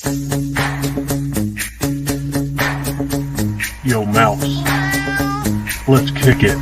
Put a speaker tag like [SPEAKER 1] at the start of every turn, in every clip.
[SPEAKER 1] Yo, Mouse, let's kick it.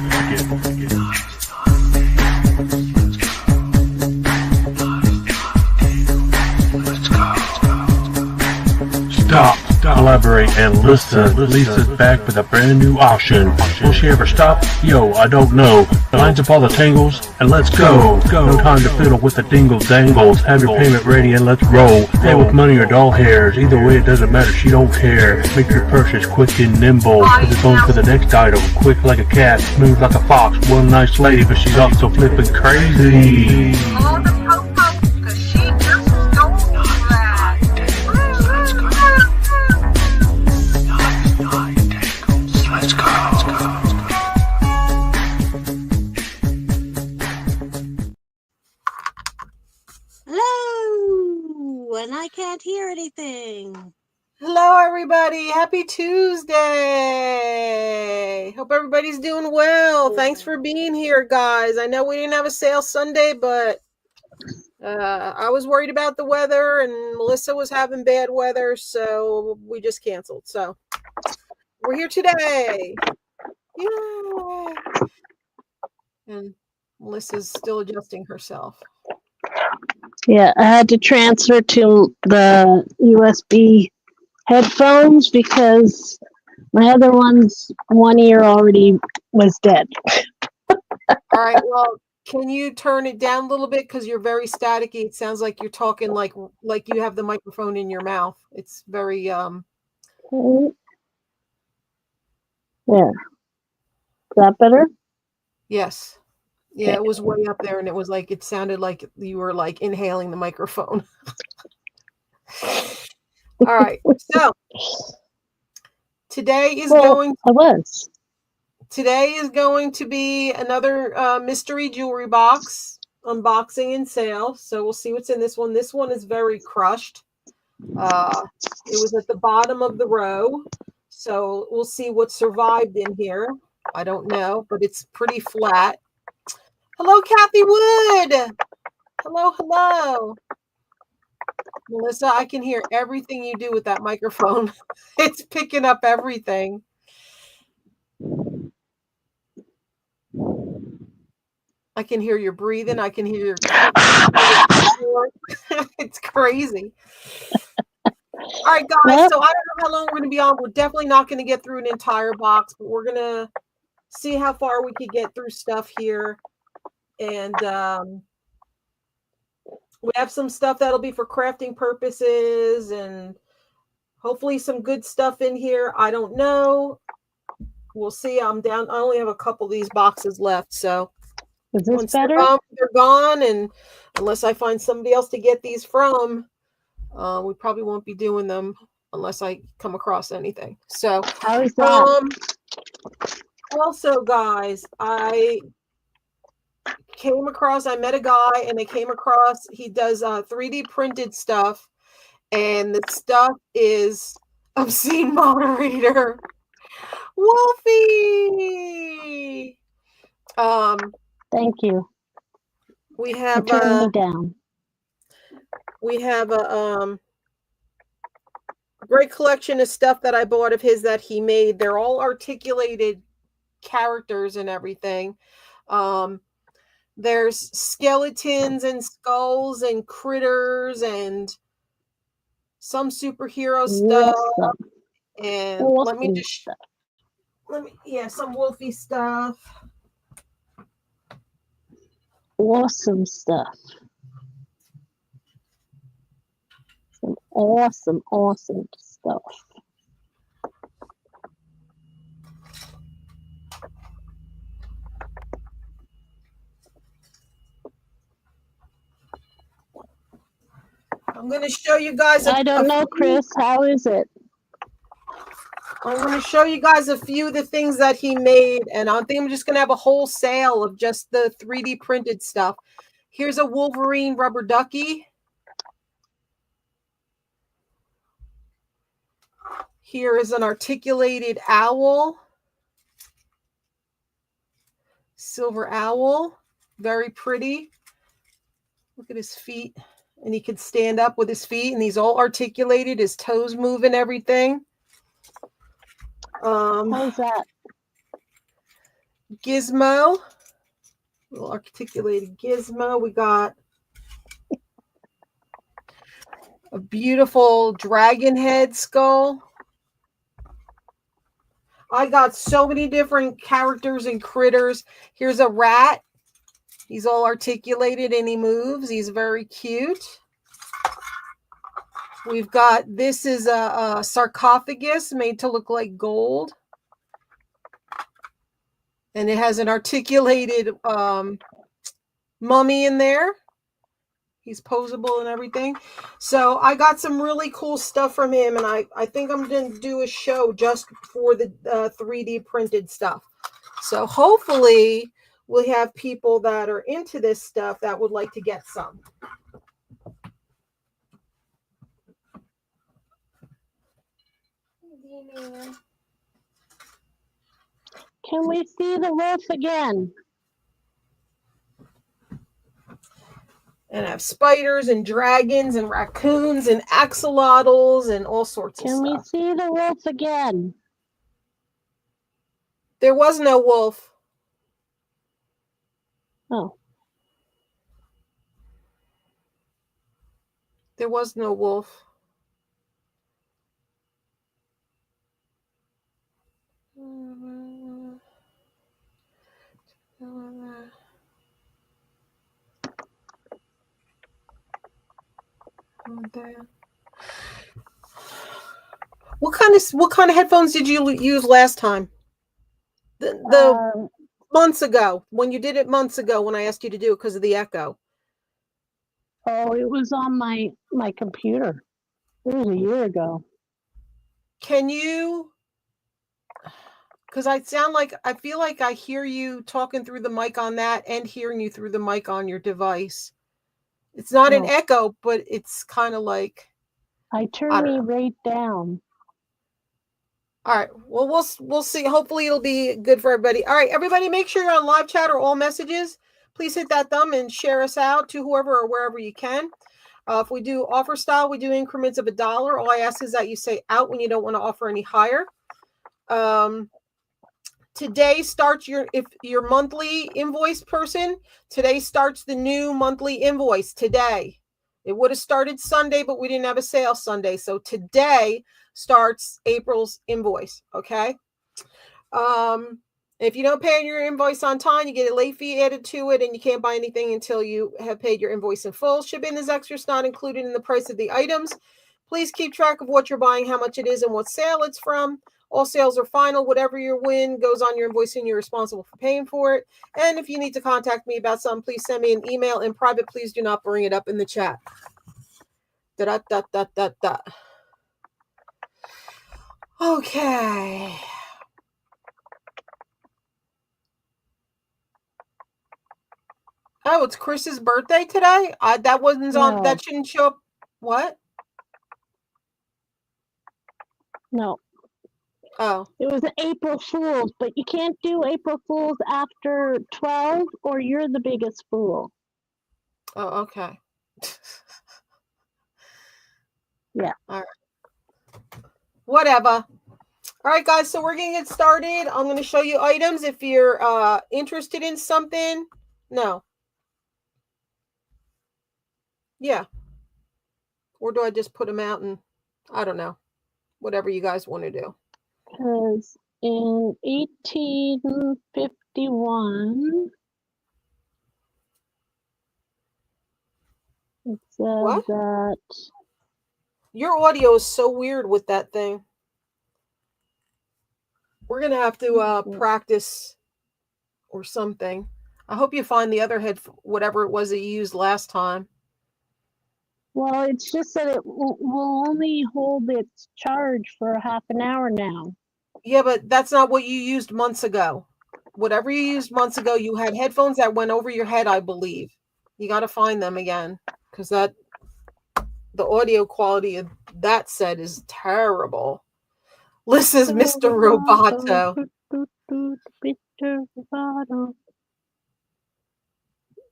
[SPEAKER 1] Stop, collaborate, and listen. Lisa's back with a brand new auction. Will she ever stop? Yo, I don't know. Lines up all the tangles, and let's go. No time to fiddle with the dingle dangles. Have your payment ready and let's roll. Pay with money or doll hairs. Either way, it doesn't matter, she don't care. Make your purchase quick and nimble. Put it on for the next item. Quick like a cat, smooth like a fox. One nice lady, but she's also flipping crazy.
[SPEAKER 2] And I can't hear anything.
[SPEAKER 3] Hello, everybody. Happy Tuesday. Hope everybody's doing well. Thanks for being here, guys. I know we didn't have a sale Sunday, but I was worried about the weather, and Melissa was having bad weather, so we just canceled. So we're here today. Yay! And Melissa's still adjusting herself.
[SPEAKER 2] Yeah, I had to transfer to the USB headphones because my other one's 1 ear already was dead.
[SPEAKER 3] All right, well, can you turn it down a little bit because you're very staticky? It sounds like you're talking like you have the microphone in your mouth. It's very
[SPEAKER 2] There. Is that better?
[SPEAKER 3] Yes. Yeah, it was way up there, and it sounded like you were like inhaling the microphone. All right, so today is going to be another mystery jewelry box unboxing and sale. So we'll see what's in this one. This one is very crushed. It was at the bottom of the row, so we'll see what survived in here. I don't know, but it's pretty flat. Hello, Kathy Wood. Hello. Melissa, I can hear everything you do with that microphone. It's picking up everything. I can hear your breathing. I can hear your... It's crazy. All right, guys. So I don't know how long we're going to be on. We're definitely not going to get through an entire box, but we're going to see how far we could get through stuff here. And we have some stuff that'll be for crafting purposes and hopefully some good stuff in here. I don't know. We'll see. I'm down. I only have a couple of these boxes left. So
[SPEAKER 2] is this better?
[SPEAKER 3] They're gone. And unless I find somebody else to get these from, we probably won't be doing them unless I come across anything. So
[SPEAKER 2] how is that?
[SPEAKER 3] Also, guys, I met a guy and he does 3D printed stuff, and the stuff is obscene moderator Wolfie.
[SPEAKER 2] Thank you.
[SPEAKER 3] We have
[SPEAKER 2] turn me down.
[SPEAKER 3] We have a great collection of stuff that I bought of his that he made. They're all articulated characters and everything. There's skeletons and skulls and critters and some superhero stuff. And some Wolfie stuff.
[SPEAKER 2] Awesome stuff. Some awesome stuff.
[SPEAKER 3] I'm going to show you guys.
[SPEAKER 2] I don't know, Chris. How is it?
[SPEAKER 3] I'm going to show you guys a few of the things that he made, and I think I'm just going to have a whole sale of just the 3D printed stuff. Here's a Wolverine rubber ducky. Here is an articulated owl. Silver owl. Very pretty. Look at his feet and he could stand up with his feet, and he's all articulated, his toes move and everything.
[SPEAKER 2] How's that?
[SPEAKER 3] Gizmo, little articulated Gizmo. We got a beautiful dragon head skull. I got so many different characters and critters. Here's a rat. He's all articulated and he moves. He's very cute. We've got, this is a sarcophagus made to look like gold. And it has an articulated mummy in there. He's posable and everything. So I got some really cool stuff from him, and I think I'm going to do a show just for the 3D printed stuff. So hopefully we'll have people that are into this stuff that would like to get some.
[SPEAKER 2] Can we see the wolf again?
[SPEAKER 3] And I have spiders and dragons and raccoons and axolotls and all sorts of stuff.
[SPEAKER 2] Can we see the wolf again?
[SPEAKER 3] There was no wolf.
[SPEAKER 2] Oh.
[SPEAKER 3] There was no wolf. What kind of headphones did you use last time? The months ago, when you did it months ago, when I asked you to do it because of the echo.
[SPEAKER 2] Oh, it was on my computer. It was a year ago.
[SPEAKER 3] Can you? Because I feel like I hear you talking through the mic on that and hearing you through the mic on your device. It's not an echo, but it's kind of like.
[SPEAKER 2] I turned me right down.
[SPEAKER 3] All right. Well, we'll see. Hopefully it'll be good for everybody. All right, everybody, make sure you're on live chat or all messages. Please hit that thumb and share us out to whoever or wherever you can. If we do offer style, we do increments of $1. All I ask is that you say out when you don't want to offer any higher. Today starts if you're monthly invoice person, today starts the new monthly invoice today. It would have started Sunday, but we didn't have a sale Sunday. So today starts April's invoice. Okay. If you don't pay your invoice on time, you get a late fee added to it, and you can't buy anything until you have paid your invoice in full. Shipping is extra, it's not included in the price of the items. Please keep track of what you're buying, how much it is, and what sale it's from. All sales are final. Whatever your win goes on your invoice, and you're responsible for paying for it. And if you need to contact me about something, please send me an email in private. Please do not bring it up in the chat. Okay. Oh, it's Chris's birthday today? That wasn't on. That shouldn't show up. What?
[SPEAKER 2] No.
[SPEAKER 3] Oh.
[SPEAKER 2] It was an April Fool's, but you can't do April Fool's after 12 or you're the biggest fool.
[SPEAKER 3] Oh, okay.
[SPEAKER 2] Yeah.
[SPEAKER 3] All right. Whatever. All right, guys. So we're going to get started. I'm going to show you items. If you're interested in something. No. Yeah. Or do I just put them out and I don't know. Whatever you guys want to do.
[SPEAKER 2] Because in 1851, it said that.
[SPEAKER 3] Your audio is so weird with that thing. We're going to have to practice or something. I hope you find the other whatever it was that you used last time.
[SPEAKER 2] Well, it's just that it will only hold its charge for a half an hour now.
[SPEAKER 3] Yeah, but that's not what you used months ago. Whatever you used months ago, you had headphones that went over your head, I believe. You got to find them again because the audio quality of that set is terrible. This is Mr. Roboto.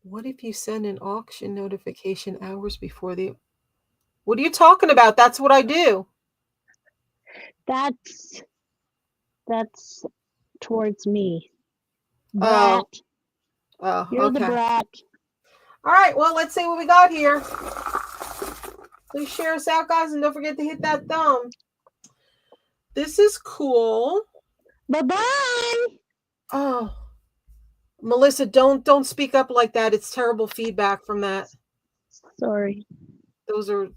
[SPEAKER 3] What if you send an auction notification hours before the... What are you talking about? That's what I do.
[SPEAKER 2] That's towards me.
[SPEAKER 3] Oh.
[SPEAKER 2] Brat.
[SPEAKER 3] Oh,
[SPEAKER 2] You're the
[SPEAKER 3] okay.
[SPEAKER 2] brat.
[SPEAKER 3] All right, well, let's see what we got here. Please share us out, guys, and don't forget to hit that thumb. This is cool.
[SPEAKER 2] Bye-bye.
[SPEAKER 3] Oh, Melissa, don't speak up like that. It's terrible feedback from that.
[SPEAKER 2] Sorry.
[SPEAKER 3] Those are...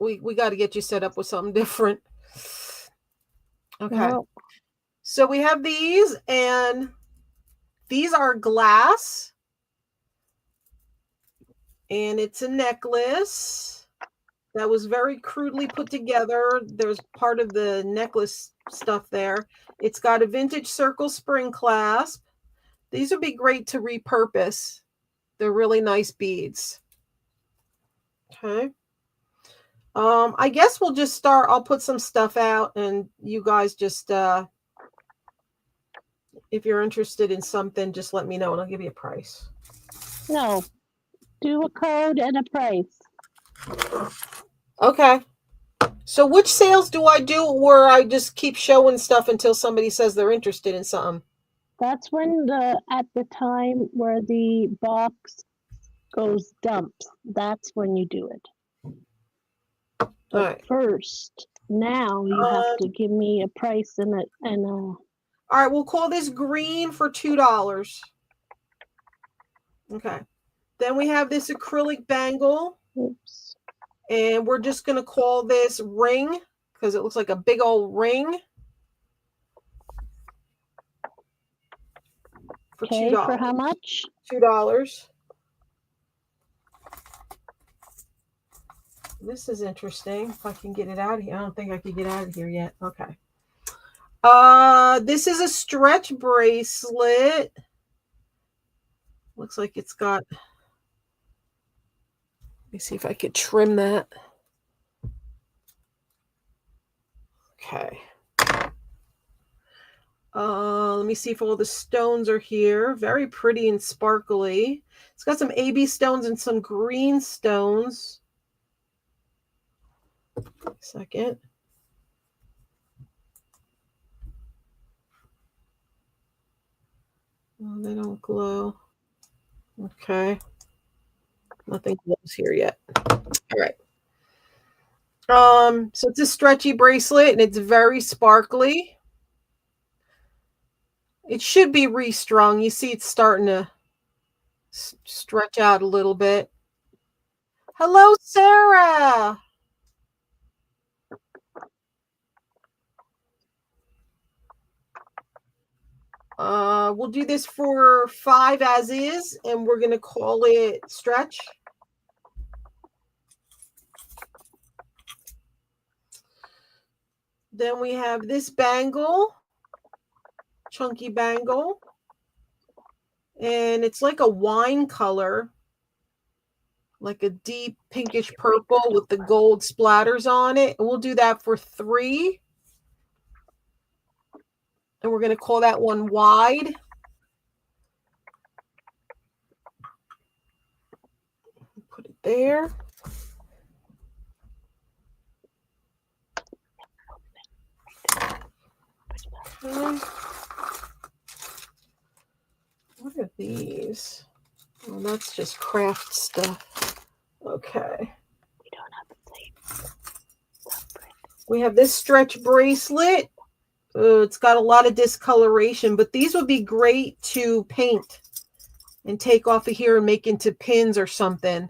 [SPEAKER 3] We got to get you set up with something different. Okay.
[SPEAKER 2] Well,
[SPEAKER 3] so we have these, and these are glass. And it's a necklace that was very crudely put together. There's part of the necklace stuff there. It's got a vintage circle spring clasp. These would be great to repurpose. They're really nice beads. Okay. I guess we'll just start. I'll put some stuff out, and you guys just, if you're interested in something, just let me know, and I'll give you a price.
[SPEAKER 2] no. Do a code and a price.
[SPEAKER 3] Okay. So which sales do I do where I just keep showing stuff until somebody says they're interested in something?
[SPEAKER 2] That's when at the time where the box goes dumps. That's when you do it. But
[SPEAKER 3] All right.
[SPEAKER 2] first, now you have to give me a price and a.
[SPEAKER 3] All right, we'll call this green for $2. Okay. Then we have this acrylic bangle.
[SPEAKER 2] Oops.
[SPEAKER 3] And we're just going to call this ring because it looks like a big old ring. For
[SPEAKER 2] Okay,
[SPEAKER 3] $2.
[SPEAKER 2] for how much?
[SPEAKER 3] $2. This is interesting. If I can get it out of here. I don't think I can get out of here yet. Okay. This is a stretch bracelet. Looks like it's got... Let me see if I could trim that. Okay. Let me see if all the stones are here. Very pretty and sparkly. It's got some AB stones and some green stones. Second. Oh, they don't glow. Okay. Nothing glows here yet. All right. So it's a stretchy bracelet and it's very sparkly. It should be restrung. You see it's starting to stretch out a little bit. Hello, Sarah. We'll do this for 5 as is, and we're going to call it stretch. Then we have this bangle, chunky bangle, and it's like a wine color, like a deep pinkish purple with the gold splatters on it. And we'll do that for 3. And we're going to call that one wide. Put it there. Okay. What are these? Oh, that's just craft stuff. Okay.
[SPEAKER 2] We don't have the same.
[SPEAKER 3] We have this stretch bracelet. It's got a lot of discoloration, but these would be great to paint and take off of here and make into pins or something.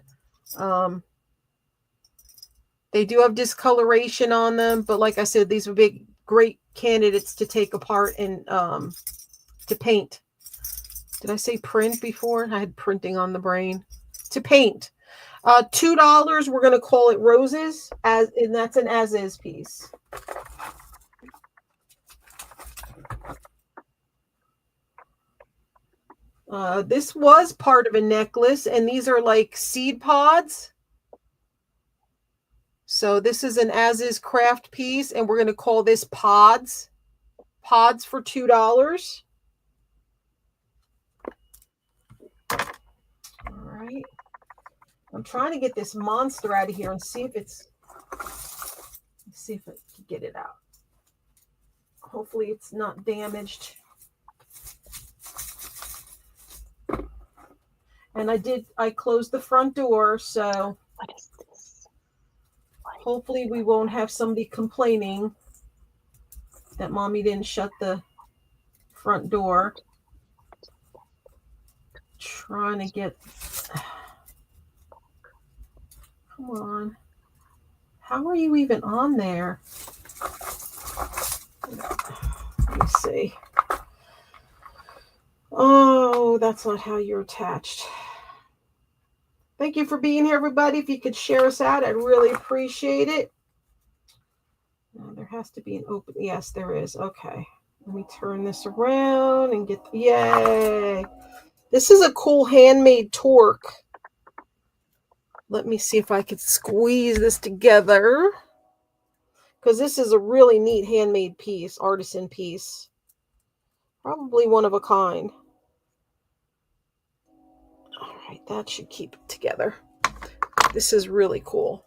[SPEAKER 3] They do have discoloration on them, but like I said, these would be great candidates to take apart and to paint. Did I say print before? I had printing on the brain. To paint. $2, we're going to call it roses, and that's an as-is piece. This was part of a necklace, and these are like seed pods. So this is an as-is craft piece, and we're going to call this pods. Pods for $2. I'm trying to get this monster out of here and see if it's, let's see if I can get it out. Hopefully it's not damaged. And I closed the front door, so
[SPEAKER 2] What is this?
[SPEAKER 3] hopefully we won't have somebody complaining that mommy didn't shut the front door. Trying to get, come on. How are you even on there? Let me see. Oh, that's not how you're attached. Thank you for being here, everybody. If you could share us out, I'd really appreciate it. There has to be an open. Yes, there is. Okay. Let me turn this around and get. Yay. This is a cool handmade torque. Let me see if I could squeeze this together. Because this is a really neat handmade piece, artisan piece. Probably one of a kind. All right, that should keep it together. This is really cool.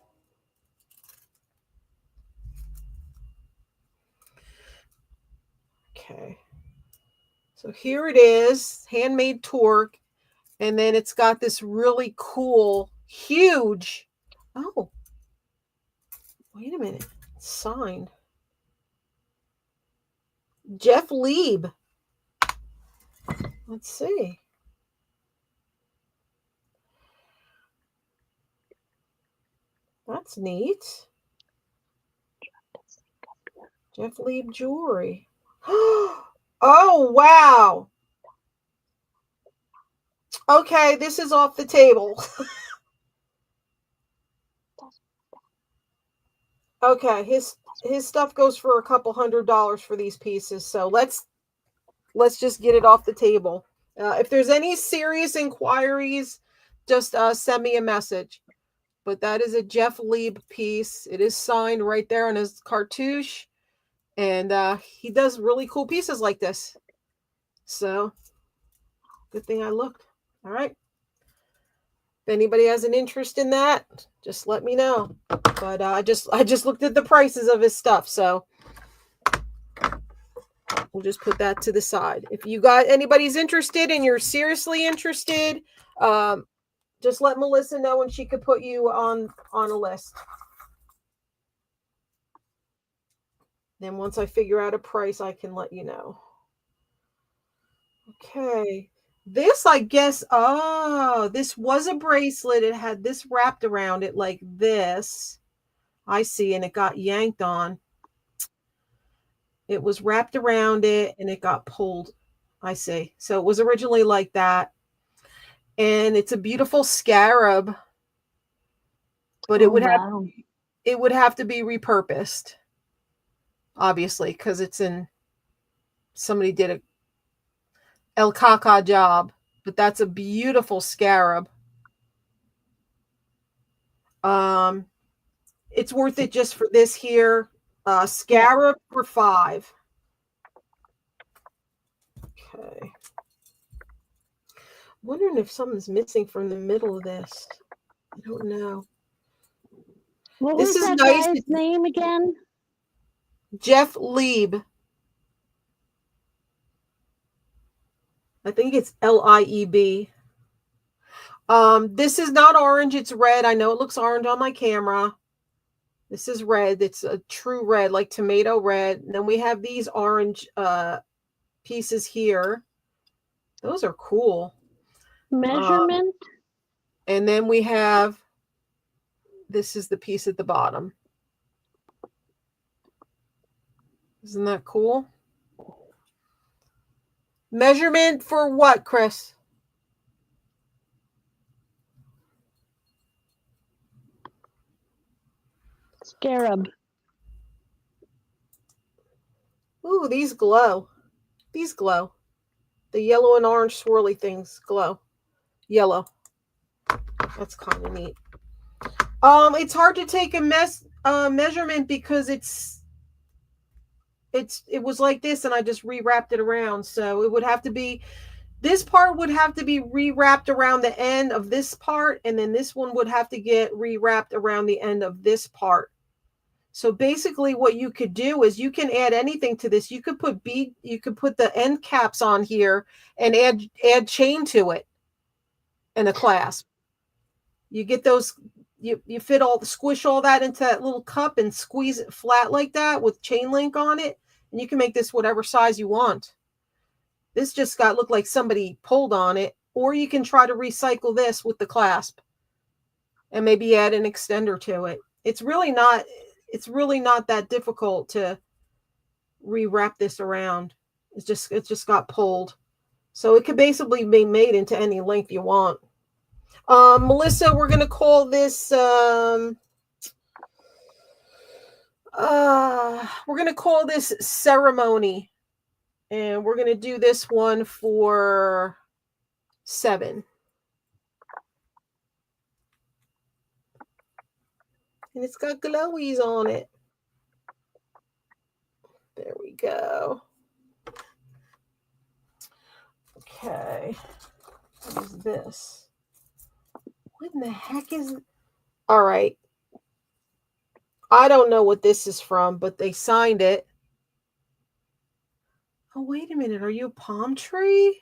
[SPEAKER 3] Okay. So here it is, handmade torque. And then it's got this really cool, huge. Oh, wait a minute. It's signed. Jeff Lieb. Let's see. That's neat. Jeff Lieb jewelry. Oh, wow. Okay, this is off the table. Okay, his stuff goes for a couple $100 for these pieces. So let's just get it off the table. If there's any serious inquiries, just send me a message. But that is a Jeff Lieb piece. It is signed right there on his cartouche. And he does really cool pieces like this. So, good thing I looked. All right. If anybody has an interest in that, just let me know. But I just looked at the prices of his stuff. So, we'll just put that to the side. If you got anybody's interested and you're seriously interested, just let Melissa know and she could put you on a list. Then once I figure out a price, I can let you know. Okay. This, I guess, this was a bracelet. It had this wrapped around it like this. I see, and it got yanked on. It was wrapped around it and it got pulled. I see. So it was originally like that. And it's a beautiful scarab. But it would have to be repurposed. Obviously, because it's in, somebody did a El Caca job, but that's a beautiful scarab. It's worth it just for this here. Scarab for $5. Okay. Wondering if something's missing from the middle of this. I don't know.
[SPEAKER 2] What was that guy's name again?
[SPEAKER 3] Jeff Lieb. I think it's Lieb. This is not orange, it's red. I know it looks orange on my camera. This is red. It's a true red, like tomato red. And then we have these orange pieces here. Those are cool.
[SPEAKER 2] Measurement?
[SPEAKER 3] And then we have, this is the piece at the bottom. Isn't that cool? Measurement for what, Chris?
[SPEAKER 2] Scarab.
[SPEAKER 3] Ooh, these glow. These glow. The yellow and orange swirly things glow. Yellow. That's kind of neat. It's hard to take a measurement because it was like this and I just rewrapped it around. So it would have to be This part would have to be rewrapped around the end of this part, and then this one would have to get rewrapped around the end of this part. So basically what you could do is you can add anything to this. You could put the end caps on here and add chain to it and a clasp. You get those, you squish all that into that little cup and squeeze it flat like that with chain link on it, and you can make this whatever size you want. This just looked like somebody pulled on it, or you can try to recycle this with the clasp and maybe add an extender to it. It's really not that difficult to rewrap this around. It just got pulled. So it could basically be made into any length you want. Melissa, we're going to call this, we're going to call this Ceremony. And we're going to do this one for 7. And it's got glowies on it. There we go. Okay. What is this? What in the heck is it? All right. I don't know what this is from, but they signed it. Oh, wait a minute. Are you a palm tree?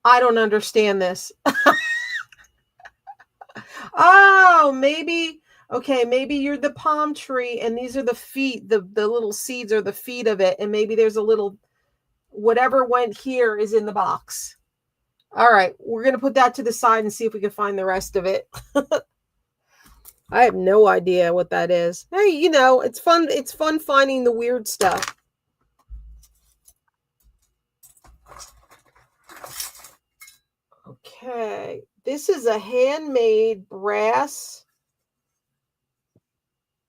[SPEAKER 3] I don't understand this. Oh, maybe. Okay, maybe you're the palm tree and these are the feet. The little seeds are the feet of it. And maybe there's a little, whatever went here is in the box. All right, we're going to put that to the side and see if we can find the rest of it. I have no idea what that is. Hey, it's fun. It's fun finding the weird stuff. Okay, this is a handmade brass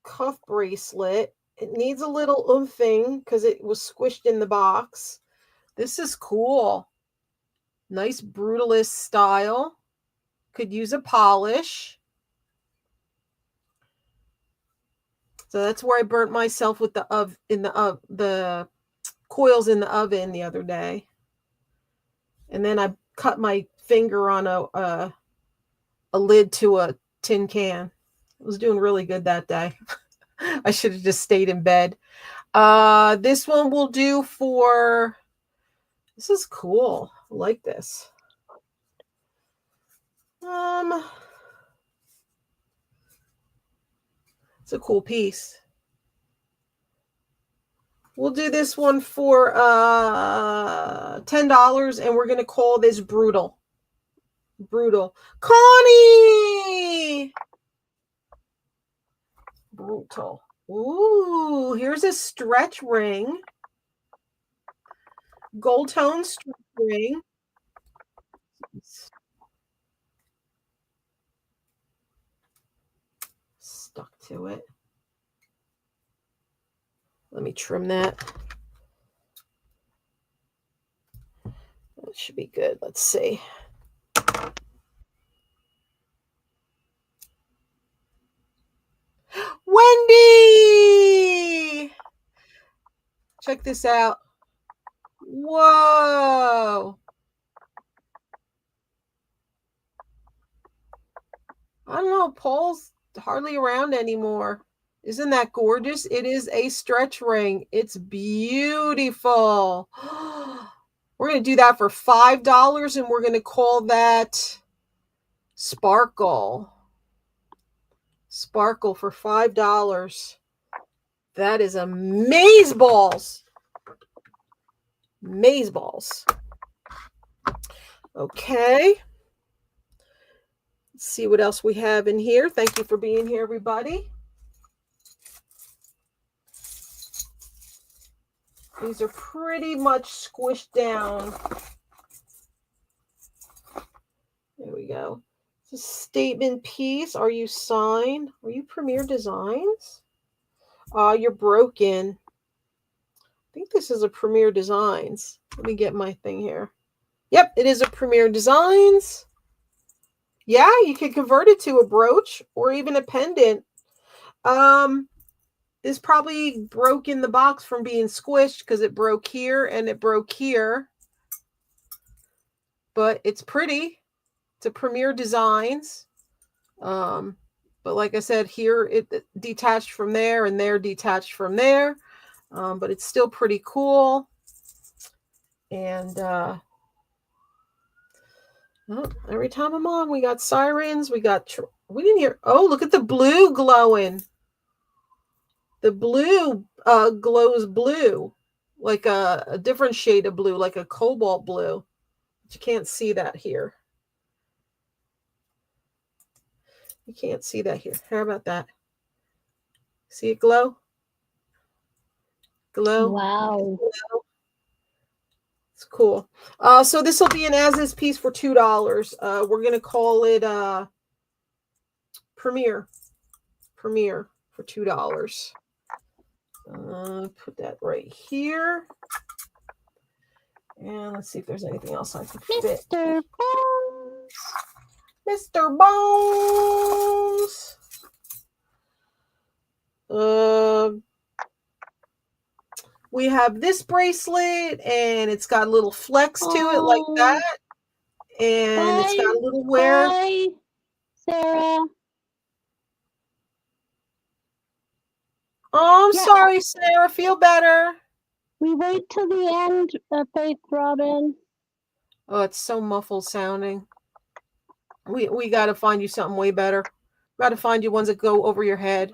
[SPEAKER 3] cuff bracelet. It needs a little oomping because it was squished in the box. This is cool. Nice brutalist style. Could use a polish. So that's where I burnt myself with the the coils in the oven the other day. And then I cut my finger on a lid to a tin can. I was doing really good that day. I should have just stayed in bed. This one will do for, this is cool. I like this. It's a cool piece. We'll do this one for $10, and we're going to call this Brutal. Brutal. Connie! Brutal. Ooh, here's a stretch ring. Gold tone stretch ring. Stuck to it. Let me trim that. That should be good. Let's see. Wendy! Check this out. Whoa! I don't know. Paul's hardly around anymore. Isn't that gorgeous? It is a stretch ring. It's beautiful. We're going to do that for $5, and we're going to call that Sparkle. Sparkle for $5. That is amazeballs. Amazeballs. Okay. Let's see what else we have in here. Thank you for being here, everybody. These are pretty much squished down. There we go. It's a statement piece. Are you signed? Are you Premier Designs? You're broken. I think this is a Premier Designs. Let me get my thing here. Yep, it is a Premier Designs. Yeah, you can convert it to a brooch or even a pendant. This probably broke in the box from being squished because it broke here and it broke here. but it's pretty. It's a Premier Designs. But like I said, here it detached from there and there detached from there. But it's still pretty cool. And every time I'm on, we got sirens. We didn't hear. Oh, look at the blue glowing. The blue glows blue, like a different shade of blue, like a cobalt blue. But you can't see that here. You can't see that here. How about that? See it glow? Glow.
[SPEAKER 2] Wow.
[SPEAKER 3] It's cool. So this will be an as-is piece for $2. We're gonna call it Premier for $2. Put that right here. And let's see if there's anything else I can fit.
[SPEAKER 2] Mr. Bones.
[SPEAKER 3] Mr. Bones. We have this bracelet, and it's got a little flex to it like that. And it's got a little wear.
[SPEAKER 2] Hi, Sarah.
[SPEAKER 3] Oh, I'm sorry, Sarah. Feel better. We
[SPEAKER 2] wait till the end, Faith Robin.
[SPEAKER 3] Oh, it's so muffled sounding. We got to find you something way better. Got to find you ones that go over your head.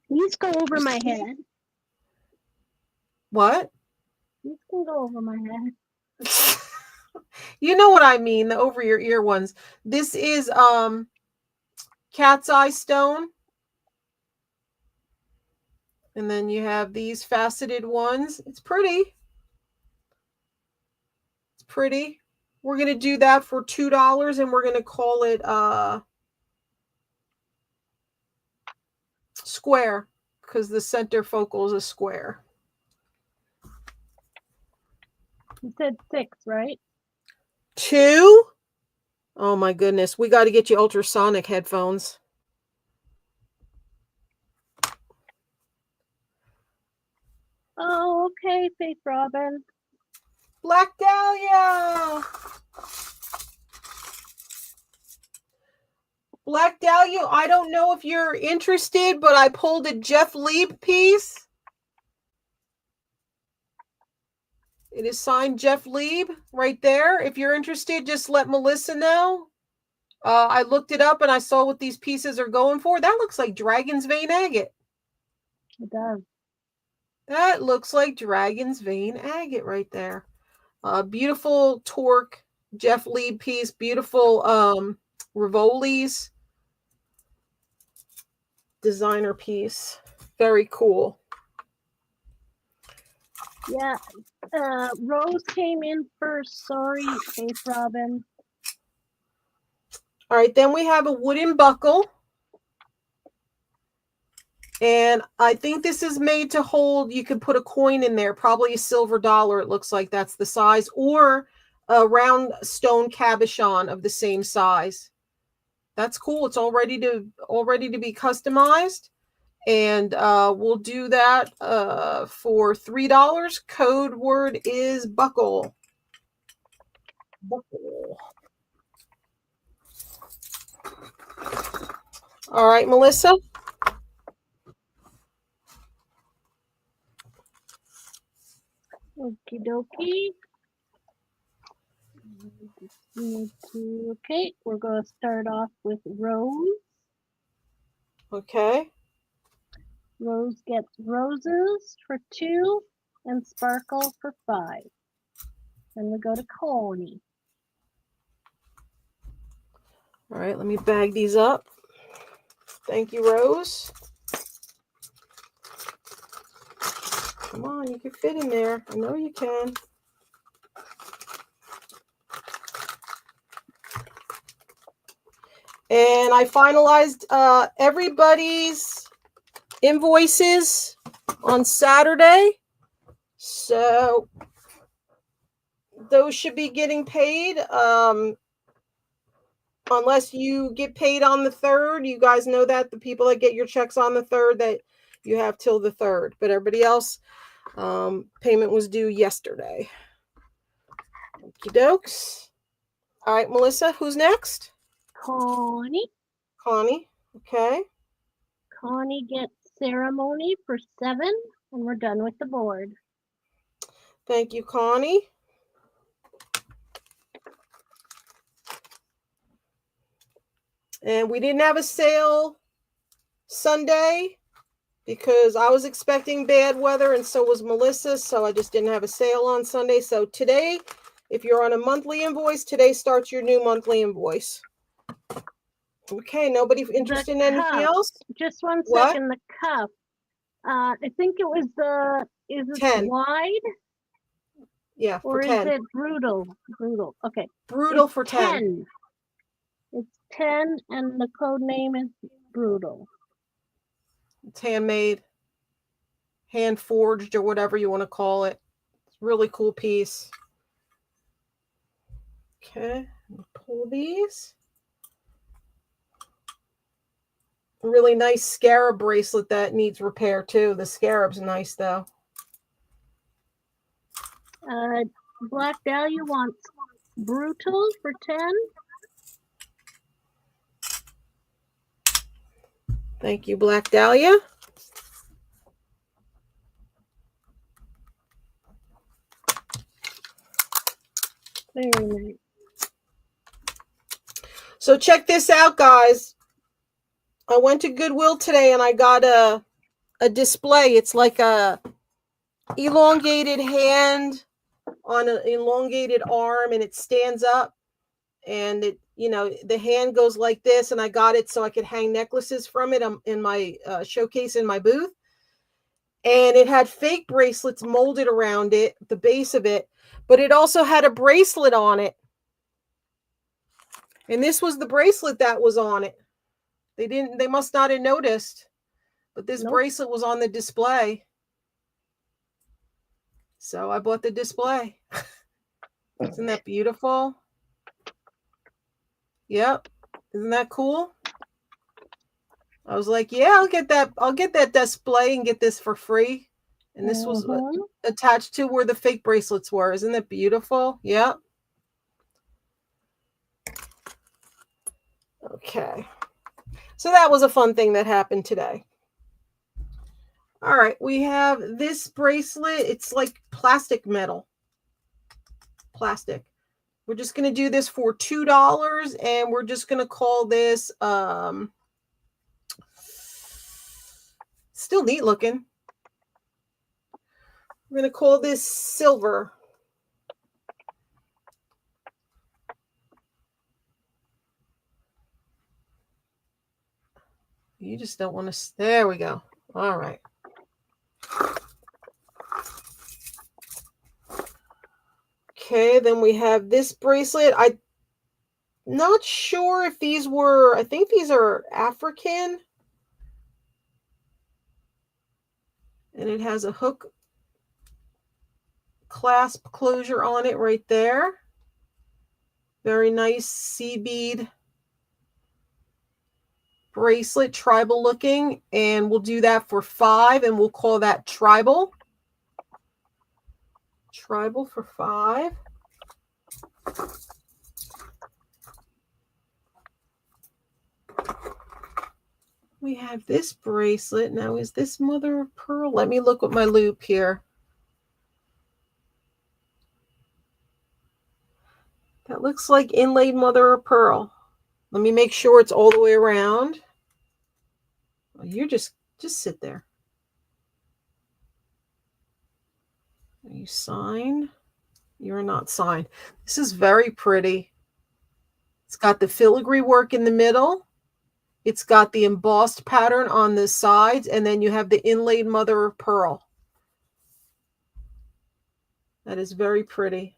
[SPEAKER 2] These go over my head.
[SPEAKER 3] What?
[SPEAKER 2] These can go over my head.
[SPEAKER 3] You know what I mean, the over your ear ones. This is cat's eye stone. And then you have these faceted ones. It's pretty. It's pretty. We're going to do that for $2, and we're going to call it square, because the center focal is a square.
[SPEAKER 2] You said 6, right?
[SPEAKER 3] 2? Oh my goodness. We got to get you ultrasonic headphones.
[SPEAKER 2] Oh, okay, Faith Robin.
[SPEAKER 3] Black Dahlia. Black Dahlia, I don't know if you're interested, but I pulled a Jeff Lieb piece. It is signed Jeff Lieb right there. If you're interested, just let Melissa know. I looked it up and I saw what these pieces are going for. That looks like Dragon's Vein agate.
[SPEAKER 2] It does.
[SPEAKER 3] That looks like Dragon's Vein agate right there. Beautiful torque Jeff Lieb piece. Beautiful Rivoli's designer piece. Very cool.
[SPEAKER 2] Yeah. Rose came in first. Sorry, Faith Robin.
[SPEAKER 3] All right, then we have a wooden buckle. And I think this is made to hold, you could put a coin in there, probably a silver dollar. It looks like that's the size, or a round stone cabochon of the same size. That's cool. It's all ready to be customized. And we'll do that for $3. Code word is buckle. Buckle. All right, Melissa.
[SPEAKER 2] Okie dokie. Okay, we're going to start off with Rose.
[SPEAKER 3] Okay.
[SPEAKER 2] Rose gets roses for 2 and sparkle for 5. Then we go to Coney.
[SPEAKER 3] All right, let me bag these up. Thank you, Rose. Come on, you can fit in there. I know you can. And I finalized everybody's invoices on Saturday. So those should be getting paid. Unless you get paid on the 3rd. You guys know that, the people that get your checks on the 3rd, that you have till the 3rd. But everybody else, payment was due yesterday. Okie dokes. All right, Melissa, who's next?
[SPEAKER 2] Connie.
[SPEAKER 3] Connie. Okay.
[SPEAKER 2] Connie gets ceremony for 7, and we're done with the board.
[SPEAKER 3] Thank you, Connie. And we didn't have a sale Sunday because I was expecting bad weather and so was Melissa. So I just didn't have a sale on Sunday. So today, if you're on a monthly invoice, today starts your new monthly invoice. Okay, nobody interested in anything else?
[SPEAKER 2] Just one
[SPEAKER 3] What?
[SPEAKER 2] second, the cup. I think it was is it
[SPEAKER 3] 10.
[SPEAKER 2] wide?
[SPEAKER 3] Yeah,
[SPEAKER 2] Or
[SPEAKER 3] for 10.
[SPEAKER 2] is it brutal? Brutal. Okay.
[SPEAKER 3] Brutal
[SPEAKER 2] It's
[SPEAKER 3] for 10.
[SPEAKER 2] It's 10 and the code name is brutal.
[SPEAKER 3] It's handmade, hand forged, or whatever you want to call it. It's a really cool piece. Okay, pull these. A really nice scarab bracelet that needs repair too. The scarab's nice though.
[SPEAKER 2] Black Dahlia wants brutal for 10.
[SPEAKER 3] Thank you, Black Dahlia.
[SPEAKER 2] Very nice.
[SPEAKER 3] So check this out, guys. I went to Goodwill today and I got a display. It's like a elongated hand on an elongated arm, and it stands up, and it, you know, the hand goes like this, and I got it so I could hang necklaces from it in my showcase in my booth. And it had fake bracelets molded around it, the base of it, but it also had a bracelet on it. And this was the bracelet that was on it. They must not have noticed, but this bracelet was on the display. So I bought the display. Isn't that beautiful? Yep. Isn't that cool? I was like, yeah, I'll get that display and get this for free. And this was attached to where the fake bracelets were. Isn't that beautiful? Yep. Okay. So that was a fun thing that happened today. All right, we have this bracelet. It's like plastic metal. Plastic. We're just going to do this for $2, and we're just going to call this still neat looking. We're going to call this silver. You just don't want to. There we go. All right. Okay, then we have this bracelet. I'm not sure if these were, I think these are African. And it has a hook clasp closure on it right there. Very nice sea bead bracelet, tribal looking. And we'll do that for $5, and we'll call that tribal. Tribal for $5. We have this bracelet. Now, is this mother of pearl? Let me look with my loop here. That looks like inlaid mother of pearl. Let me make sure it's all the way around. Well, you just sit there. Are you signed? You're not signed. This is very pretty. It's got the filigree work in the middle. It's got the embossed pattern on the sides, and then you have the inlaid mother of pearl. That is very pretty.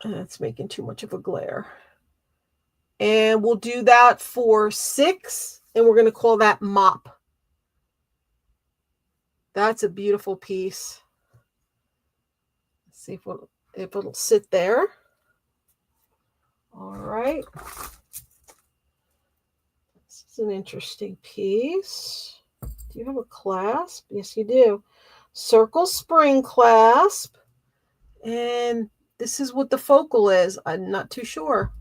[SPEAKER 3] That's making too much of a glare. And we'll do that for $6, and we're going to call that mop. That's a beautiful piece. Let's see if it'll sit there. All right. This is an interesting piece. Do you have a clasp? Yes, you do. circle spring clasp, and this is what the focal is. I'm not too sure.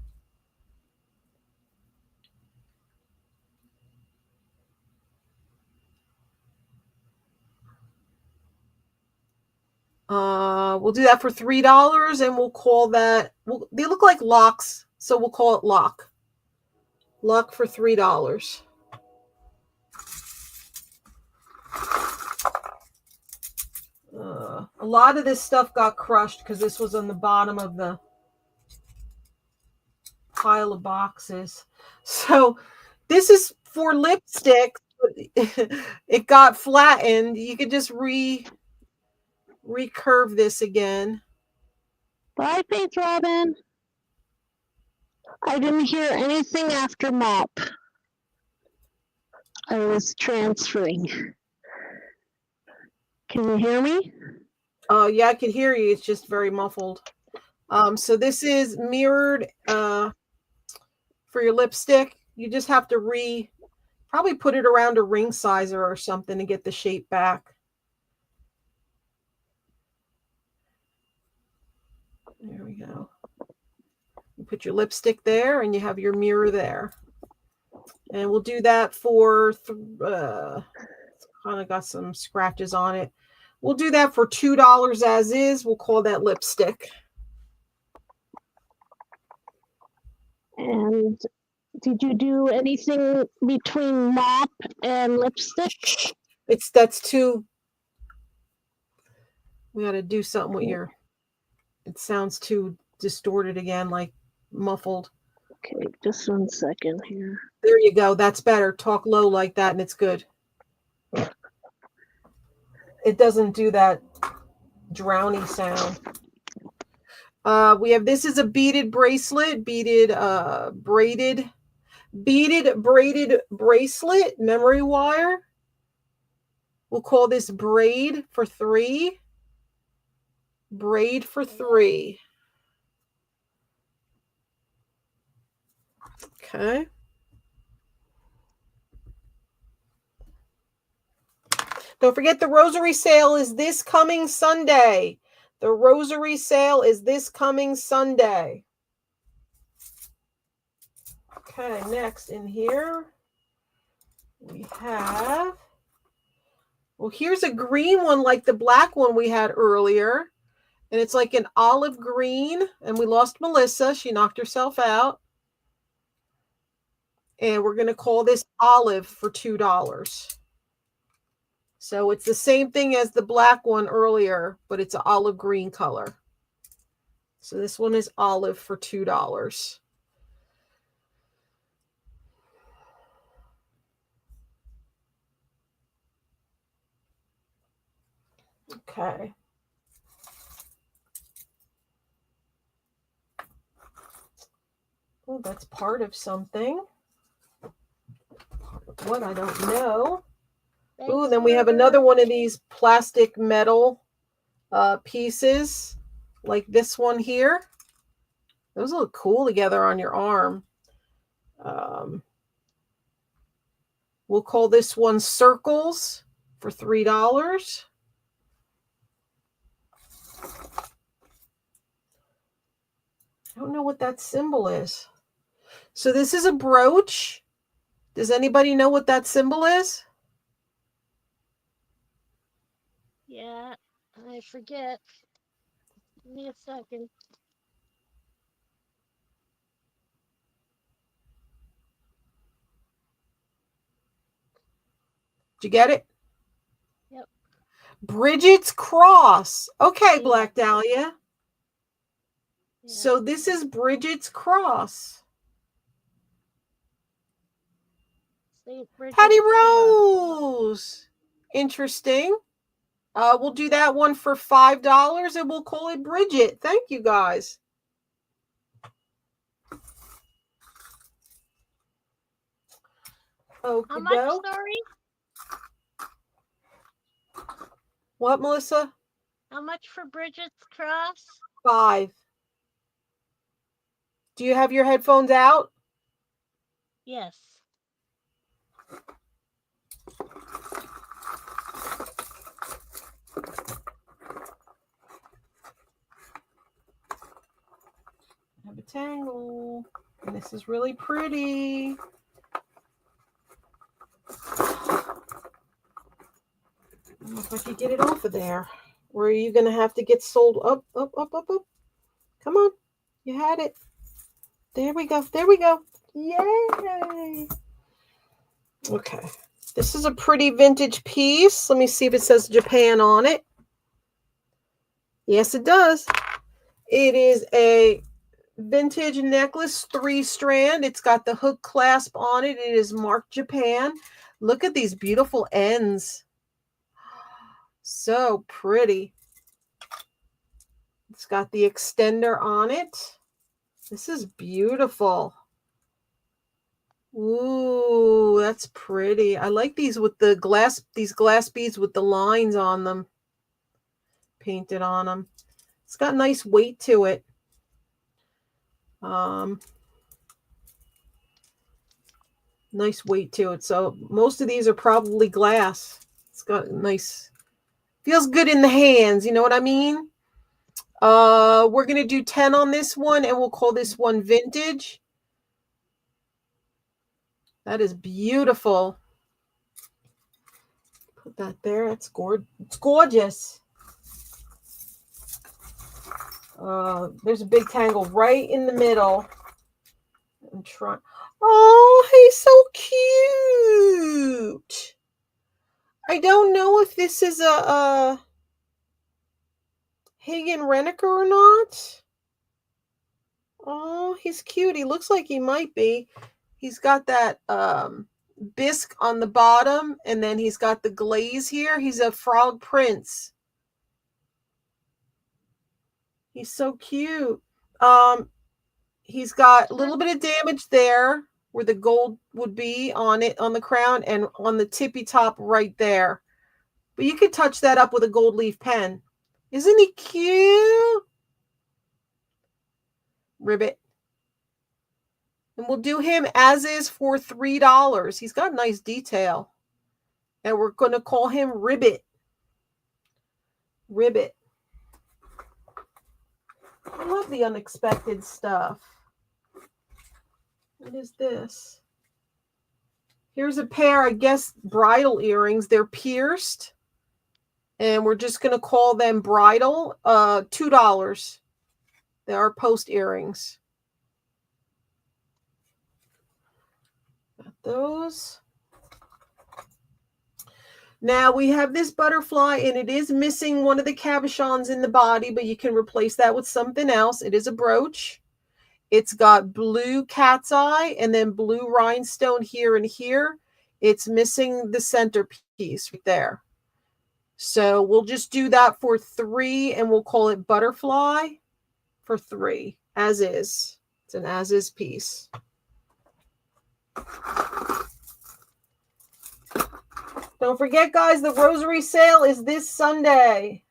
[SPEAKER 3] We'll do that for $3, and we'll call that. They look like locks, so we'll call it lock. Lock for $3. A lot of this stuff got crushed because this was on the bottom of the pile of boxes. So this is for lipstick. It got flattened. You could just recurve this again.
[SPEAKER 2] Bye, Faith Robin. I didn't hear anything after mop. I was transferring. Can you hear me?
[SPEAKER 3] Yeah, I can hear you. It's just very muffled. So this is mirrored for your lipstick. You just have to probably put it around a ring sizer or something to get the shape back. There we go. You put your lipstick there and you have your mirror there. And we'll do that for, kind of got some scratches on it. We'll do that for $2 as is. We'll call that lipstick.
[SPEAKER 2] And did you do anything between mop and lipstick?
[SPEAKER 3] That's too. We got to do something with your. It sounds too distorted again, like muffled.
[SPEAKER 2] Okay, just 1 second here.
[SPEAKER 3] There you go. That's better. Talk low like that, and it's good. It doesn't do that drowny sound. We have, this is a beaded bracelet, braided bracelet, memory wire. We'll call this braid for $3. Braid for $3. Okay. Don't forget the rosary sale is this coming Sunday. The rosary sale is this coming Sunday. Okay, next in here we have, well, here's a green one like the black one we had earlier. And it's like an olive green. And we lost Melissa. She knocked herself out. And we're going to call this olive for $2. So it's the same thing as the black one earlier, but it's an olive green color. So this one is olive for $2. Okay. Oh, that's part of something. Part of what? I don't know. Ooh, then we have another one of these plastic metal pieces, like this one here. Those look cool together on your arm. We'll call this one circles for $3. I don't know what that symbol is. So this is a brooch. Does anybody know what that symbol is?
[SPEAKER 2] Yeah, I forget. Give me a second.
[SPEAKER 3] Did you get it?
[SPEAKER 2] Yep.
[SPEAKER 3] Bridget's cross. Okay,
[SPEAKER 2] Yeah.
[SPEAKER 3] Black Dahlia.
[SPEAKER 2] Yeah.
[SPEAKER 3] So this is Bridget's cross. Patty Rose. Interesting. We'll do that one for $5 and we'll call it Bridget. Thank you guys. Okay.
[SPEAKER 2] How much, sorry?
[SPEAKER 3] What, Melissa?
[SPEAKER 2] How much for Bridget's cross?
[SPEAKER 3] $5. Do you have your headphones out?
[SPEAKER 2] Yes.
[SPEAKER 3] Have a tangle. And this is really pretty. I don't know if I could get it off of there. Or are you going to have to get sold up, up, up, up, up? Come on. You had it. There we go. There we go. Yay. Okay. This is a pretty vintage piece. Let me see if it says Japan on it. Yes, it does. It is a vintage necklace, 3-strand. It's got the hook clasp on it. It is marked Japan. Look at these beautiful ends. So pretty. It's got the extender on it. This is beautiful. Ooh, that's pretty. I like these with the glass, these glass beads with the lines on them. Painted on them. It's got nice weight to it. Nice weight to it. So most of these are probably glass. It's got nice, feels good in the hands. You know what I mean? We're going to do 10 on this one, and we'll call this one vintage. That is beautiful. Put that there. That's gorgeous. It's gorgeous. There's a big tangle right in the middle. I'm trying. Oh, he's so cute. I don't know if this is a Hagen Renneker or not. Oh, he's cute. He looks like he might be. He's got that bisque on the bottom, and then he's got the glaze here. He's a frog prince. He's so cute. He's got a little bit of damage there where the gold would be on it, on the crown, and on the tippy top right there. But you could touch that up with a gold leaf pen. Isn't he cute? Ribbit. And we'll do him as is for $3. He's got nice detail. And we're going to call him Ribbit. Ribbit. I love the unexpected stuff. What is this? Here's a pair, I guess, bridal earrings. They're pierced. And we're just going to call them bridal. $2. They are post earrings. Got those. Now we have this butterfly, and it is missing one of the cabochons in the body, but you can replace that with something else. It is a brooch. It's got blue cat's eye and then blue rhinestone here and here. It's missing the centerpiece right there. So we'll just do that for $3, and we'll call it butterfly for $3, as is. It's an as is piece. Don't forget, guys, the rosary sale is this Sunday.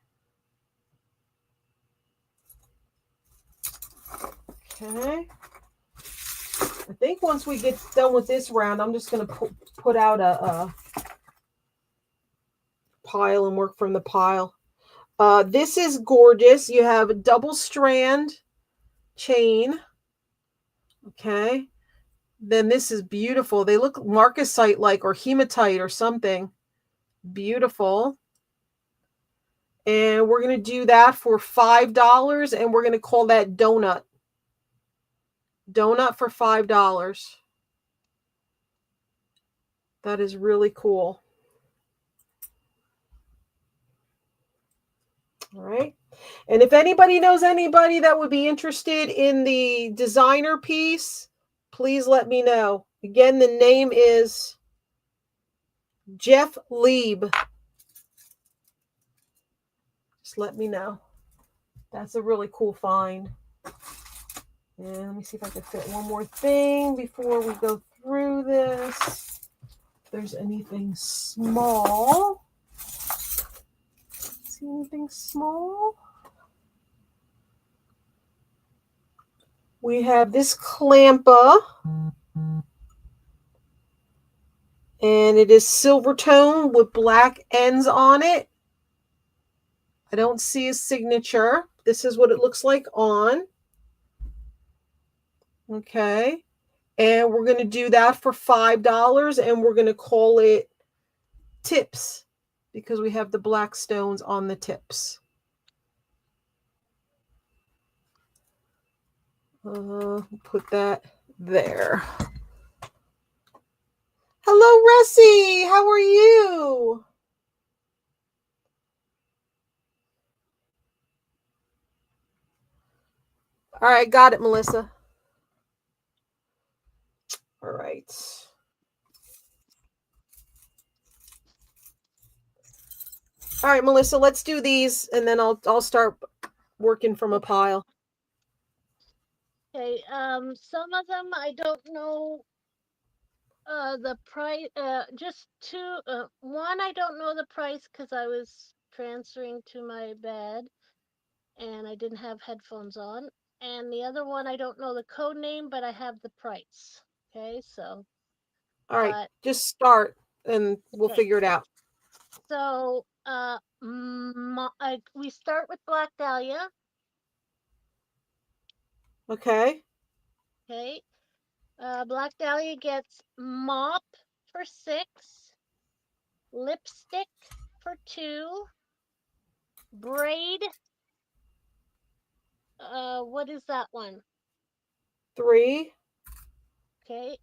[SPEAKER 3] Okay. I think once we get done with this round, I'm just going to put out a pile and work from the pile. This is gorgeous. You have a double strand chain. Okay. Then this is beautiful. They look marcasite-like or hematite or something. Beautiful. And we're going to do that for $5, and we're going to call that donut. Donut for $5. That is really cool. All right. And if anybody knows anybody that would be interested in the designer piece, please let me know. Again, the name is Jeff Lieb. Just let me know. That's a really cool find. And let me see if I can fit one more thing before we go through this. If there's anything small. See anything small? We have this clampa. And it is silver tone with black ends on it. I don't see his signature. This is what it looks like on. Okay. And we're going to do that for $5, and we're going to call it tips because we have the black stones on the tips. Put that there. Hello, Ressie. How are you? All right, got it, Melissa. All right. All right, Melissa, let's do these, and then I'll start working from a pile.
[SPEAKER 2] Okay, some of them I don't know the price, just two, one I don't know the price because I was transferring to my bed and I didn't have headphones on. And the other one I don't know the code name, but I have the price. Okay, so.
[SPEAKER 3] All right, just start and we'll figure it out.
[SPEAKER 2] So, we start with Black Dahlia.
[SPEAKER 3] Okay.
[SPEAKER 2] Okay. Black Dahlia gets mop for 6, lipstick for 2, braid. What is that one?
[SPEAKER 3] 3.
[SPEAKER 2] Okay.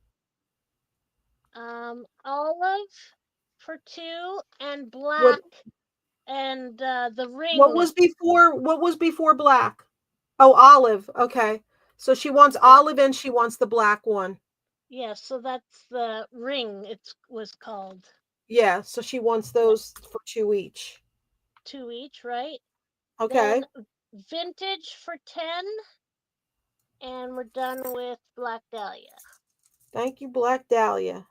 [SPEAKER 2] Olive for 2, and black, and the ring.
[SPEAKER 3] What was before black? Oh, olive. Okay. So she wants olive and she wants the black one.
[SPEAKER 2] Yeah, so that's the ring it was called.
[SPEAKER 3] Yeah, so she wants those for 2 each.
[SPEAKER 2] 2 each, right?
[SPEAKER 3] Okay.
[SPEAKER 2] Then vintage for 10, and we're done with Black Dahlia.
[SPEAKER 3] Thank you, Black Dahlia.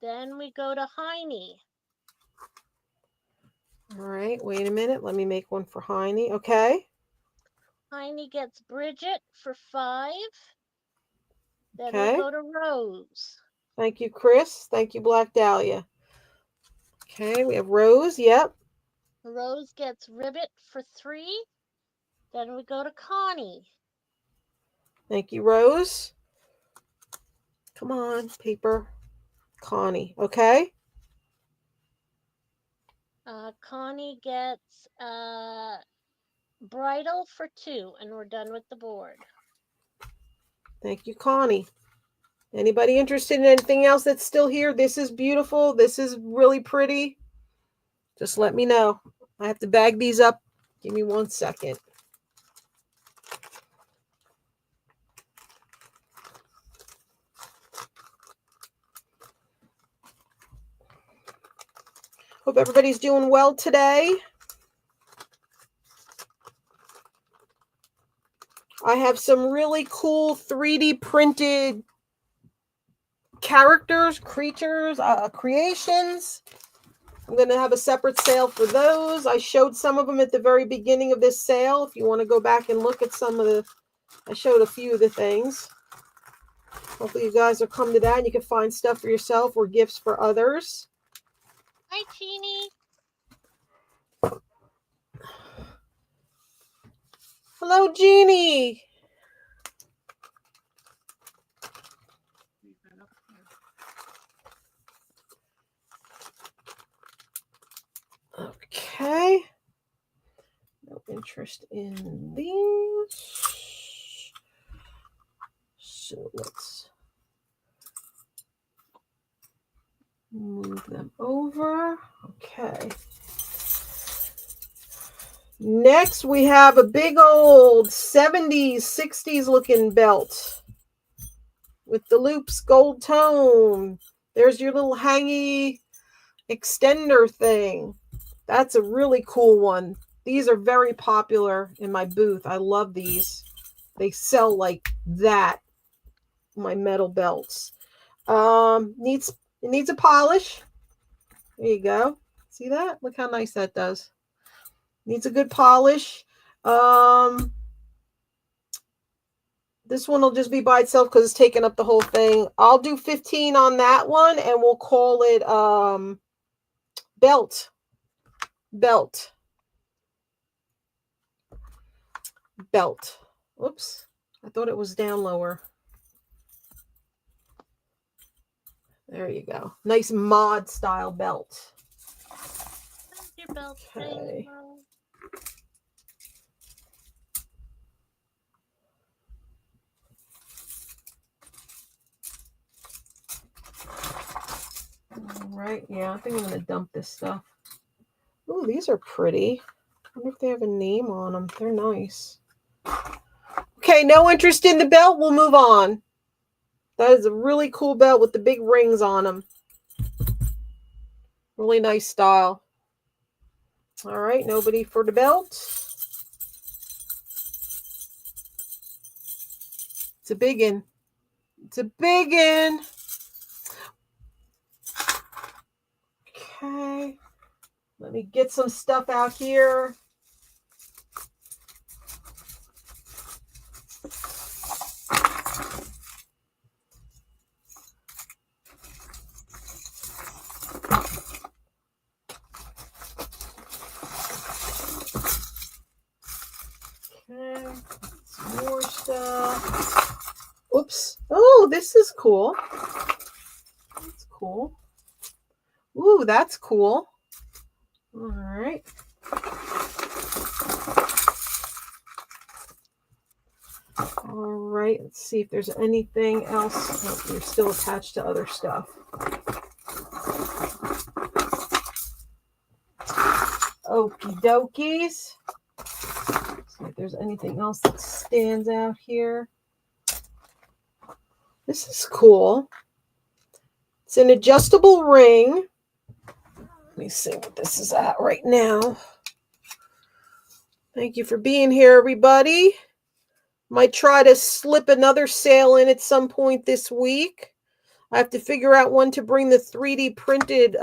[SPEAKER 2] Then we go to Heine.
[SPEAKER 3] All right, wait a minute. Let me make one for Heine. Okay.
[SPEAKER 2] Heine gets Bridget for 5. Then we go to Rose.
[SPEAKER 3] Thank you, Chris. Thank you, Black Dahlia. Okay, we have Rose. Yep.
[SPEAKER 2] Rose gets Ribbit for 3. Then we go to Connie.
[SPEAKER 3] Thank you, Rose. Come on, paper. Connie. Okay.
[SPEAKER 2] Connie gets Bridal for 2, and we're done with the board.
[SPEAKER 3] Thank you, Connie. Anybody interested in anything else that's still here? This is beautiful. This is really pretty. Just let me know. I have to bag these up. Give me 1 second. Hope everybody's doing well today. I have some really cool 3D printed characters, creatures, creations. I'm going to have a separate sale for those. I showed some of them at the very beginning of this sale. If you want to go back and look at some of the, I showed a few of the things. Hopefully you guys will come to that and you can find stuff for yourself or gifts for others.
[SPEAKER 2] Hi, Jeannie.
[SPEAKER 3] Hello, Jeannie. Okay. No interest in these. So let's move them over. Okay. Next, we have a big old 70s, 60s looking belt with the loops, gold tone. There's your little hangy extender thing. That's a really cool one. These are very popular in my booth. I love these. They sell like that. My metal belts. It needs a polish. There you go. See that? Look how nice that does. Needs a good polish. This one will just be by itself because it's taking up the whole thing. I'll do 15 on that one, and we'll call it belt. belt. Whoops. I thought it was down lower. There you go. Nice mod style belt.
[SPEAKER 2] Your belt
[SPEAKER 3] Okay. All right. Yeah, I think I'm going to dump this stuff. Ooh, these are pretty. I wonder if they have a name on them. They're nice. Okay, no interest in the belt. We'll move on. That is a really cool belt with the big rings on them. Really nice style. All right, nobody for the belt. It's a big one. It's a big one. Okay. Let me get some stuff out here. Okay, some more stuff. Oops. Oh, this is cool. That's cool. Ooh, that's cool. All right. All right. Let's see if there's anything else. Oh, they're still attached to other stuff. Okie dokies. See if there's anything else that stands out here. This is cool. It's an adjustable ring. Let me see what this is at right now. Thank you for being here, everybody. Might try to slip another sale in at some point this week. I have to figure out when to bring the 3D printed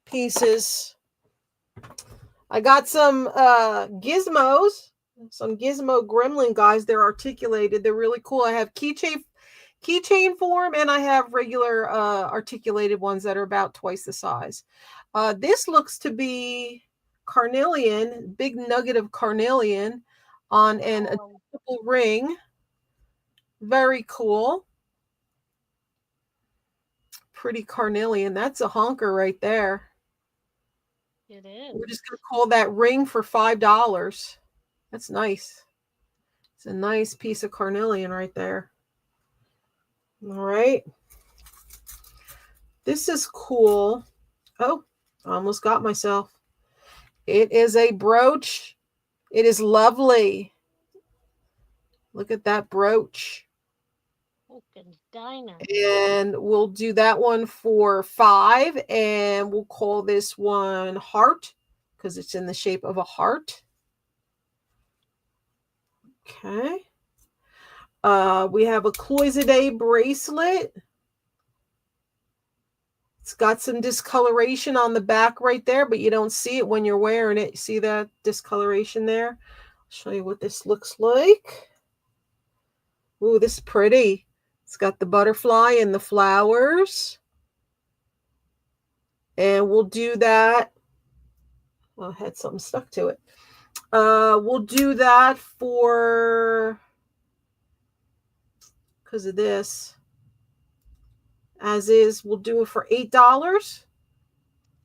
[SPEAKER 3] pieces. I got some gizmos, some gizmo gremlin guys. They're articulated. They're really cool. I have keychain form, and I have regular articulated ones that are about twice the size. This looks to be carnelian, big nugget of carnelian on an adjustable ring. Very cool. Pretty carnelian. That's a honker right there.
[SPEAKER 2] It is.
[SPEAKER 3] We're just going to call that ring for $5. That's nice. It's a nice piece of carnelian right there. All right. This is cool. Oh, I almost got myself. It is a brooch. It is lovely. Look at that brooch. And we'll do that one for $5, and we'll call this one heart because it's in the shape of a heart. Okay. We have a Cloiside bracelet. It's got some discoloration on the back right there, but you don't see it when you're wearing it. See that discoloration there? I'll show you what this looks like. Ooh, this is pretty. It's got the butterfly and the flowers. And we'll do that. Well, I had something stuck to it. We'll do that for, because of this, as is, we'll do it for $8.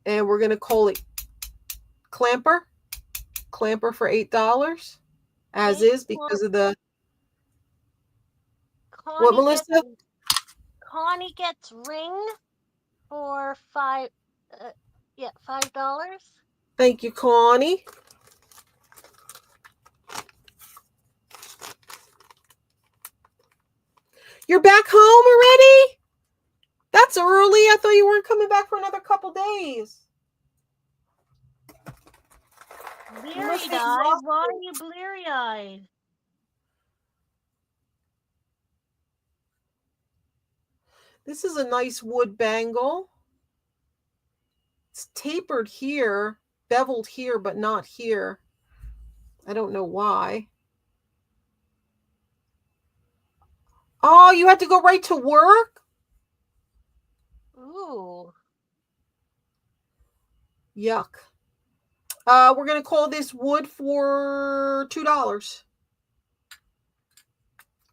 [SPEAKER 3] And we're going to call it Clamper for $8. As is, because of the, what, Melissa?
[SPEAKER 2] Connie gets ring for $5.
[SPEAKER 3] Thank you, Connie. You're back home already? That's early. I thought you weren't coming back for another couple days.
[SPEAKER 2] Bleary-eyed? Why are you bleary-eyed?
[SPEAKER 3] This is a nice wood bangle. It's tapered here, beveled here, but not here. I don't know why. Oh, you had to go right to work?
[SPEAKER 2] Ooh.
[SPEAKER 3] Yuck. We're going to call this wood for $2.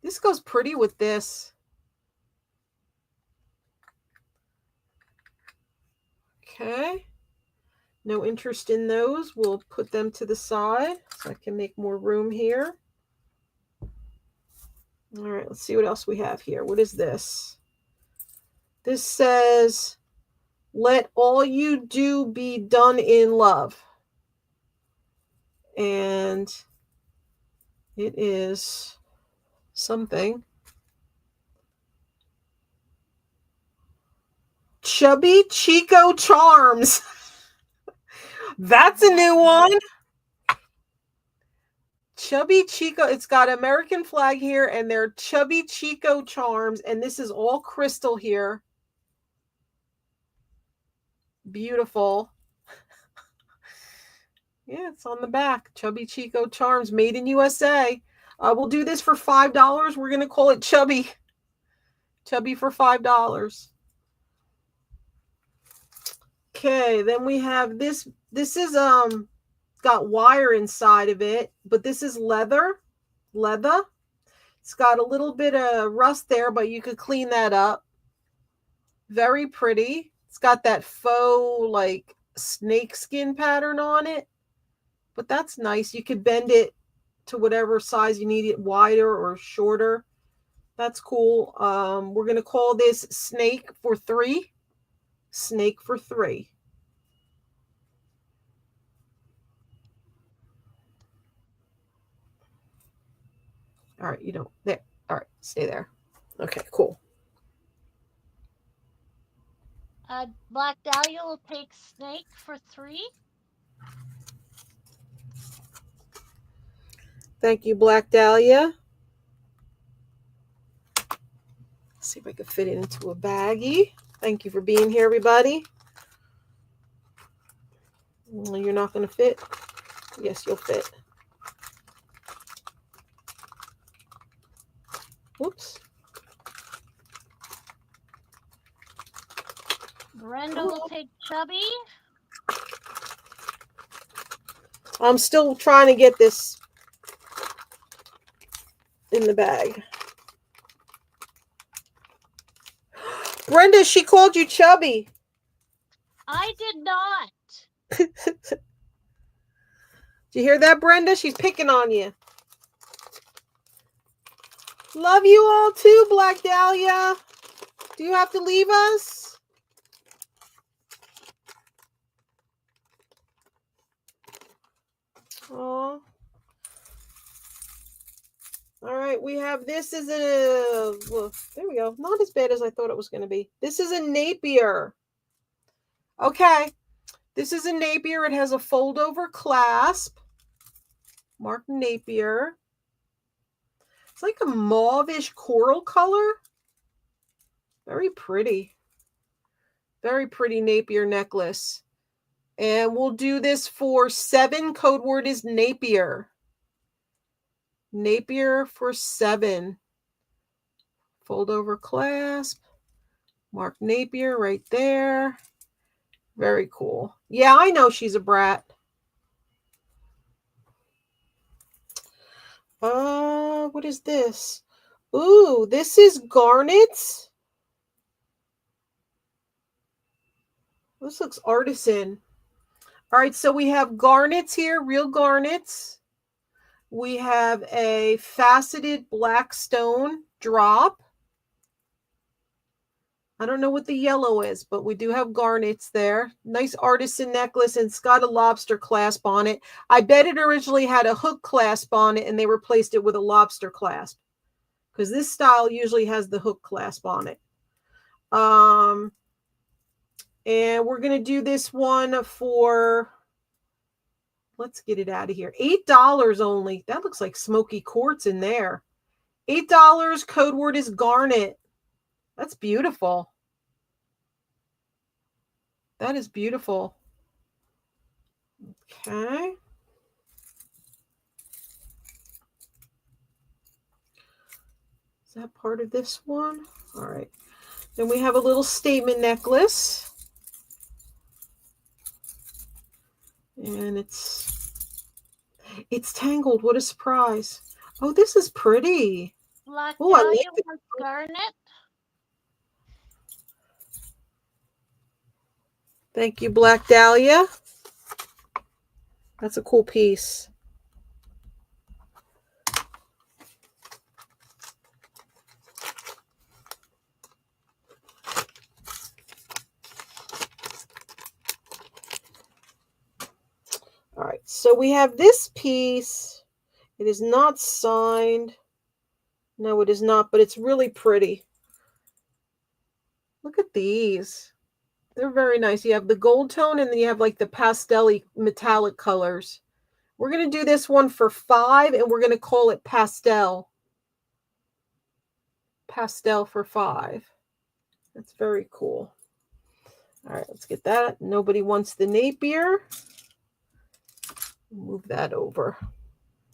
[SPEAKER 3] This goes pretty with this. Okay. No interest in those. We'll put them to the side so I can make more room here. All right, let's see what else we have here. What is this? This says, let all you do be done in love. And it is something. Chubby Chico Charms. That's a new one. Chubby Chico. It's got American flag here, and they're Chubby Chico Charms, and this is all crystal here. Beautiful. Yeah, it's on the back. Chubby Chico Charms, made in USA. We'll do this for $5. We're going to call it Chubby. Chubby for $5. Okay, then we have this. This is got wire inside of it, but this is leather. It's got a little bit of rust there, but you could clean that up. Very pretty. It's got that faux like snake skin pattern on it, but that's nice. You could bend it to whatever size you need it, wider or shorter. That's cool. We're going to call this snake for $3. Snake for $3. All right, you don't there. All right, stay there. Okay, cool.
[SPEAKER 4] Black Dahlia will take snake for $3.
[SPEAKER 3] Thank you, Black Dahlia. Let's see if I can fit it into a baggie. Thank you for being here, everybody. You're not going to fit? Yes, you'll fit. Whoops.
[SPEAKER 4] Brenda will take Chubby.
[SPEAKER 3] I'm still trying to get this in the bag. Brenda, she called you chubby.
[SPEAKER 4] I did not.
[SPEAKER 3] Did you hear that, Brenda? She's picking on you. Love you all too, Black Dahlia. Do you have to leave us? Oh. All right, we have this is a, well, there we go. Not as bad as I thought it was going to be. This is a Napier. Okay. This is a Napier. It has a fold over clasp. Mark Napier. It's like a mauve-ish coral color. Very pretty. Very pretty Napier necklace. And we'll do this for $7. Code word is Napier. Napier for $7. Fold over clasp. Mark Napier right there. Very cool. Yeah, I know she's a brat. What is this? Ooh, this is garnets. This looks artisan. All right, so we have garnets here, real garnets. We have a faceted black stone drop. I don't know what the yellow is, but we do have garnets there. Nice artisan necklace, and it's got a lobster clasp on it. I bet it originally had a hook clasp on it, and they replaced it with a lobster clasp, because this style usually has the hook clasp on it. And we're going to do this one for, let's get it out of here, $8 only. That looks like smoky quartz in there. $8. Code word is garnet. That's beautiful. That is beautiful. Okay. Is that part of this one? All right. Then we have a little statement necklace. And it's tangled. What a surprise. Oh, this is pretty.
[SPEAKER 4] Black
[SPEAKER 3] Oh, I like
[SPEAKER 4] Dahlia
[SPEAKER 3] it.
[SPEAKER 4] with garnet.
[SPEAKER 3] Thank you, Black Dahlia. That's a cool piece. All right, so we have this piece. It is not signed. No, it is not, but it's really pretty. Look at these. They're very nice. You have the gold tone and then you have like the pastel-y metallic colors. We're going to do this one for $5 and we're going to call it pastel. Pastel for $5. That's very cool. All right, let's get that. Nobody wants the Napier. Move that over.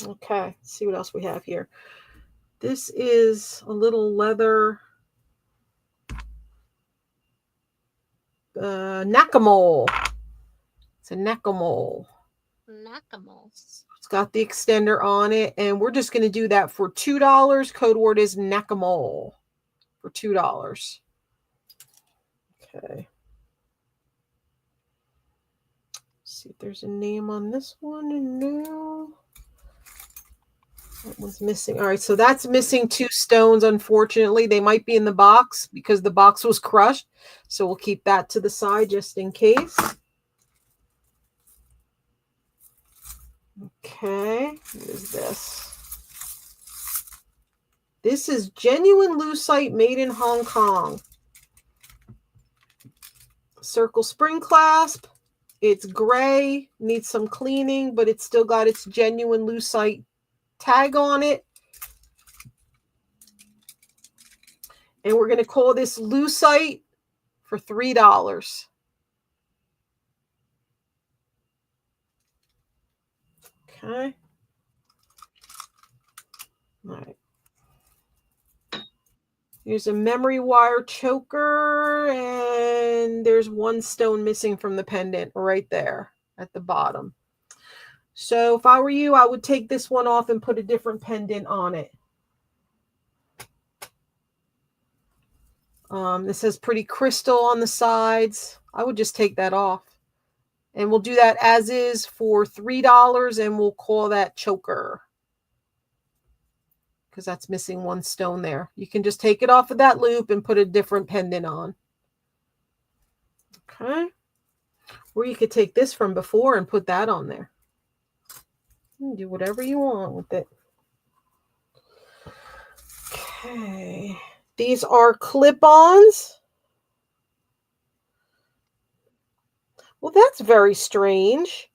[SPEAKER 3] Okay, let's see what else we have here. This is a little leather Nakamole. It's a Nakamole. It's got the extender on it, and we're just going to do that for $2. Code word is Nakamole for $2. Okay. See if there's a name on this one. No. That one's missing. All right, so that's missing 2 stones, unfortunately. They might be in the box because the box was crushed. So we'll keep that to the side just in case. Okay, what is this? This is genuine lucite made in Hong Kong. Circle spring clasp. It's gray, needs some cleaning, but it's still got its genuine lucite tag on it. And we're going to call this lucite for $3. Okay. All right. Here's a memory wire choker, and there's 1 stone missing from the pendant right there at the bottom. So if I were you, I would take this one off and put a different pendant on it. This has pretty crystal on the sides. I would just take that off. And we'll do that as is for $3, and we'll call that choker. Because that's missing 1 stone there. You can just take it off of that loop and put a different pendant on. Okay. Or you could take this from before and put that on there. You can do whatever you want with it. Okay. These are clip-ons. Well, that's very strange.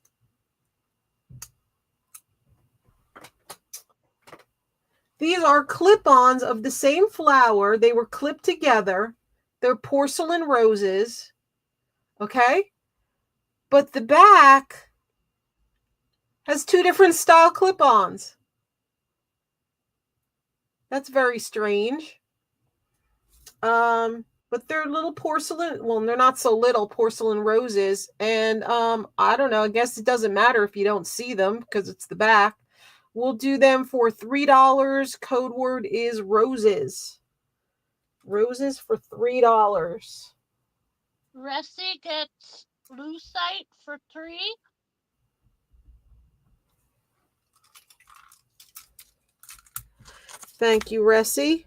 [SPEAKER 3] These are clip-ons of the same flower. They were clipped together. They're porcelain roses. Okay? But the back has 2 different style clip-ons. That's very strange. But they're little porcelain. Well, they're not so little porcelain roses. And I don't know. I guess it doesn't matter if you don't see them because it's the back. We'll do them for $3. Code word is roses. Roses for $3.
[SPEAKER 4] Ressie gets lucite for $3.
[SPEAKER 3] Thank you, Ressie.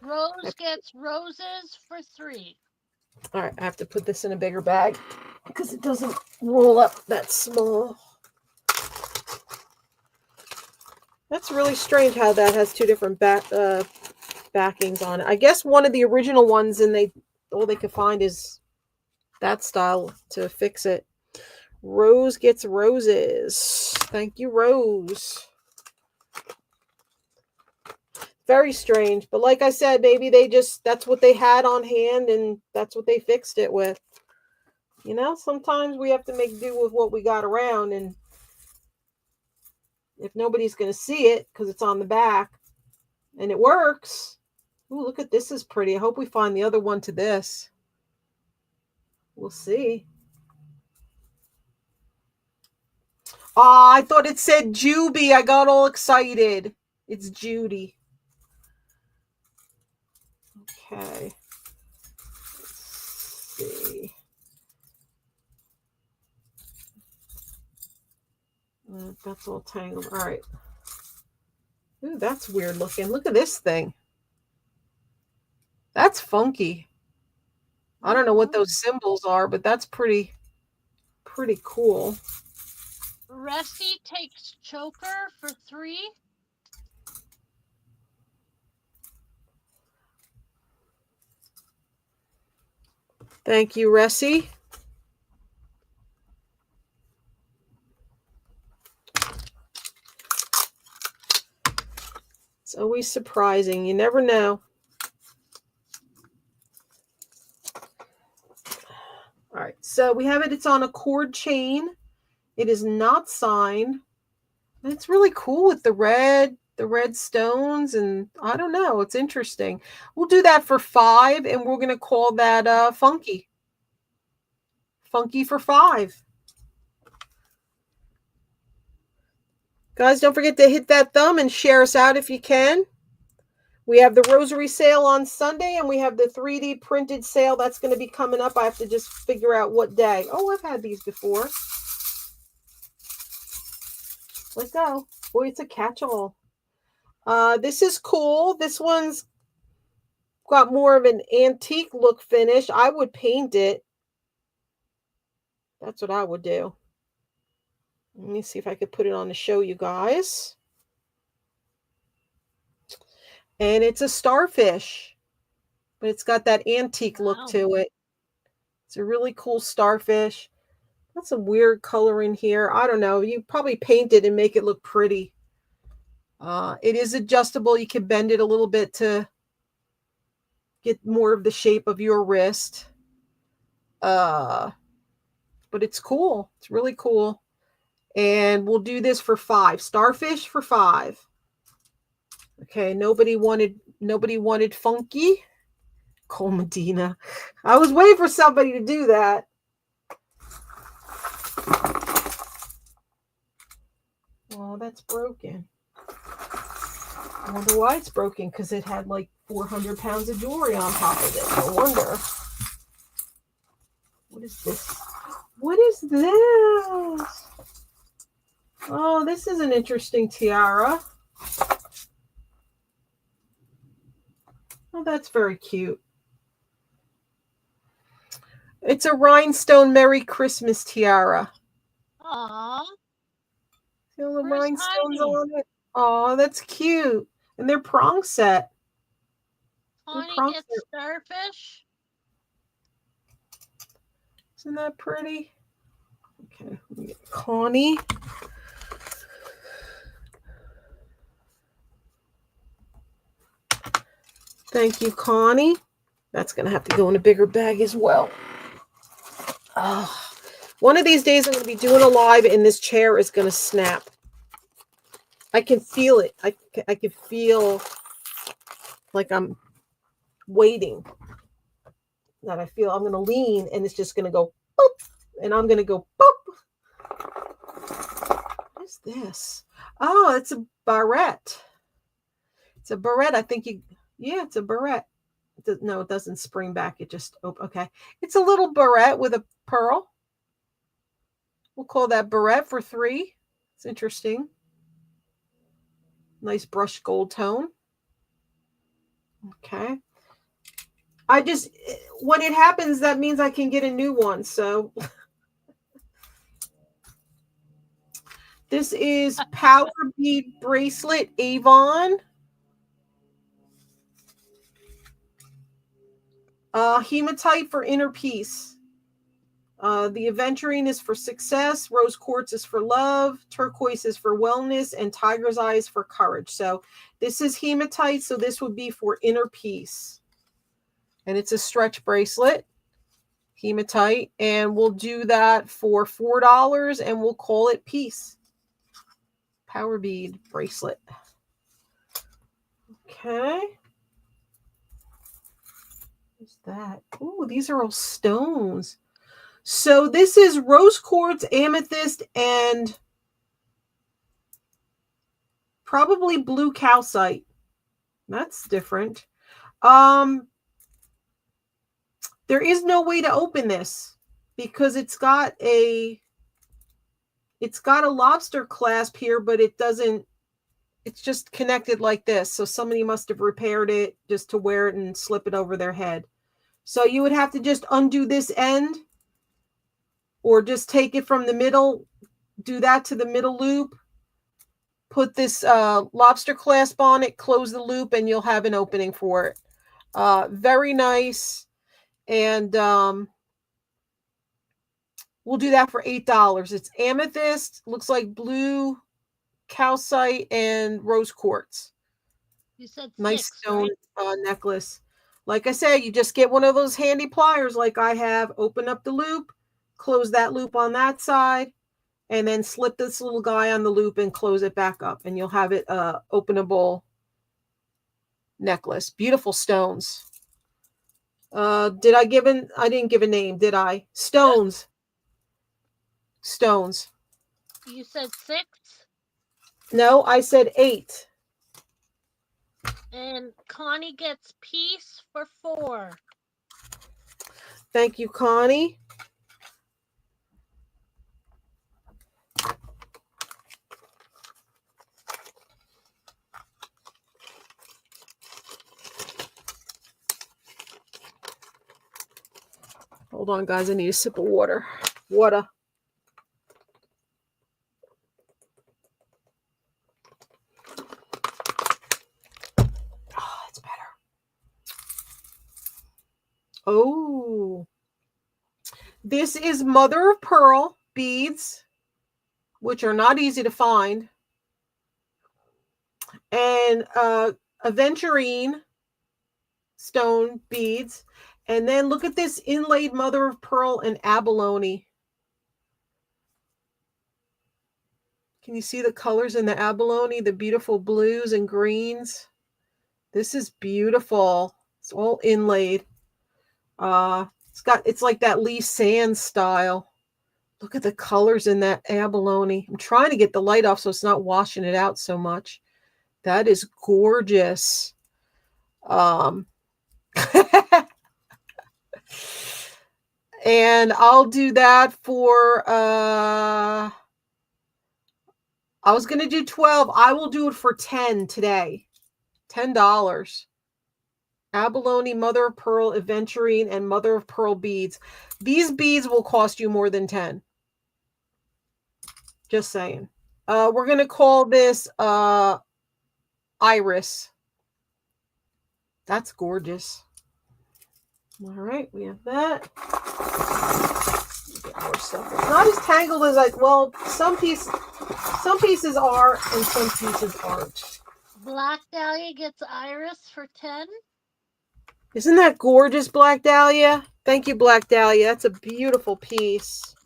[SPEAKER 4] Rose gets roses for $3.
[SPEAKER 3] All right, I have to put this in a bigger bag because it doesn't roll up that small. That's really strange how that has 2 different backings on it. I guess one of the original ones, and all they could find is that style to fix it. Rose gets roses. Thank you, Rose. Very strange, but like I said, maybe that's what they had on hand and that's what they fixed it with. You know, sometimes we have to make do with what we got around, and if nobody's going to see it because it's on the back and it works. Ooh, look at this, is pretty. I hope we find the other one to this. We'll see. Oh, I thought it said Juby. I got all excited. It's Judy. Okay. Let's see. That's all tangled. All right. Ooh, that's weird looking. Look at this thing. That's funky. I don't know what those symbols are, but that's pretty cool.
[SPEAKER 4] Resty takes choker for 3.
[SPEAKER 3] Thank you, Ressie. It's always surprising. You never know. All right, so we have it. It's on a cord chain. It is not signed. It's really cool with the red stones, and I don't know. It's interesting. We'll do that for 5, and we're going to call that funky. Funky for 5. Guys, don't forget to hit that thumb and share us out if you can. We have the rosary sale on Sunday, and we have the 3D printed sale that's going to be coming up. I have to just figure out what day. Oh, I've had these before. Let's go. Boy, it's a catch-all. This is cool. This one's got more of an antique look finish. I would paint it. That's what I would do. Let me see if I could put it on to show you guys. And it's a starfish, but it's got that antique look to it. It's a really cool starfish. Got some weird color in here. I don't know. You probably paint it and make it look pretty. It is adjustable. You can bend it a little bit to get more of the shape of your wrist. But it's cool. It's really cool. And we'll do this for 5. Starfish for 5. Okay, nobody wanted funky. Cole Medina. I was waiting for somebody to do that. Oh, that's broken. I wonder why it's broken, because it had like 400 pounds of jewelry on top of it. No wonder. What is this? What is this? Oh, this is an interesting tiara. Oh, that's very cute. It's a rhinestone Merry Christmas tiara.
[SPEAKER 4] Aww.
[SPEAKER 3] See all the rhinestones on it? Oh, that's cute. And they're prong set.
[SPEAKER 4] Connie gets starfish.
[SPEAKER 3] Isn't that pretty? Okay, let me get Connie. Thank you, Connie. That's going to have to go in a bigger bag as well. One of these days I'm going to be doing a live and this chair is going to snap. I can feel it. I can feel like I'm waiting. That I feel I'm going to lean and it's just going to go boop. And I'm going to go boop. What is this? Oh, it's a barrette. It's a barrette. I think yeah, it's a barrette. No, it doesn't spring back. It just, okay. It's a little barrette with a pearl. We'll call that barrette for 3. It's interesting. Nice brushed gold tone. Okay. When it happens, that means I can get a new one. So this is Power Bead Bracelet Avon. Hematite for inner peace. The aventurine is for success. Rose quartz is for love. Turquoise is for wellness. And tiger's eye is for courage. So this is hematite. So this would be for inner peace. And it's a stretch bracelet. Hematite. And we'll do that for $4. And we'll call it peace. Power bead bracelet. Okay. What's that? Oh, these are all stones. So this is rose quartz, amethyst, and Probably blue calcite. That's different. There is no way to open this because it's got a lobster clasp here, but it doesn't, it's just connected like this. So somebody must have repaired it just to wear it and slip it over their head. So you would have to just undo this end or just take it from the middle, do that to the middle loop, put this lobster clasp on it, close the loop, and you'll have an opening for it. Very nice. And we'll do that for $8. It's amethyst, looks like blue calcite, and rose quartz.
[SPEAKER 4] You said
[SPEAKER 3] Nice
[SPEAKER 4] 6,
[SPEAKER 3] stone
[SPEAKER 4] right?
[SPEAKER 3] necklace. Like I said, you just get one of those handy pliers like I have, open up the loop, close that loop on that side, and then slip this little guy on the loop and close it back up, and you'll have it openable necklace. Beautiful stones. I didn't give a name, did I? Stones. Stones.
[SPEAKER 4] You said 6?
[SPEAKER 3] No, I said 8.
[SPEAKER 4] And Connie gets peace for 4.
[SPEAKER 3] Thank you, Connie. Hold on, guys. I need a sip of water. Water. Oh, that's better. Oh. This is mother of pearl beads, which are not easy to find. And aventurine stone beads. And then look at this inlaid mother of pearl and abalone. Can you see the colors in the abalone? The beautiful blues and greens. This is beautiful. It's all inlaid. It's like that Lee Sand style. Look at the colors in that abalone. I'm trying to get the light off so it's not washing it out so much. That is gorgeous. And I'll do that for I was going to do 12. I will do it for 10 today. $10. Abalone, mother of pearl, aventurine, and mother of pearl beads. These beads will cost you more than 10. Just saying. We're going to call this iris. That's gorgeous. All right, we have that. Get more stuff. It's not as tangled as some pieces are and some pieces aren't.
[SPEAKER 4] Black Dahlia gets iris for 10.
[SPEAKER 3] Isn't that gorgeous, Black Dahlia? Thank you, Black Dahlia. That's a beautiful piece.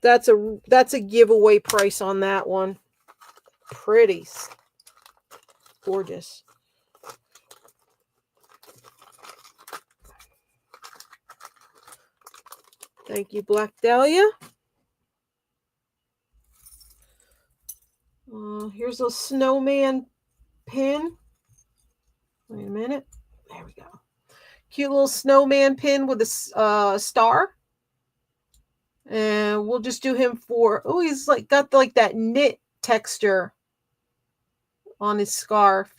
[SPEAKER 3] That's a giveaway price on that one. Pretty. Gorgeous. Thank you, Black Dahlia. Here's a snowman pin. Wait a minute. There we go. Cute little snowman pin with a star. And we'll just do him for, oh, he's got that knit texture on his scarf.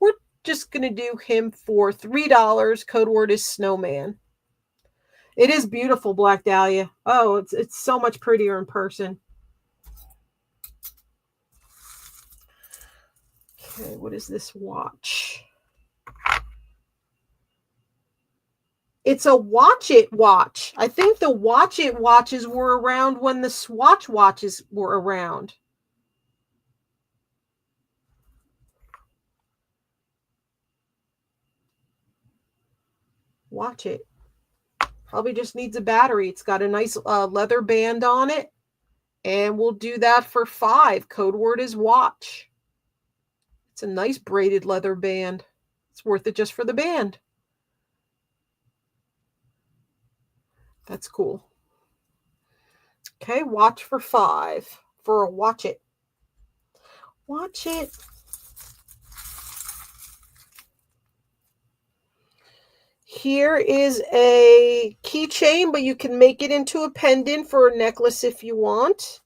[SPEAKER 3] We're just going to do him for $3. Code word is snowman. It is beautiful, Black Dahlia. Oh, it's so much prettier in person. Okay, what is this watch? It's a Watch It watch. I think the Watch It watches were around when the Swatch watches were around. Watch It. Probably just needs a battery. It's got a nice leather band on it. And we'll do that for $5. Code word is watch. It's a nice braided leather band. It's worth it just for the band. That's cool. Okay, watch for 5. For a watch it. Watch it. Here is a keychain, but you can make it into a pendant for a necklace if you want.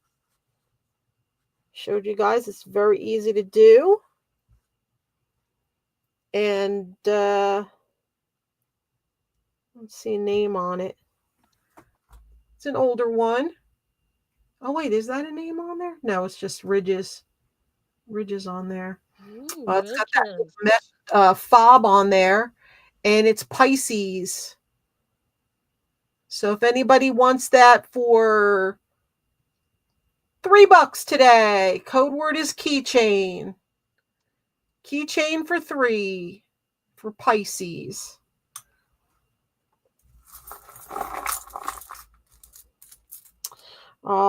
[SPEAKER 3] Showed you guys it's very easy to do. And let's see a name on it. It's an older one. Oh wait, is that a name on there? No, it's just ridges. Ridges on there.
[SPEAKER 4] Ooh,
[SPEAKER 3] It's got that
[SPEAKER 4] ridges.
[SPEAKER 3] mesh, fob on there, and it's Pisces. So if anybody wants that for $3 today, code word is keychain. Keychain for 3 for Pisces.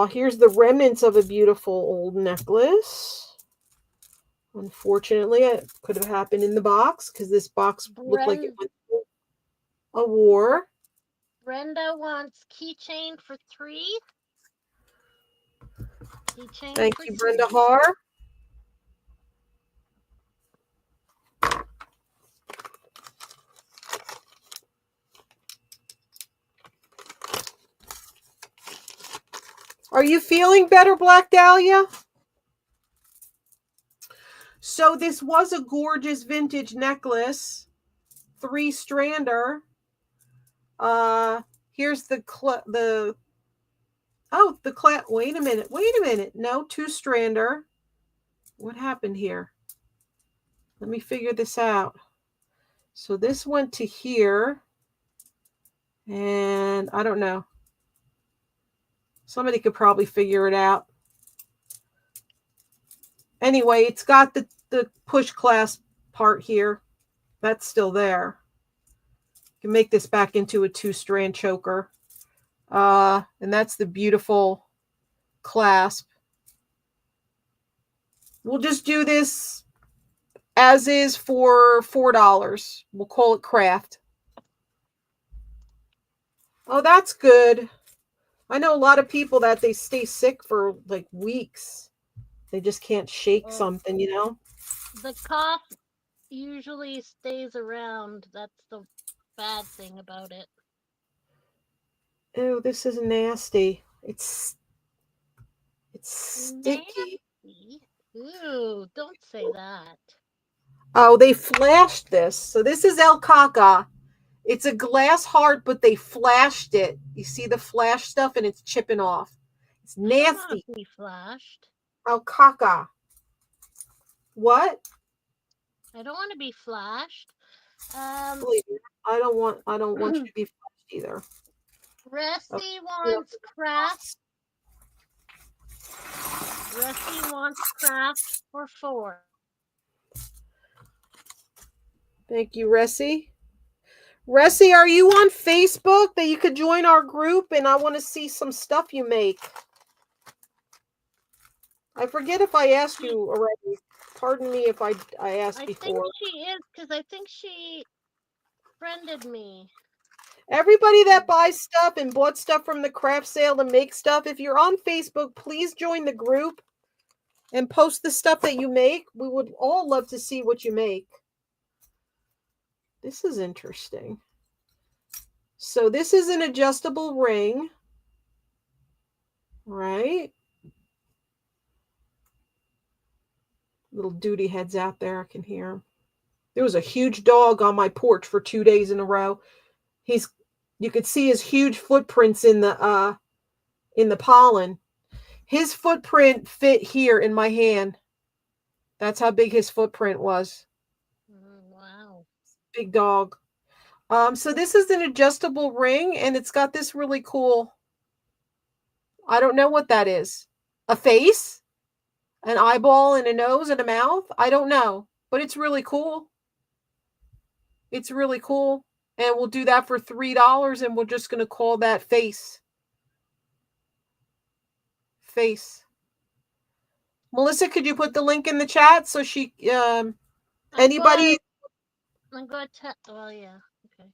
[SPEAKER 3] Here's the remnants of a beautiful old necklace. Unfortunately, it could have happened in the box because this box looked like it went through a war.
[SPEAKER 4] Brenda wants keychain for 3. Keychain
[SPEAKER 3] Thank
[SPEAKER 4] for
[SPEAKER 3] you,
[SPEAKER 4] 3.
[SPEAKER 3] Brenda Har. Are you feeling better, Black Dahlia? So this was a gorgeous vintage necklace, 3-strander. Here's the wait a minute. No, 2-strander. What happened here? Let me figure this out. So this went to here, and I don't know. Somebody could probably figure it out. Anyway, it's got the push clasp part here. That's still there. You can make this back into a 2-strand choker. And that's the beautiful clasp. We'll just do this as is for $4. We'll call it craft. Oh, that's good. I know a lot of people that they stay sick for like weeks. They just can't shake something, you know?
[SPEAKER 4] The cough usually stays around. That's the bad thing about it.
[SPEAKER 3] Ew, this is nasty. It's sticky.
[SPEAKER 4] Nasty? Ooh, don't say that.
[SPEAKER 3] Oh, they flashed this. So this is El Caca. It's a glass heart, but they flashed it. You see the flash stuff, and it's chipping off. It's
[SPEAKER 4] I don't want
[SPEAKER 3] nasty.
[SPEAKER 4] to be flashed.
[SPEAKER 3] El Caca. What?
[SPEAKER 4] I don't want to be flashed.
[SPEAKER 3] Believe me, I don't want you to be flashed either.
[SPEAKER 4] Ressie wants craft. Ressie wants craft for 4.
[SPEAKER 3] Thank you, Ressie. Ressie, are you on Facebook that you could join our group? And I want to see some stuff you make. I forget if I asked you already. Pardon me if I asked before.
[SPEAKER 4] I think she is, because I think she friended me.
[SPEAKER 3] Everybody that buys stuff and bought stuff from the craft sale and make stuff, if you're on Facebook, please join the group and post the stuff that you make. We would all love to see what you make. This is interesting. So this is an adjustable ring, right? Little duty heads out there. I can hear him. There was a huge dog on my porch for 2 days in a row. You could see his huge footprints in the pollen. His footprint fit here in my hand. That's how big his footprint was.
[SPEAKER 4] Wow.
[SPEAKER 3] Big dog. So this is an adjustable ring, and it's got this really cool, I don't know what that is. A face? An eyeball and a nose and a mouth? I don't know, but it's really cool. It's really cool. And we'll do that for $3, and we're just going to call that face. Face. Melissa, could you put the link in the chat so she anybody
[SPEAKER 4] I'm going to well, yeah. Okay.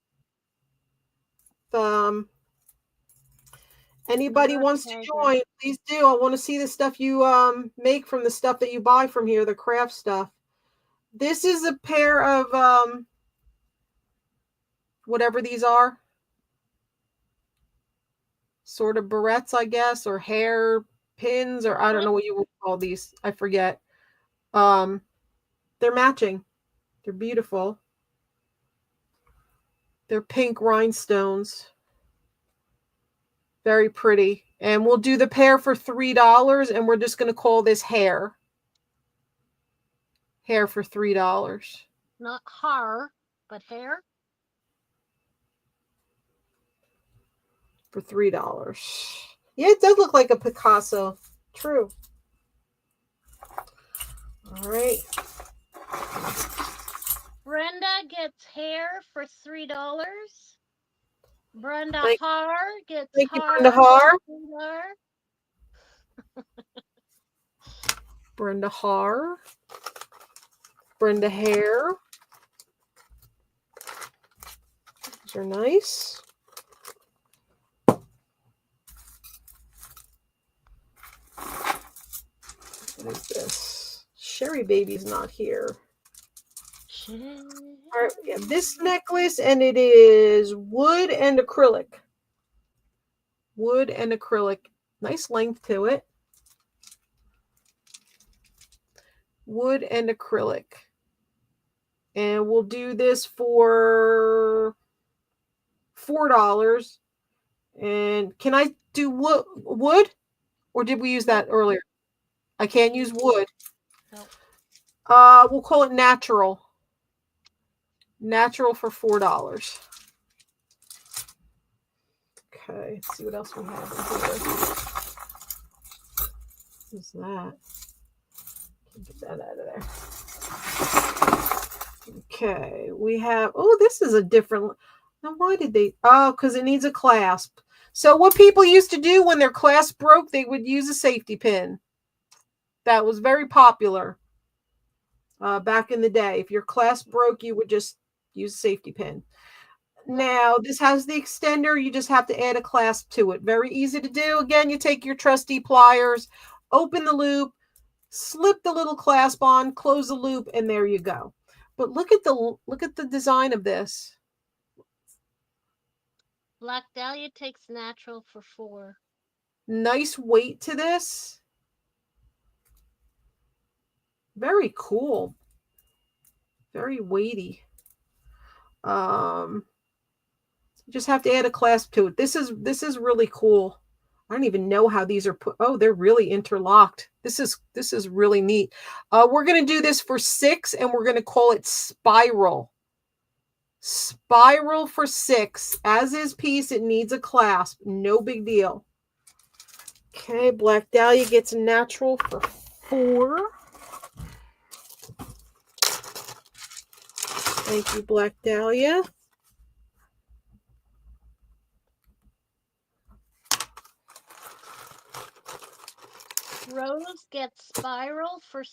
[SPEAKER 3] Anybody wants to join, please do. I want to see the stuff you make from the stuff that you buy from here, the craft stuff. This is a pair of whatever these are. Sort of barrettes, I guess, or hair pins, or I don't know what you would call these. I forget. They're matching. They're beautiful. They're pink rhinestones. Very pretty. And we'll do the pair for $3, and we're just going to call this hair. Hair for $3.
[SPEAKER 4] Not har, but hair.
[SPEAKER 3] For $3. Yeah, it does look like a Picasso. True. All right.
[SPEAKER 4] Brenda gets hair for $3. Brenda Har gets
[SPEAKER 3] Thank you,
[SPEAKER 4] har.
[SPEAKER 3] Brenda Har.
[SPEAKER 4] $3.
[SPEAKER 3] Brenda Har. Brenda Hair. These are nice. What is this? Sherry Baby's not here. All right, we have this necklace, and it is wood and acrylic. Wood and acrylic. Nice length to it. Wood and acrylic. And we'll do this for $4. And can I do wood? Or did we use that earlier? I can't use wood.
[SPEAKER 4] No.
[SPEAKER 3] We'll call it natural. Natural for $4. Okay, let's see what else we have in here. What's that? Get that out of there. Okay, we have, oh, this is a different, now why did they, oh, because it needs a clasp. So what people used to do when their clasp broke, they would use a safety pin. That was very popular back in the day. If your clasp broke, you would just use a safety pin. Now, this has the extender. You just have to add a clasp to it. Very easy to do. Again, you take your trusty pliers, open the loop, slip the little clasp on, close the loop, and there you go. But look at the design of this.
[SPEAKER 4] Black Dahlia takes natural for $4.
[SPEAKER 3] Nice weight to this. Very cool. Very weighty. Just have to add a clasp to it. This is really cool. I don't even know how these are put. Oh, they're really interlocked. This is really neat. We're going to do this for $6, and we're going to call it spiral. Spiral for $6. As is piece, it needs a clasp. No big deal. Okay, Black Dahlia gets natural for $4. Thank you, Black Dahlia.
[SPEAKER 4] Rose gets spiral for $6.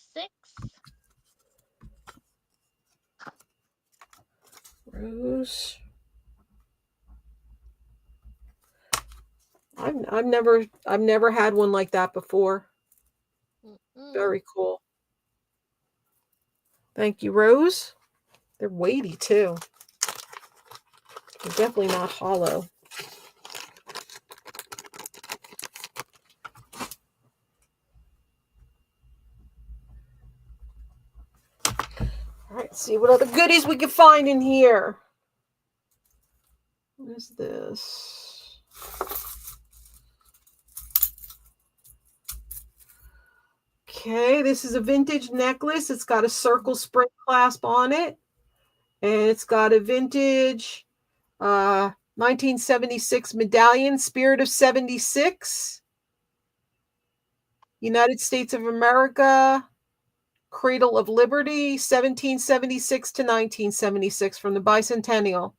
[SPEAKER 3] Rose. I've never had one like that before. Very cool. Thank you, Rose. They're weighty too. They're definitely not hollow. All right, see what other goodies we can find in here. What is this? Okay, this is a vintage necklace. It's got a circle spring clasp on it. And it's got a vintage 1976 medallion, Spirit of 76. United States of America, Cradle of Liberty, 1776 to 1976 from the bicentennial.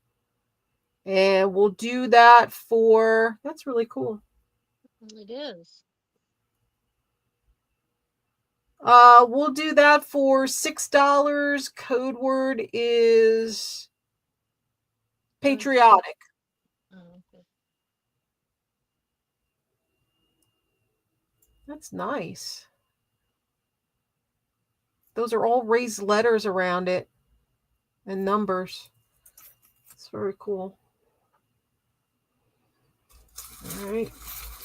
[SPEAKER 3] And we'll do that for, that's really cool.
[SPEAKER 4] It is.
[SPEAKER 3] We'll do that for $6. Code word is patriotic.
[SPEAKER 4] Oh, okay.
[SPEAKER 3] That's nice. Those are all raised letters around it and numbers. It's very cool. All right.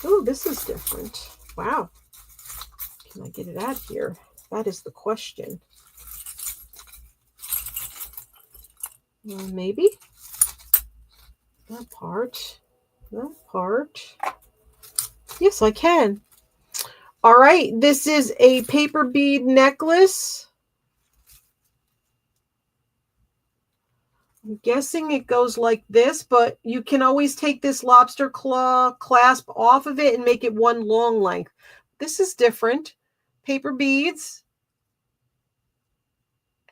[SPEAKER 3] Oh, this is different. Wow. Can I get it out here? That is the question. Maybe. That part. That part. Yes, I can. All right. This is a paper bead necklace. I'm guessing it goes like this, but you can always take this lobster claw clasp off of it and make it one long length. This is different. Paper beads.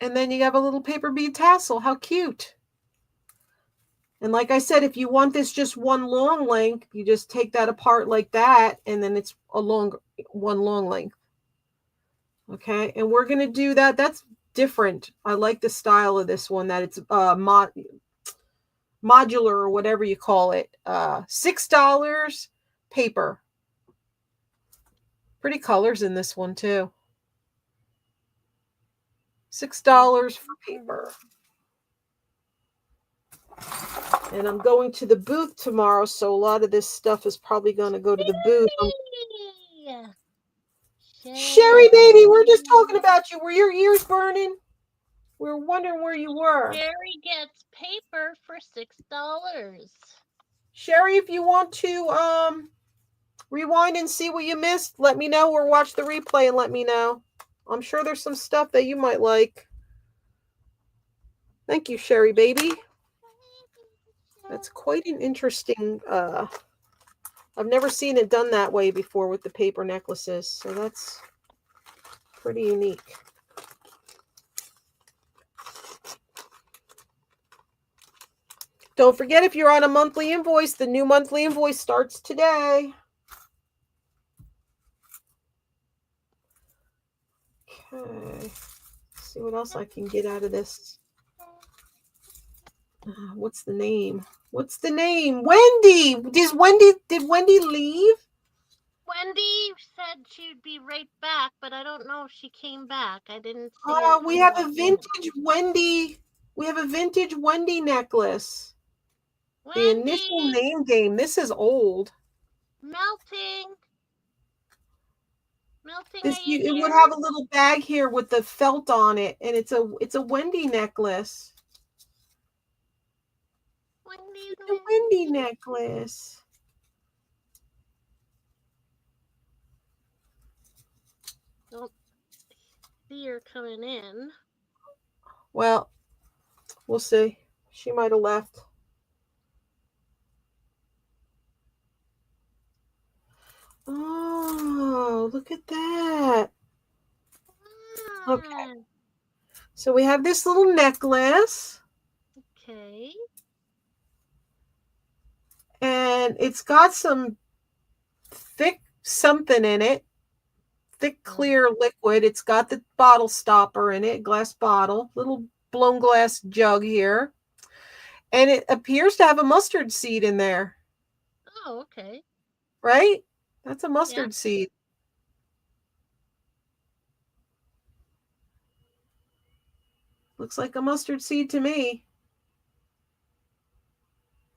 [SPEAKER 3] And then you have a little paper bead tassel. How cute. And like I said, if you want this just one long length, you just take that apart like that, and then it's one long length. Okay, and we're going to do that. That's different. I like the style of this one, that it's modular or whatever you call it. $6 paper. Pretty colors in this one too. $6 for paper. And I'm going to the booth tomorrow, so a lot of this stuff is probably going to go to the booth. Sherry, baby, we're just talking about you. Were your ears burning? We were wondering where you were.
[SPEAKER 4] Sherry gets paper for $6.
[SPEAKER 3] Sherry, if you want to rewind and see what you missed, let me know, or watch the replay and let me know. I'm sure there's some stuff that you might like. Thank you, Sherry, baby. That's quite an interesting, I've never seen it done that way before with the paper necklaces, so that's pretty unique. Don't forget, if you're on a monthly invoice, the new monthly invoice starts today. Okay. Let's see what else I can get out of this. What's the name? What's the name? Wendy! Did Wendy leave?
[SPEAKER 4] Wendy said she'd be right back, but I don't know if she came back. I didn't see
[SPEAKER 3] her. We have a vintage Wendy. We have a vintage Wendy necklace. Wendy. The initial name game. This is old.
[SPEAKER 4] Melting.
[SPEAKER 3] It would have a little bag here with the felt on it, and it's a Wendy necklace. It's a Wendy necklace.
[SPEAKER 4] Don't see her coming in.
[SPEAKER 3] Well, we'll see. She might have left. Oh, look at that. Okay. So we have this little necklace.
[SPEAKER 4] Okay.
[SPEAKER 3] And it's got some thick something in it. Thick, clear liquid. It's got the bottle stopper in it, glass bottle, little blown glass jug here. And it appears to have a mustard seed in there.
[SPEAKER 4] Oh, okay.
[SPEAKER 3] Right? That's a mustard seed. Looks like a mustard seed to me.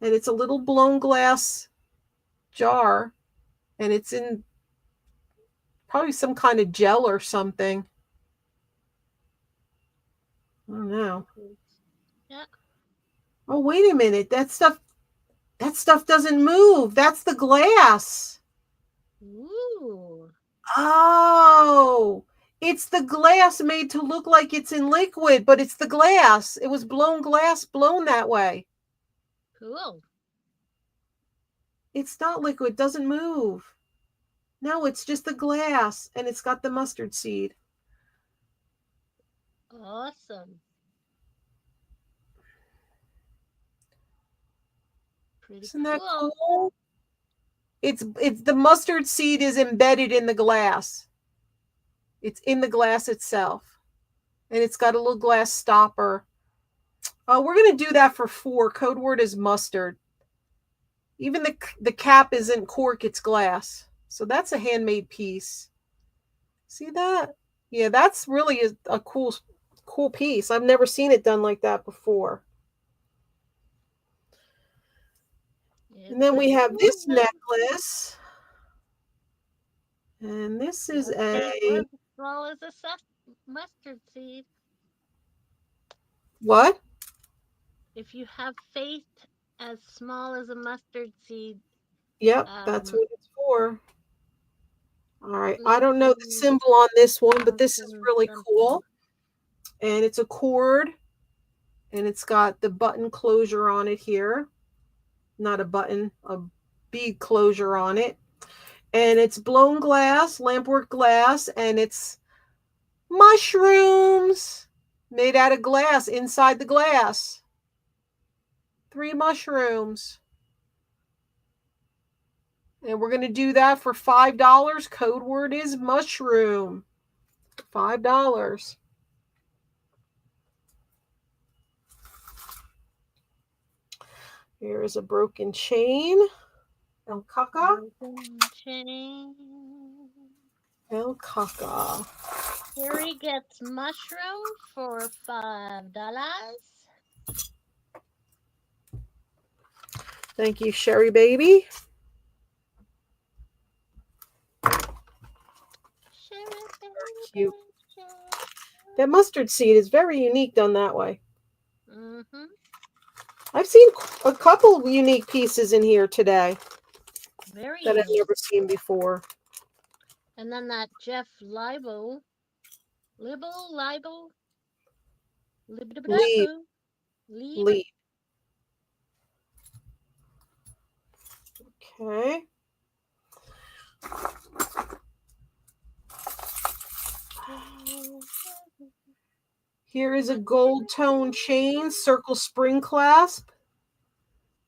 [SPEAKER 3] And it's a little blown glass jar. And it's in probably some kind of gel or something. I don't know.
[SPEAKER 4] Yeah.
[SPEAKER 3] Oh, wait a minute. That stuff doesn't move. That's the glass.
[SPEAKER 4] Ooh.
[SPEAKER 3] Oh, it's the glass made to look like it's in liquid, but it's the glass. It was blown that way.
[SPEAKER 4] Cool.
[SPEAKER 3] It's not liquid. It doesn't move. No, it's just the glass, and it's got the mustard seed.
[SPEAKER 4] Awesome. Pretty
[SPEAKER 3] Isn't that cool? It's the mustard seed is embedded in the glass. It's in the glass itself. And it's got a little glass stopper. Oh, we're going to do that for 4. Code word is mustard. Even the cap isn't cork, it's glass. So that's a handmade piece. See that? Yeah, that's really a cool piece. I've never seen it done like that before. And then we have this necklace. And this is
[SPEAKER 4] as small as a mustard seed.
[SPEAKER 3] What?
[SPEAKER 4] If you have faith as small as a mustard seed.
[SPEAKER 3] Yep, that's what it's for. All right. I don't know the symbol on this one, but this is really cool. And it's a cord. And it's got the button closure on it here. Not a button, a bead closure on it. And it's blown glass, lampwork glass, and it's mushrooms made out of glass inside the glass. 3 mushrooms. And we're going to do that for $5. Code word is mushroom. $5. Here is a broken chain. El Caca. El Caca.
[SPEAKER 4] Sherry gets mushroom for $5.
[SPEAKER 3] Thank you, Sherry baby. Cute. That mustard seed is very unique done that way.
[SPEAKER 4] Mm-hmm.
[SPEAKER 3] I've seen a couple unique pieces in here today.
[SPEAKER 4] Very
[SPEAKER 3] that I've never seen before.
[SPEAKER 4] And then that Jeff Libel.
[SPEAKER 3] Lead. Okay. Here is a gold tone chain, circle spring clasp.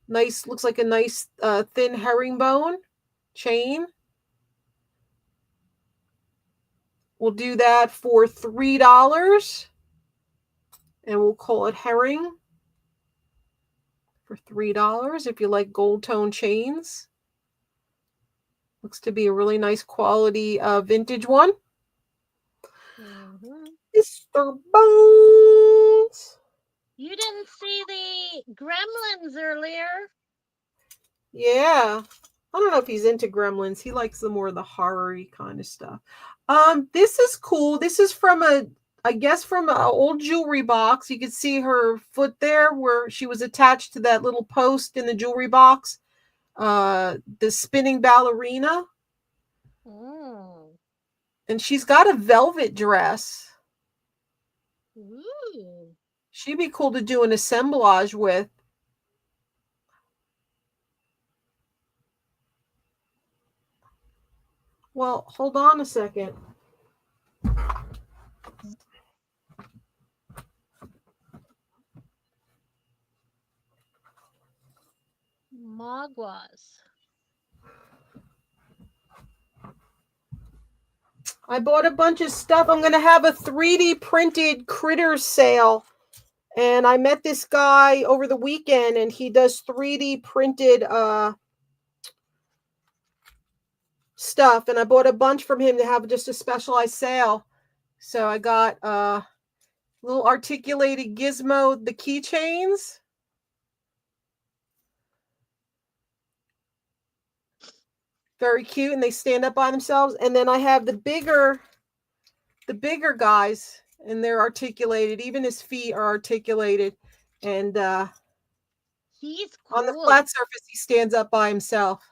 [SPEAKER 3] Nice, looks like a nice thin herringbone chain. We'll do that for $3. And we'll call it herring for $3 if you like gold tone chains. Looks to be a really nice quality vintage one.
[SPEAKER 4] Mm-hmm.
[SPEAKER 3] Mr. Bones.
[SPEAKER 4] You didn't see the Gremlins earlier.
[SPEAKER 3] Yeah. I don't know if he's into Gremlins. He likes the more the horror-y kind of stuff. This is cool. This is from I guess from an old jewelry box. You can see her foot there where she was attached to that little post in the jewelry box. The spinning ballerina.
[SPEAKER 4] Oh.
[SPEAKER 3] And she's got a velvet dress.
[SPEAKER 4] Ooh.
[SPEAKER 3] She'd be cool to do an assemblage with. Well, hold on a second.
[SPEAKER 4] Magwas.
[SPEAKER 3] I bought a bunch of stuff. I'm going to have a 3D printed critters sale. And I met this guy over the weekend, and he does 3D printed stuff. And I bought a bunch from him to have just a specialized sale. So I got little articulated gizmo, the keychains. Very cute, and they stand up by themselves. And then I have the bigger guys, and they're articulated. Even his feet are articulated. And
[SPEAKER 4] he's cool.
[SPEAKER 3] On the flat surface, he stands up by himself.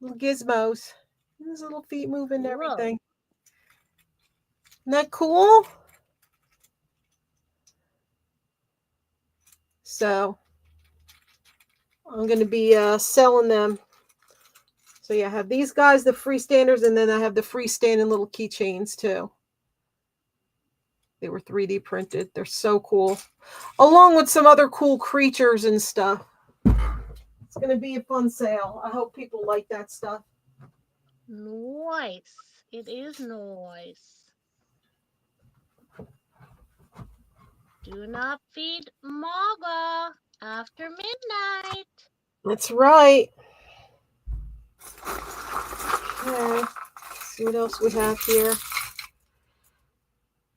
[SPEAKER 3] Little gizmos. His little feet moving and everything. Isn't that cool? So I'm going to be selling them. So yeah, I have these guys, the freestanders, and then I have the freestanding little keychains too. They were 3D printed. They're so cool. Along with some other cool creatures and stuff. It's going to be a fun sale. I hope people like that stuff.
[SPEAKER 4] Nice. It is nice. Do not feed Maga after midnight.
[SPEAKER 3] That's right. Okay. Let's see what else we have here.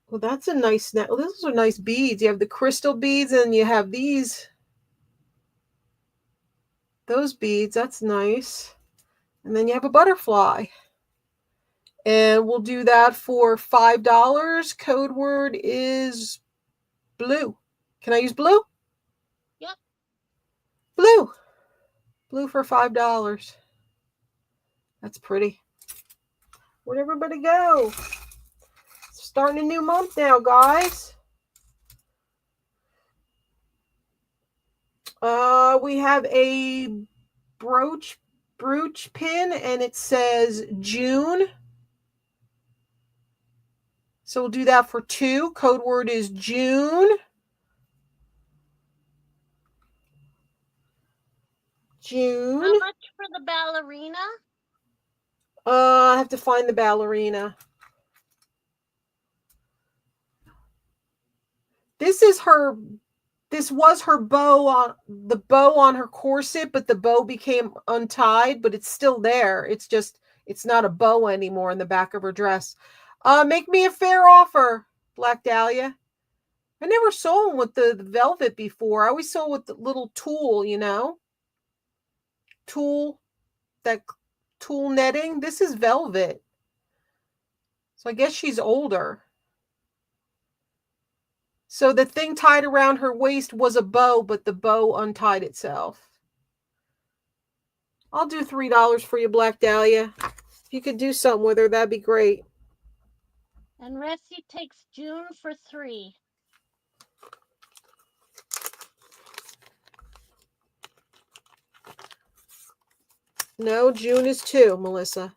[SPEAKER 3] Well, that's a nice net. Well, those are nice beads. You have the crystal beads and you have those beads. That's nice. And then you have a butterfly. And we'll do that for $5. Code word is blue. Can I use blue?
[SPEAKER 4] Yep.
[SPEAKER 3] Blue. Blue for $5. That's pretty. Where'd everybody go? Starting a new month now, guys. We have a brooch pin and it says June. So we'll do that for $2. Code word is June. June.
[SPEAKER 4] How much for the ballerina?
[SPEAKER 3] I have to find the ballerina. This was her bow on her corset, but the bow became untied, but it's still there. It's not a bow anymore in the back of her dress. Make me a fair offer, Black Dahlia. I never saw them with the velvet before. I always saw with the little tulle, tulle netting. This is velvet. So I guess she's older. So the thing tied around her waist was a bow, but the bow untied itself. I'll do $3 for you, Black Dahlia. If you could do something with her, that'd be great.
[SPEAKER 4] And Ressie takes June for $3.
[SPEAKER 3] No, June is $2, Melissa.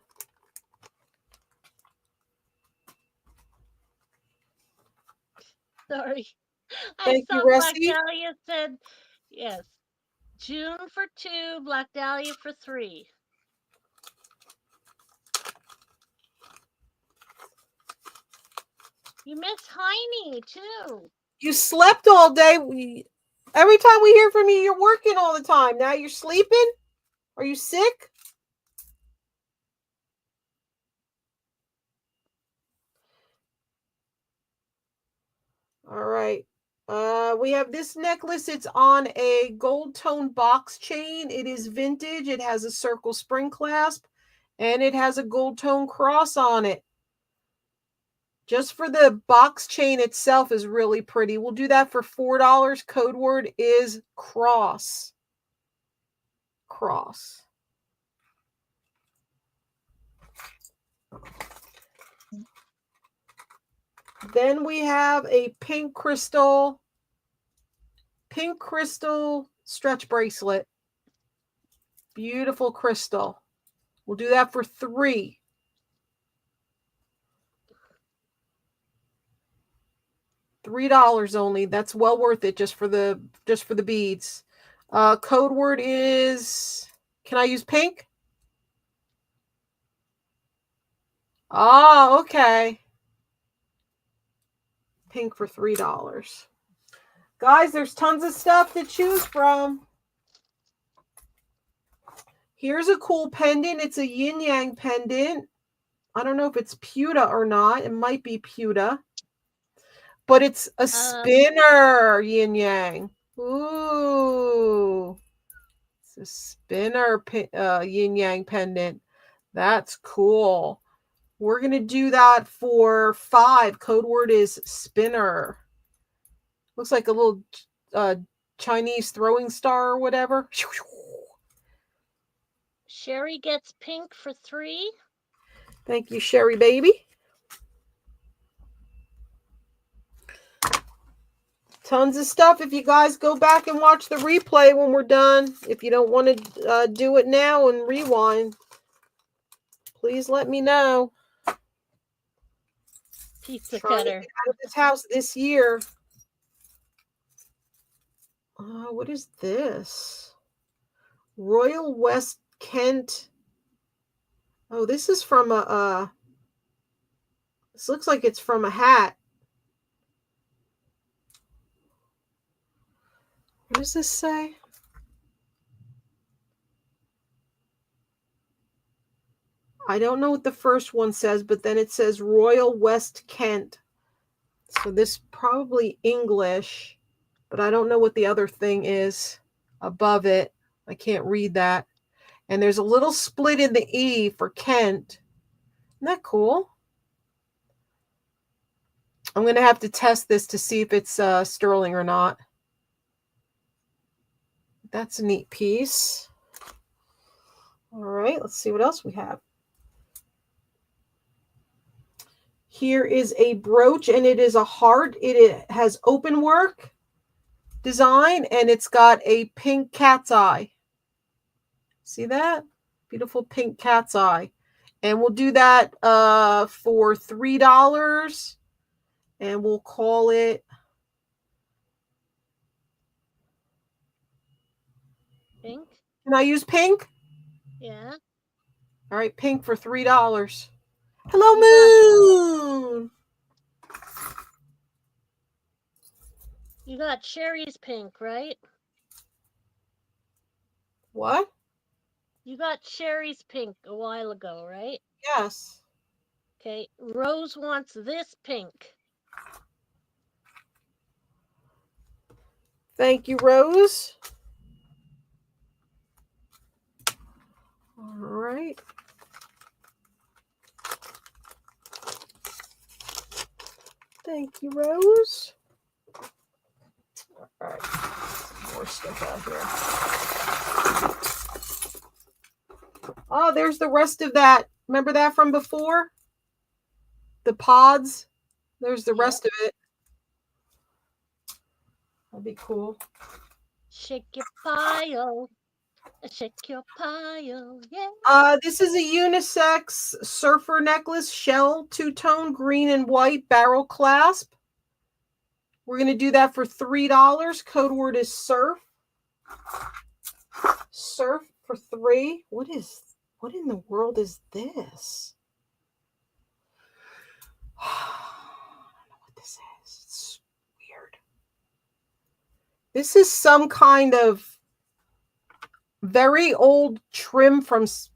[SPEAKER 4] Sorry.
[SPEAKER 3] Thank
[SPEAKER 4] I
[SPEAKER 3] you,
[SPEAKER 4] saw Black
[SPEAKER 3] Ressie.
[SPEAKER 4] Dahlia said, yes. June for $2, Black Dahlia for $3. You miss Heine, too.
[SPEAKER 3] You slept all day. Every time we hear from you, you're working all the time. Now you're sleeping? Are you sick? All right. We have this necklace. It's on a gold tone box chain. It is vintage. It has a circle spring clasp and it has a gold tone cross on it. Just for the box chain itself is really pretty. We'll do that for $4. Code word is cross. Cross. Then we have a pink crystal stretch bracelet. Beautiful crystal. We'll do that for $3. $3 only. That's well worth it just for the beads. Code word is, can I use pink? Oh, okay. Pink for $3. Guys, there's tons of stuff to choose from. Here's a cool pendant. It's a yin yang pendant. I don't know if it's pewter or not. It might be pewter. But it's a spinner yin yang. Ooh. It's a spinner yin yang pendant. That's cool. We're going to do that for $5. Code word is spinner. Looks like a little Chinese throwing star or whatever.
[SPEAKER 4] Sherry gets pink for $3.
[SPEAKER 3] Thank you, Sherry baby. Tons of stuff. If you guys go back and watch the replay when we're done, if you don't want to do it now and rewind, please let me know.
[SPEAKER 4] Pizza
[SPEAKER 3] Trying
[SPEAKER 4] cutter.
[SPEAKER 3] to get out of this house this year. What is this? Royal West Kent. Oh, this is from this looks like it's from a hat. What does this say? I don't know what the first one says, but then it says Royal West Kent. So this probably English, but I don't know what the other thing is above it. I can't read that. And there's a little split in the E for Kent. Isn't that cool? I'm going to have to test this to see if it's sterling or not. That's a neat piece. All right, let's see what else we have. Here is a brooch, and it is a heart. It has open work design, and it's got a pink cat's eye. See that? Beautiful pink cat's eye. And we'll do that for $3. And we'll call it
[SPEAKER 4] Pink?
[SPEAKER 3] Can I use pink?
[SPEAKER 4] Yeah.
[SPEAKER 3] All right, pink for $3. Hello, Moon!
[SPEAKER 4] You got Sherry's pink, right?
[SPEAKER 3] What?
[SPEAKER 4] You got Sherry's pink a while ago, right?
[SPEAKER 3] Yes.
[SPEAKER 4] Okay. Rose wants this pink.
[SPEAKER 3] Thank you, Rose. All right. Thank you, Rose. All right. More stuff out here. Oh, there's the rest of that. Remember that from before? The pods. There's the rest of it. That'd be cool.
[SPEAKER 4] Shake your pile. Shake your pile. Yeah.
[SPEAKER 3] This is a unisex surfer necklace, shell, two-tone, green and white, barrel clasp. We're going to do that for $3. Code word is surf. Surf for $3. What in the world is this? I don't know what this is. It's weird. This is some kind of very old trim from something.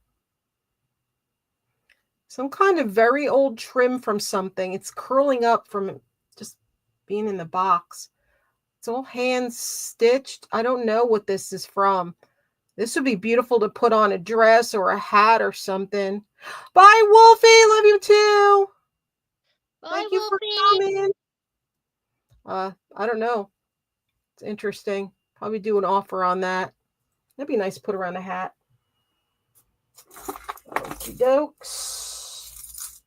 [SPEAKER 3] It's curling up from just being in the box. It's all hand stitched. I don't know what this is from. This would be beautiful to put on a dress or a hat or something. Bye, Wolfie. Love you too.
[SPEAKER 4] Bye,
[SPEAKER 3] Thank you
[SPEAKER 4] Wolfie.
[SPEAKER 3] for coming. I don't know. It's interesting. Probably do an offer on that. That'd be nice to put around a hat. Okie dokes.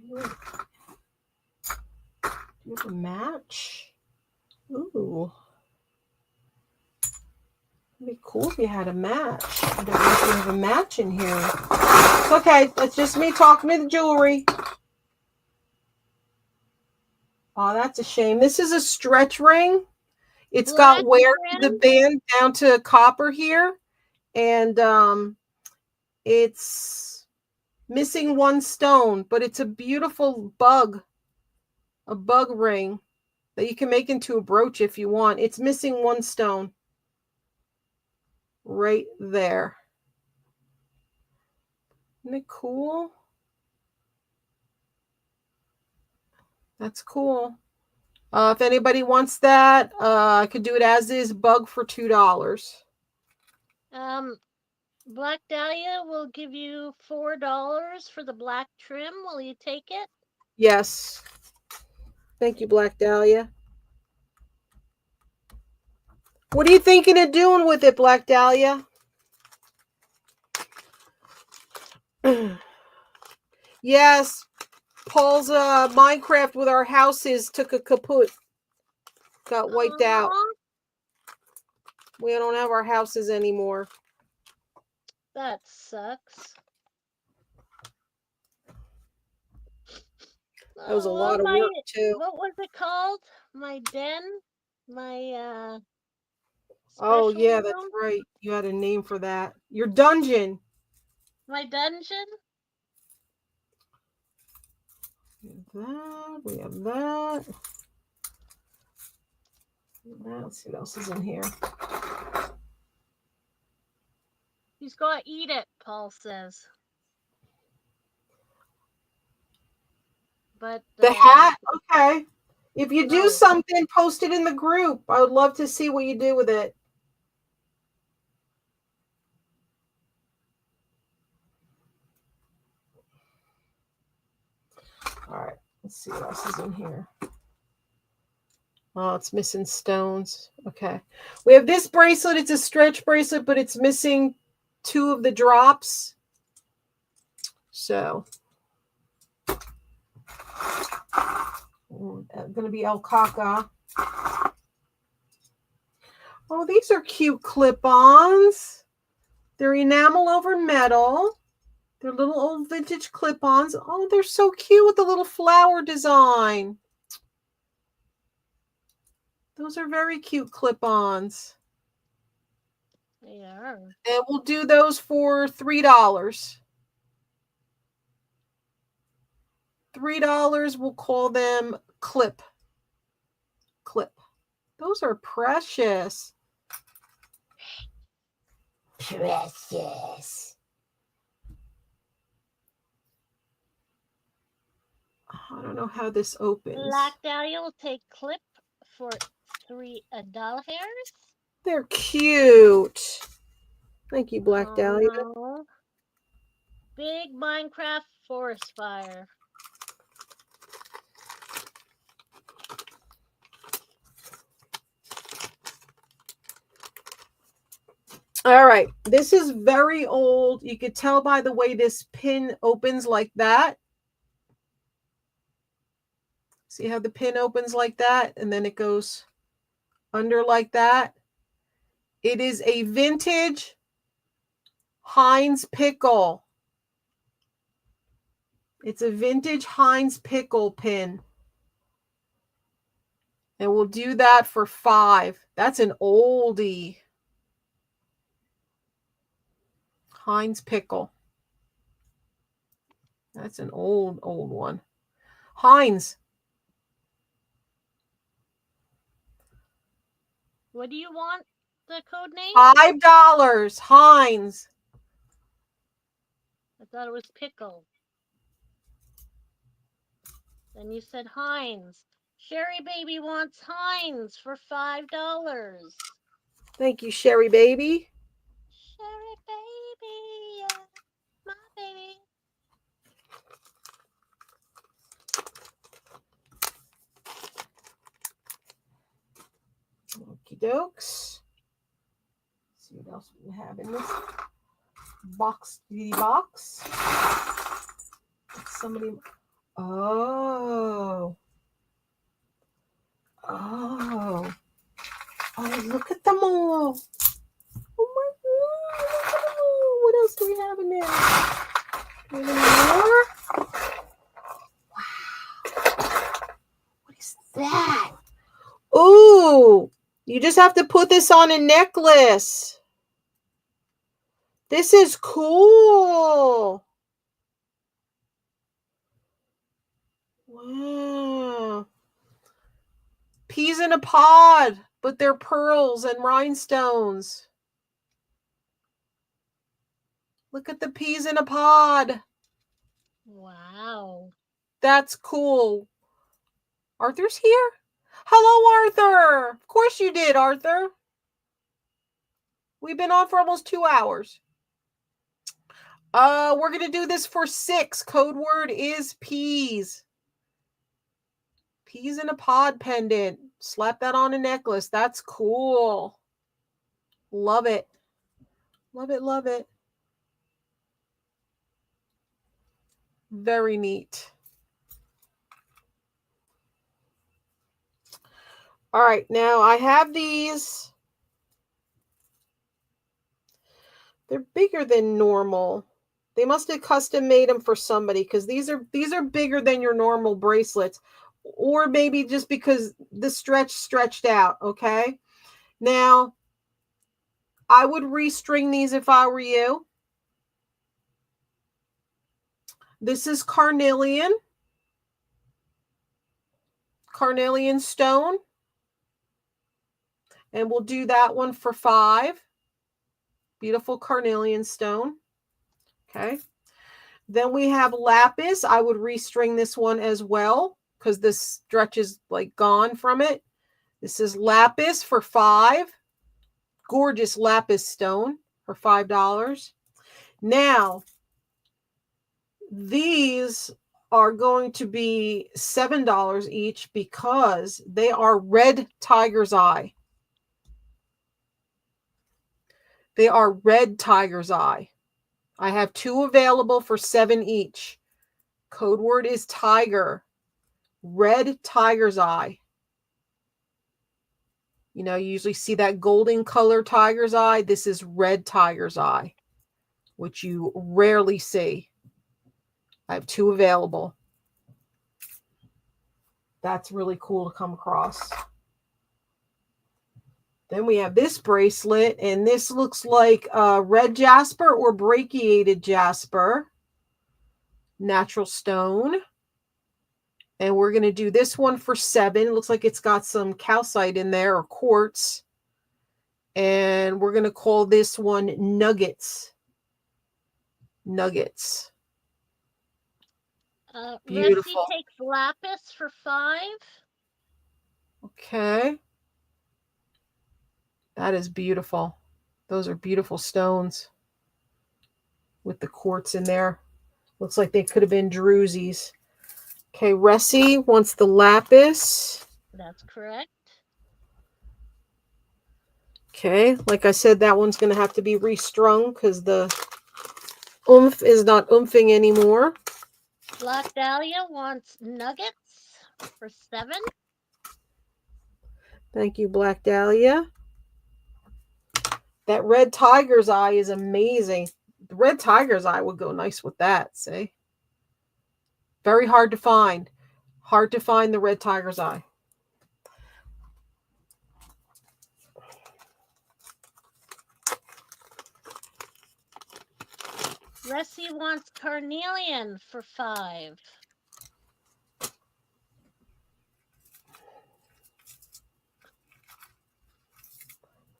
[SPEAKER 3] Do you have a match? Ooh. It'd be cool if you had a match. I don't know if you have a match in here. It's okay. That's just me talking to the jewelry. Oh, that's a shame. This is a stretch ring. It's got wear to the band down to copper here. And it's missing one stone, but it's a beautiful bug. A bug ring that you can make into a brooch if you want. It's missing one stone. Right there. Isn't it cool? That's cool. If anybody wants that, I could do it as is, bug for $2.
[SPEAKER 4] Black Dahlia will give you $4 for the black trim. Will you take it?
[SPEAKER 3] Yes. Thank you, Black Dahlia. What are you thinking of doing with it, Black Dahlia? Yes. Paul's Minecraft with our houses took a kaput. Got wiped out. We don't have our houses anymore.
[SPEAKER 4] That sucks.
[SPEAKER 3] That was a lot of work, too.
[SPEAKER 4] What was it called? My den? My,
[SPEAKER 3] oh, yeah, that's right. You had a name for that. Your dungeon.
[SPEAKER 4] My dungeon?
[SPEAKER 3] We have that. Let's see what else is in here.
[SPEAKER 4] He's gonna eat it, Paul says. But
[SPEAKER 3] The hat? Okay. If you do
[SPEAKER 4] no.
[SPEAKER 3] something, post it in the group. I would love to see what you do with it. All right. Let's see what else is in here. Oh, it's missing stones. Okay. We have this bracelet. It's a stretch bracelet, but it's missing 2 of the drops. So, going to be alpaca. Oh, these are cute clip-ons. They're enamel over metal. They're little old vintage clip-ons. Oh, they're so cute with the little flower design. Those are very cute clip-ons.
[SPEAKER 4] They are.
[SPEAKER 3] And we'll do those for $3. $3. We'll call them clip. Those are precious. Precious. I don't know how this opens.
[SPEAKER 4] Black Dahlia will take clip for $3.
[SPEAKER 3] They're cute. Thank you, Black Dahlia.
[SPEAKER 4] Big Minecraft forest fire.
[SPEAKER 3] All right. This is very old. You could tell by the way this pin opens like that. See how the pin opens like that? And then it goes under like that. It is a vintage Heinz pickle. It's a vintage Heinz pickle pin. And we'll do that for $5. That's an oldie. Heinz pickle. That's an old one. Heinz.
[SPEAKER 4] What do you want the code name?
[SPEAKER 3] $5. Heinz.
[SPEAKER 4] I thought it was pickle. Then you said Heinz. Sherry Baby wants Heinz for $5.
[SPEAKER 3] Thank you, Sherry Baby.
[SPEAKER 4] Sherry Baby, yeah, my baby.
[SPEAKER 3] Okie dokes. Let's see what else we have in this box. Somebody. Oh, look at them all. Oh my God. What else do we have in there? Do we have any more? Wow. What is that? Ooh, you just have to put this on a necklace. This is cool. Wow. Peas in a pod, but they're pearls and rhinestones. Look at the peas in a pod.
[SPEAKER 4] Wow.
[SPEAKER 3] That's cool. Arthur's here? Hello, Arthur. Of course you did, Arthur. We've been on for almost 2 hours. We're going to do this for $6. Code word is peas. Peas in a pod pendant. Slap that on a necklace. That's cool. Love it. Love it, love it. Very neat. All right, now I have these. They're bigger than normal. They must have custom made them for somebody because these are bigger than your normal bracelets, or maybe just because the stretched out. Okay, now I would restring these if I were you. This is carnelian stone, and we'll do that one for $5. Beautiful carnelian stone. Okay. Then we have lapis. I would restring this one as well because this stretch is like gone from it. This is lapis for $5. Gorgeous lapis stone for $5. Now, these are going to be $7 each because they are red tiger's eye. They are red tiger's eye. I have 2 available for $7 each. Code word is tiger. Red tiger's eye. You know, you usually see that golden color tiger's eye. This is red tiger's eye, which you rarely see. I have 2 available. That's really cool to come across. Then we have this bracelet, and this looks like red jasper or brachiated jasper. Natural stone. And we're going to do this one for $7. It looks like it's got some calcite in there or quartz. And we're going to call this one nuggets. Nuggets. Beautiful.
[SPEAKER 4] Rusty takes lapis for $5.
[SPEAKER 3] Okay. That is beautiful. Those are beautiful stones with the quartz in there. Looks like they could have been drusies. Okay, Ressie wants the lapis.
[SPEAKER 4] That's correct.
[SPEAKER 3] Okay, like I said, that one's going to have to be restrung because the oomph is not oomping anymore.
[SPEAKER 4] Black Dahlia wants nuggets for $7.
[SPEAKER 3] Thank you, Black Dahlia. That red tiger's eye is amazing. The red tiger's eye would go nice with that, see? Very hard to find. Hard to find the red tiger's eye.
[SPEAKER 4] Ressie wants carnelian for $5.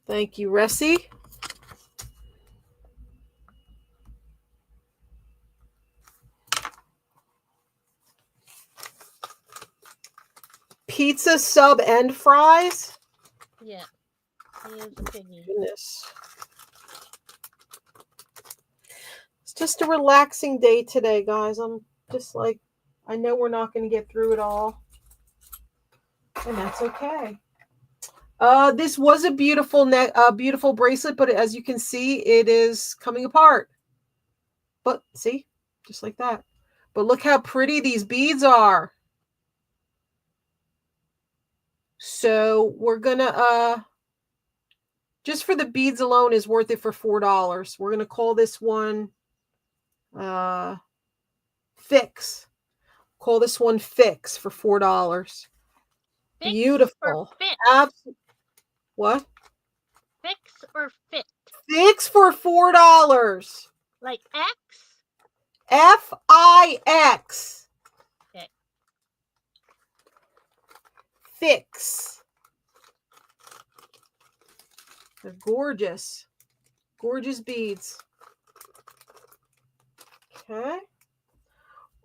[SPEAKER 3] Thank you, Ressie. Pizza sub and fries.
[SPEAKER 4] Yeah, he is a piggy.
[SPEAKER 3] Goodness. It's just a relaxing day today, guys. I'm just like, I know we're not going to get through it all. And that's okay. This was a beautiful beautiful bracelet, but as you can see, it is coming apart. But see, just like that. But look how pretty these beads are. So we're gonna just for the beads alone is worth it for $4. We're gonna call this one Fix. Call this one Fix for $4.
[SPEAKER 4] Fix
[SPEAKER 3] Beautiful. What?
[SPEAKER 4] Fix or fit?
[SPEAKER 3] Fix for $4.
[SPEAKER 4] Like X?
[SPEAKER 3] Fix.
[SPEAKER 4] Okay.
[SPEAKER 3] Fix. They're gorgeous. Gorgeous beads. Okay.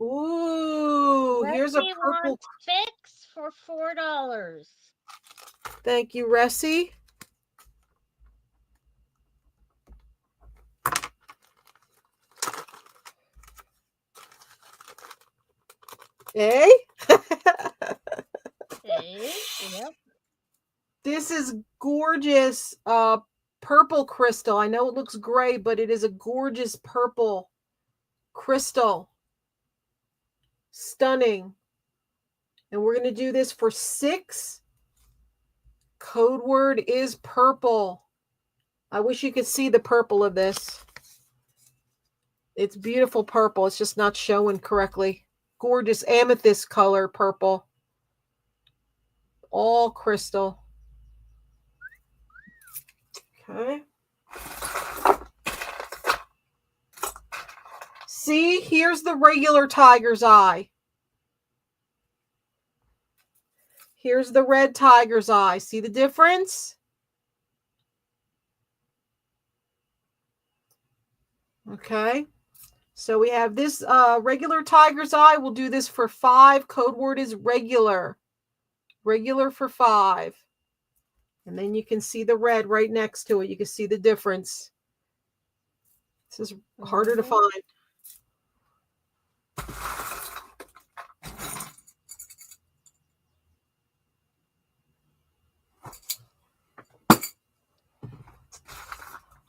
[SPEAKER 3] Ooh, here's a purple.
[SPEAKER 4] Fix for $4.
[SPEAKER 3] Thank you, Ressie. Eh?
[SPEAKER 4] Yep.
[SPEAKER 3] This is gorgeous purple crystal. I know it looks gray, but it is a gorgeous purple crystal. Stunning. And we're going to do this for $6. Code word is purple. I wish you could see the purple of this. It's beautiful purple. It's just not showing correctly. Gorgeous amethyst color purple. All crystal. Okay. See, here's the regular tiger's eye. Here's the red tiger's eye. See the difference? Okay. So we have this regular tiger's eye. We'll do this for 5. Code word is regular. Regular for 5. And then you can see the red right next to it. You can see the difference. This is harder to find.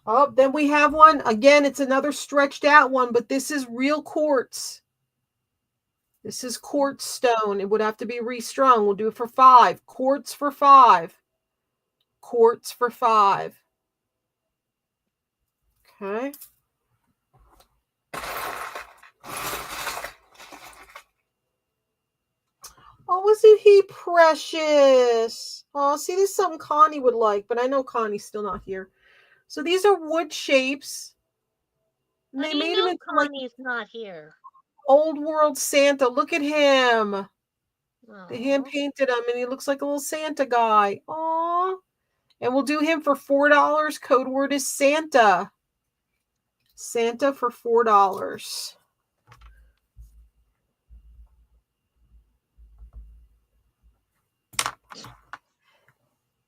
[SPEAKER 3] Oh, then we have one. Again, it's another stretched out one, but this is real quartz. This is quartz stone. It would have to be restrung. We'll do it for 5. Quartz for 5. Quartz for 5. Okay. Oh, wasn't he precious? Oh, see, this is something Connie would like, but I know Connie's still not here. So these are wood shapes.
[SPEAKER 4] And they made him into Connie's like not here.
[SPEAKER 3] Old world Santa. Look at him. They hand painted him, and he looks like a little Santa guy. Aww. And we'll do him for $4. Code word is Santa. Santa for $4.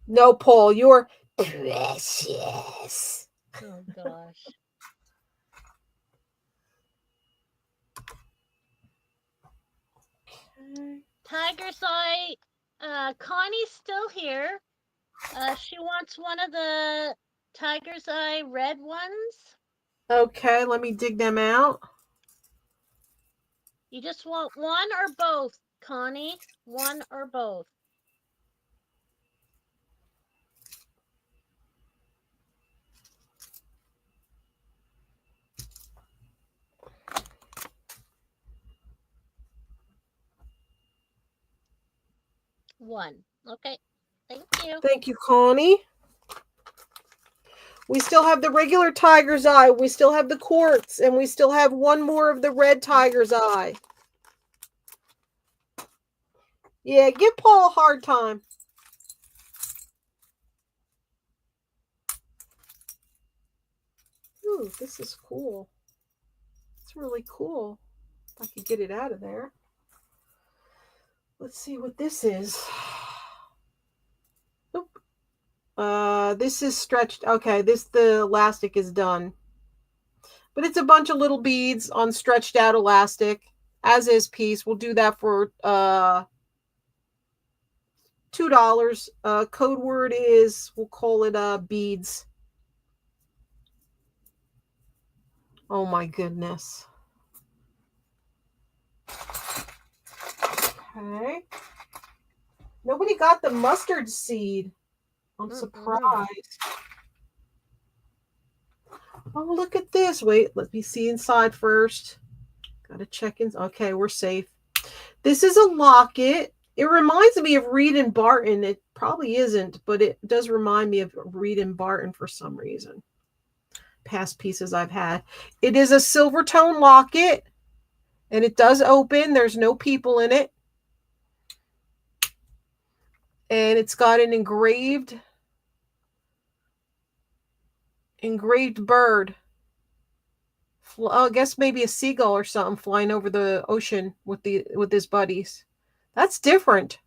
[SPEAKER 3] No, Paul, you're precious.
[SPEAKER 4] Oh, gosh. Okay. Tiger's Eye. Connie's still here. She wants one of the Tiger's Eye red ones.
[SPEAKER 3] Okay, let me dig them out.
[SPEAKER 4] You just want one or both, Connie? One or both? One. Okay. Thank you.
[SPEAKER 3] Thank you, Connie. We still have the regular tiger's eye. We still have the quartz. And we still have one more of the red tiger's eye. Yeah, give Paul a hard time. Ooh, this is cool. It's really cool. If I could get it out of there. Let's see what this is. Oop. This is stretched. Okay, the elastic is done. But it's a bunch of little beads on stretched out elastic. As is piece. We'll do that for $2. Code word is, we'll call it beads. Oh my goodness. Okay. Nobody got the mustard seed. I'm surprised. Oh, look at this. Wait, let me see inside first. Gotta check in. Okay, we're safe. This is a locket. It reminds me of Reed and Barton. It probably isn't, but it does remind me of Reed and Barton for some reason. Past pieces I've had. It is a silver tone locket, and it does open. There's no people in it. And it's got an engraved bird. I guess maybe a seagull or something flying over the ocean with his buddies. That's different.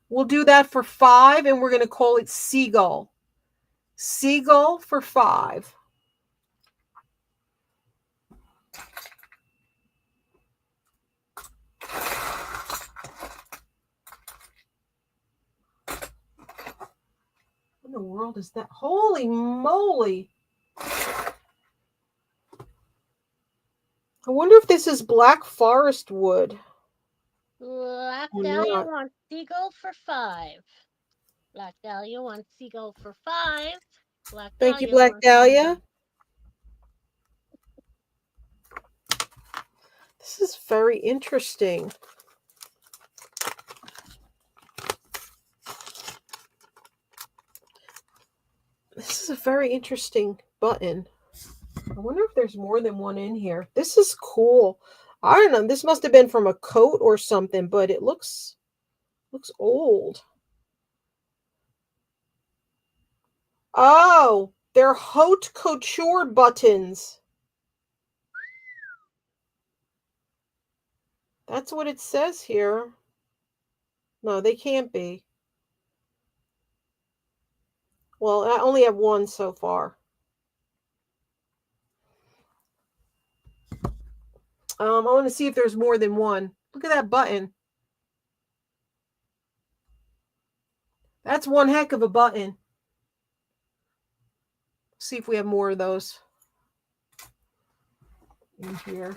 [SPEAKER 3] We'll do that for 5, and we're going to call it Seagull. Seagull for 5. What in the world is that? Holy moly. I wonder if this is black forest wood.
[SPEAKER 4] Black Dahlia wants Seagull for 5. Black Dahlia wants Seagull for 5.
[SPEAKER 3] Thank you, Black Dahlia. This is very interesting. This is a very interesting button. I wonder if there's more than one in here. This is cool. I don't know. This must have been from a coat or something, but it looks old. Oh, they're haute couture buttons. That's what it says here. No, they can't be. Well, I only have one so far. I want to see if there's more than one. Look at that button. That's one heck of a button. See if we have more of those in here.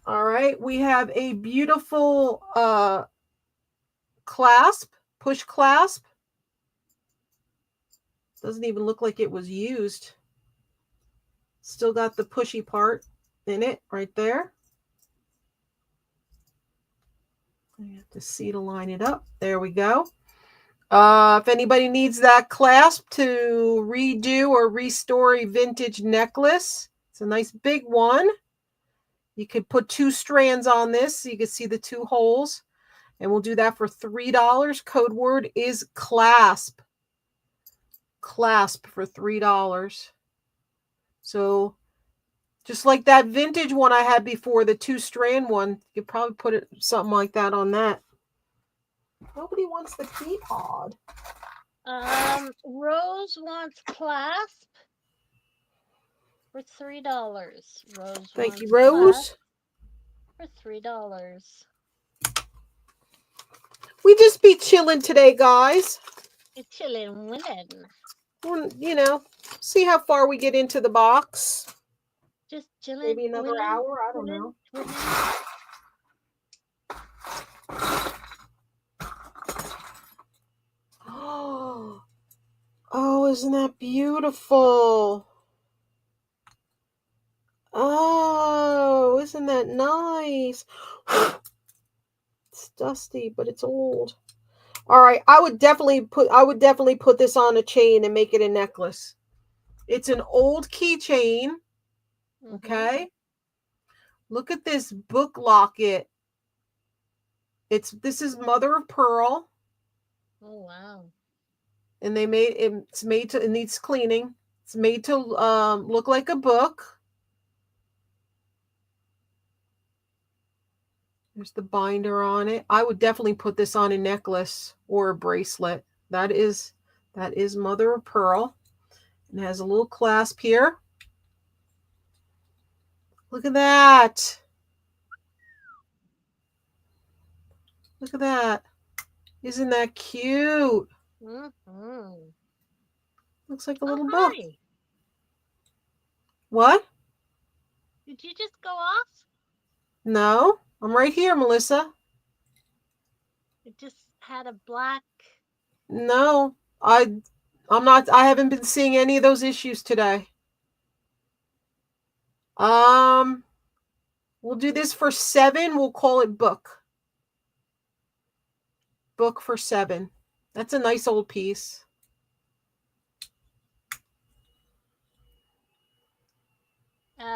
[SPEAKER 3] All right, we have a beautiful clasp, push clasp. Doesn't even look like it was used. Still got the pushy part in it right there. I have to see to line it up. There we go. If anybody needs that clasp to redo or restore a vintage necklace, it's a nice big one. You could put 2 strands on this so you can see the 2 holes. And we'll do that for $3. Code word is clasp. Clasp for $3. So just like that vintage one I had before, the 2-strand one, you could probably put it something like that on that. Nobody wants the key pod.
[SPEAKER 4] Rose wants clasp for $3. Rose.
[SPEAKER 3] Thank you, Rose.
[SPEAKER 4] For $3.
[SPEAKER 3] We just be chilling today, guys.
[SPEAKER 4] You're chilling, winning.
[SPEAKER 3] Well, you know, see how far we get into the box.
[SPEAKER 4] Just chilling.
[SPEAKER 3] Maybe another
[SPEAKER 4] winning,
[SPEAKER 3] hour. I don't know. Oh, isn't that beautiful? Oh, isn't that nice? It's dusty, but it's old. All right, I would definitely put this on a chain and make it a necklace. It's an old keychain. Okay. Look at this book locket. This is mother of pearl.
[SPEAKER 4] Oh wow.
[SPEAKER 3] And it needs cleaning. It's made to look like a book. There's the binder on it. I would definitely put this on a necklace or a bracelet. That is mother of pearl. And it has a little clasp here. Look at that. Look at that. Isn't that cute? Looks like a little book. What?
[SPEAKER 4] Did you just go off?
[SPEAKER 3] No, I'm right here, Melissa.
[SPEAKER 4] It just had a black.
[SPEAKER 3] No, I'm not. I haven't been seeing any of those issues today. We'll do this for $7. We'll call it book. Book for $7. That's a nice old piece.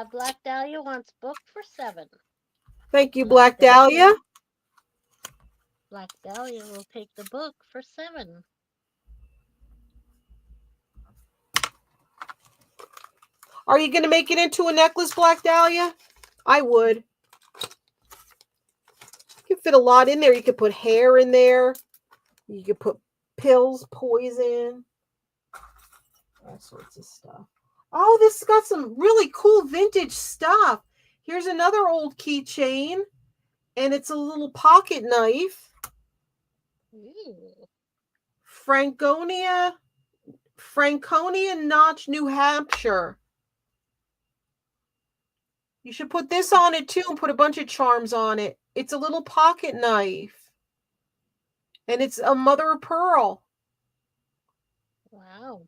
[SPEAKER 4] Black Dahlia wants book for $7.
[SPEAKER 3] Thank you, Black Dahlia.
[SPEAKER 4] Black Dahlia will take the book for $7.
[SPEAKER 3] Are you going to make it into a necklace, Black Dahlia? I would. You can fit a lot in there. You could put hair in there. You could put pills, poison, all sorts of stuff. Oh, this has got some really cool vintage stuff. Here's another old keychain, and it's a little pocket knife. Franconia Notch, New Hampshire. You should put this on it too and put a bunch of charms on it. It's a little pocket knife. And it's a mother of pearl.
[SPEAKER 4] Wow.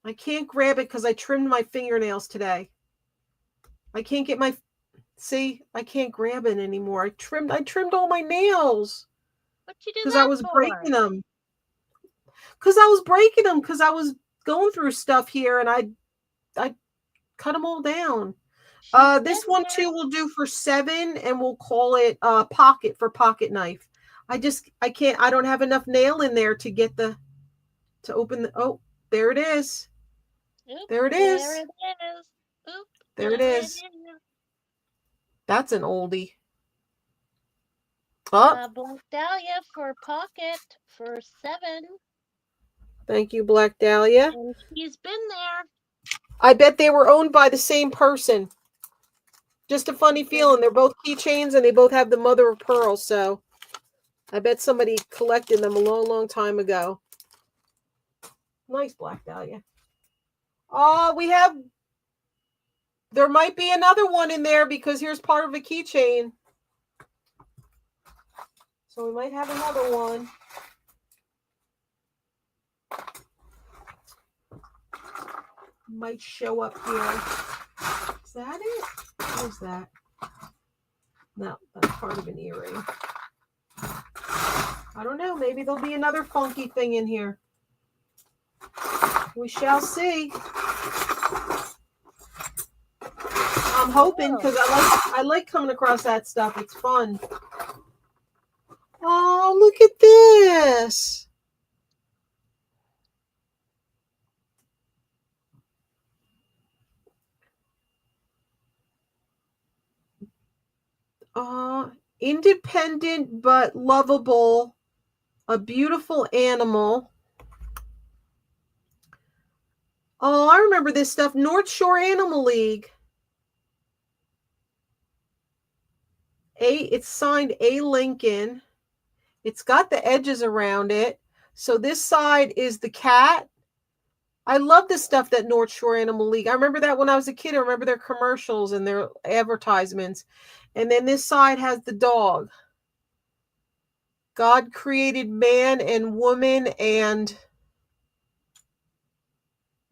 [SPEAKER 3] I can't grab it because I trimmed my fingernails today. I can't get my... See, I can't grab it anymore. I trimmed all my nails.
[SPEAKER 4] What you do that
[SPEAKER 3] because I was
[SPEAKER 4] for?
[SPEAKER 3] breaking them. Because I was breaking them because I was going through stuff here and I cut them all down. This one too we'll do for $7 and we'll call it pocket for pocket knife. I can't. I don't have enough nail in there to get to open the. Oh, there it is.
[SPEAKER 4] Oop,
[SPEAKER 3] There it
[SPEAKER 4] there
[SPEAKER 3] is.
[SPEAKER 4] it is. Oop,
[SPEAKER 3] There it is. That's an oldie. Oh,
[SPEAKER 4] Black Dahlia for pocket for 7.
[SPEAKER 3] thank you, Black Dahlia.
[SPEAKER 4] And he's been there.
[SPEAKER 3] I bet they were owned by the same person. Just a funny feeling. They're both keychains and they both have the mother of pearl. So I bet somebody collected them a long, long time ago. Nice, Black Dahlia. Oh, there might be another one in there because here's part of a keychain. So we might have another one. Might show up here. Is that it? What is that? No, that's part of an earring. I don't know. Maybe there'll be another funky thing in here. We shall see. I'm hoping because I like coming across that stuff. It's fun. Oh, look at this. Independent but lovable. A beautiful animal. Oh, I remember this stuff. North Shore Animal League. It's signed A. Lincoln. It's got the edges around it. So this side is the cat. I love the stuff that North Shore Animal League. I remember that when I was a kid. I remember their commercials and their advertisements. And then this side has the dog. God created man and woman and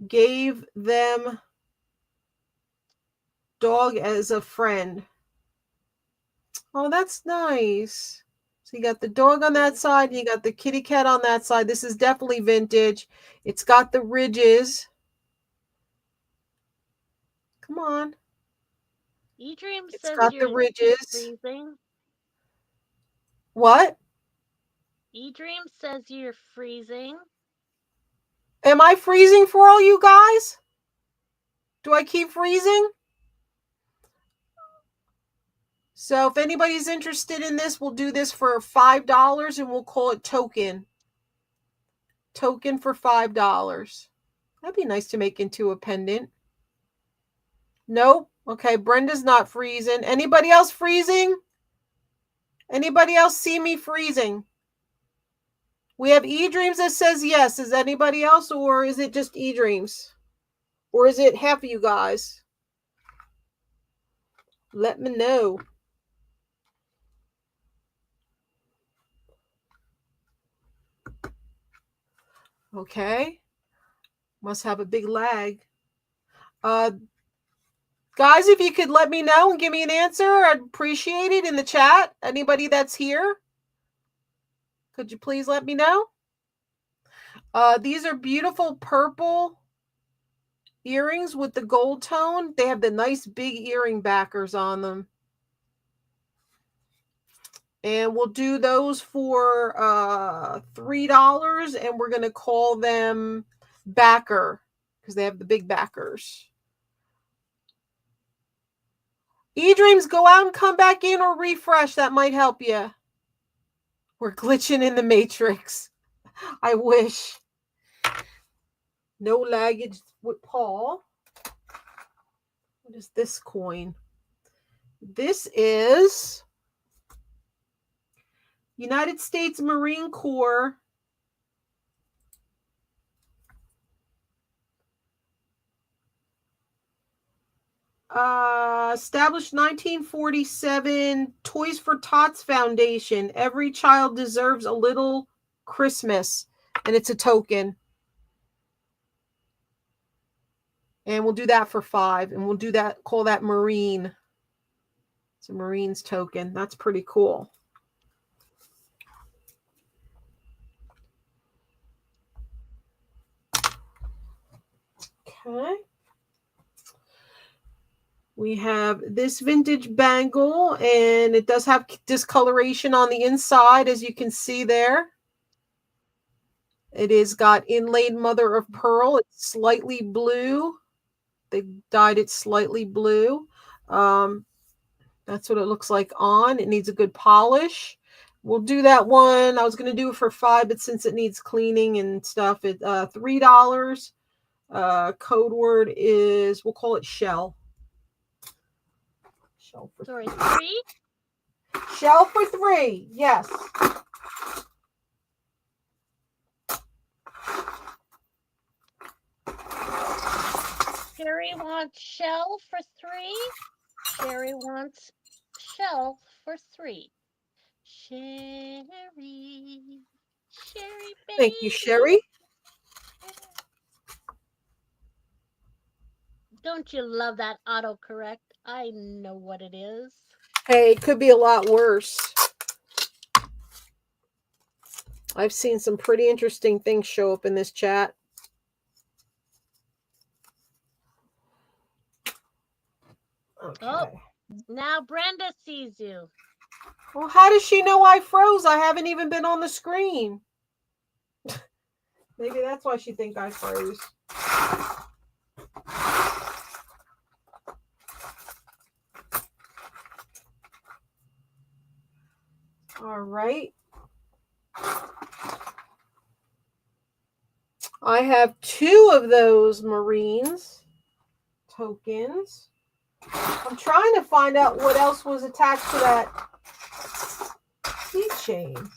[SPEAKER 3] gave them dog as a friend. Oh, that's nice. So you got the dog on that side, and you got the kitty cat on that side. This is definitely vintage. It's got the ridges. Come on.
[SPEAKER 4] E-Dream
[SPEAKER 3] It's
[SPEAKER 4] says
[SPEAKER 3] got
[SPEAKER 4] you're
[SPEAKER 3] the ridges.
[SPEAKER 4] freezing.
[SPEAKER 3] What?
[SPEAKER 4] E-Dream says you're freezing.
[SPEAKER 3] Am I freezing for all you guys? Do I keep freezing? So if anybody's interested in this, we'll do this for $5 and we'll call it token. Token for $5. That'd be nice to make into a pendant. Nope. Okay, Brenda's not freezing. Anybody else freezing? Anybody else see me freezing? We have E-Dreams that says yes. Is anybody else, or is it just E-Dreams? Or is it half of you guys? Let me know. Okay. Must have a big lag. Guys, if you could let me know and give me an answer, I'd appreciate it in the chat. Anybody that's here, could you please let me know? These are beautiful purple earrings with the gold tone. They have the nice big earring backers on them. And we'll do those for $3, and we're going to call them backer because they have the big backers. E-Dreams, go out and come back in or refresh. That might help you. We're glitching in the matrix. I wish. No luggage with Paul. What is this coin? This is United States Marine Corps. Established 1947, Toys for Tots Foundation. Every child deserves a little Christmas. And it's a token. And we'll do that for $5. And we'll do that, call that Marine. It's a Marines token. That's pretty cool. Okay. We have this vintage bangle, and it does have discoloration on the inside, as you can see there. It is got inlaid mother of pearl. It's slightly blue. They dyed it slightly blue. That's what it looks like on. It needs a good polish. We'll do that one. I was going to do it for $5, but since it needs cleaning and stuff, it $3. Code word is, we'll call it shell.
[SPEAKER 4] Sorry, 3?
[SPEAKER 3] Shell for 3, yes.
[SPEAKER 4] Sherry wants shell for 3. Sherry wants shell for 3. Sherry, Sherry, baby.
[SPEAKER 3] Thank you, Sherry.
[SPEAKER 4] Don't you love that autocorrect? I know what it is.
[SPEAKER 3] Hey, it could be a lot worse. I've seen some pretty interesting things show up in this chat. Okay.
[SPEAKER 4] Oh, now Brenda sees you.
[SPEAKER 3] Well, how does she know I froze? I haven't even been on the screen. Maybe that's why she thinks I froze. All right. I have 2 of those Marines tokens. I'm trying to find out what else was attached to that keychain.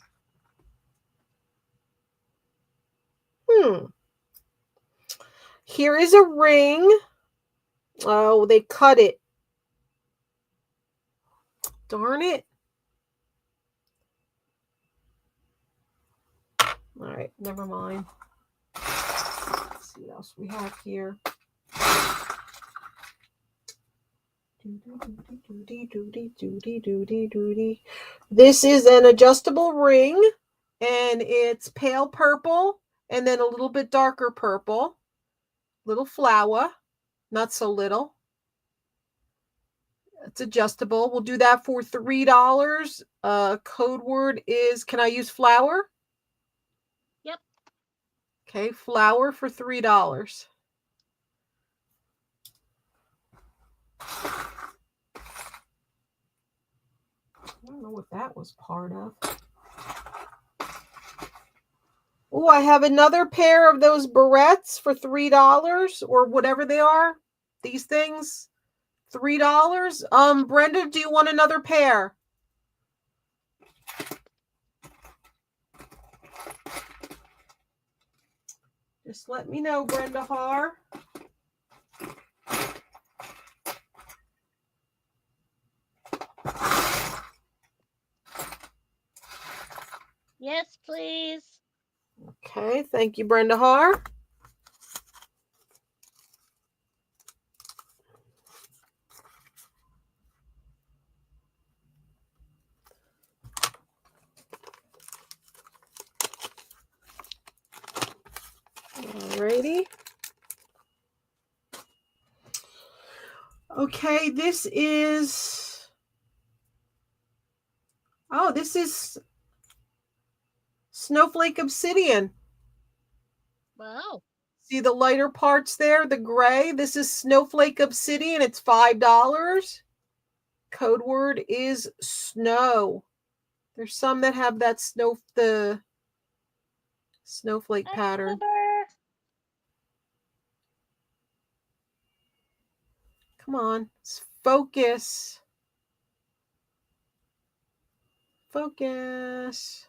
[SPEAKER 3] Here is a ring. Oh, they cut it. Darn it. All right, never mind. Let's see what else we have here. This is an adjustable ring, and it's pale purple and then a little bit darker purple. Little flower, not so little. It's adjustable. We'll do that for $3. Code word is, can I use flower?
[SPEAKER 4] Yep.
[SPEAKER 3] Okay, flower for $3. I don't know what that was part of. Oh, I have another pair of those barrettes for $3 or whatever they are. These things, $3. Brenda, do you want another pair? Just let me know, Brenda Har.
[SPEAKER 4] Yes, please.
[SPEAKER 3] Okay, thank you, Brenda Har. Alrighty. Okay, this is... Oh, this is Snowflake Obsidian.
[SPEAKER 4] Wow.
[SPEAKER 3] See the lighter parts there, the gray? This is Snowflake Obsidian. It's $5. Code word is snow. There's some that have that the snowflake pattern. Come on, focus. Focus.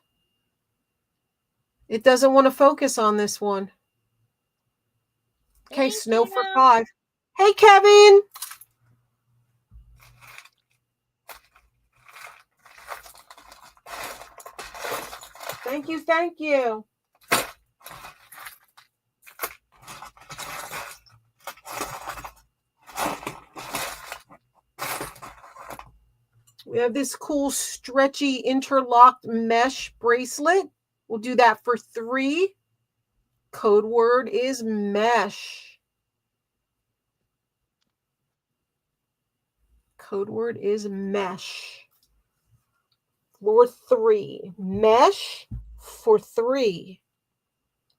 [SPEAKER 3] It doesn't want to focus on this one. Okay, snow for $5. Hey, Kevin. Thank you, thank you. We have this cool stretchy interlocked mesh bracelet. We'll do that for $3. Code word is mesh. Code word is mesh. For $3. Mesh for $3.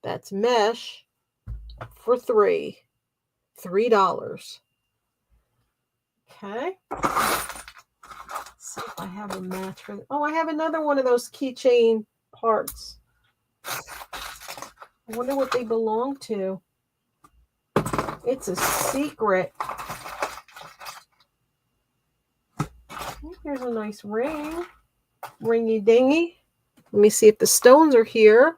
[SPEAKER 3] That's mesh for $3. Okay. Let's see if I have a match for. Oh, I have another one of those keychain parts. I wonder what they belong to. It's a secret. Here's a nice ring. Ringy dingy. Let me see if the stones are here.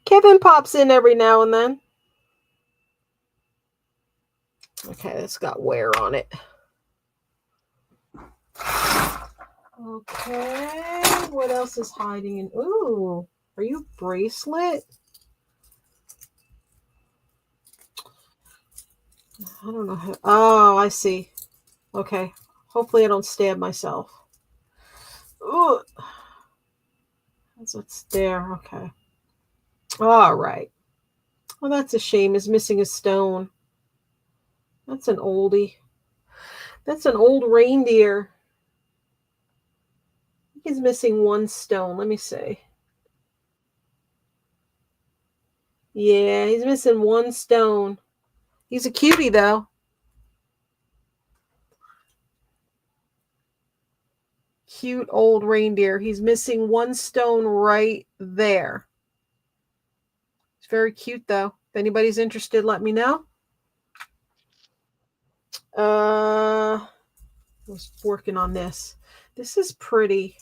[SPEAKER 3] Kevin pops in every now and then. Okay, it's got wear on it. Okay, what else is hiding in? Ooh, are you bracelet? I don't know how. Oh, I see. Okay, hopefully I don't stab myself. Ooh, that's what's there. Okay. All right. Well, that's a shame. Is missing a stone. That's an oldie. That's an old reindeer. He's missing one stone. Let me see. Yeah, he's missing one stone. He's a cutie, though. Cute old reindeer. He's missing one stone right there. It's very cute, though. If anybody's interested, let me know. I was working on this. This is pretty.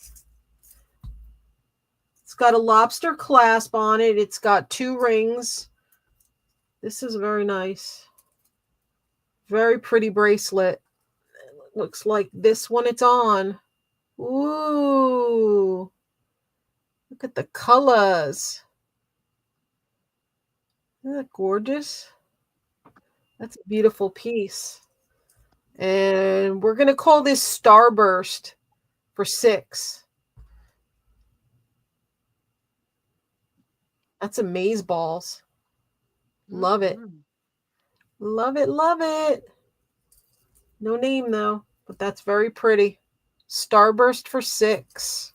[SPEAKER 3] It's got a lobster clasp on it. It's got 2 rings. This is very nice. Very pretty bracelet. It looks like this one it's on. Ooh. Look at the colors. Isn't that gorgeous? That's a beautiful piece. And we're going to call this Starburst for $6. That's amaze balls. Love it. Love it, love it. No name though, but that's very pretty. Starburst for $6.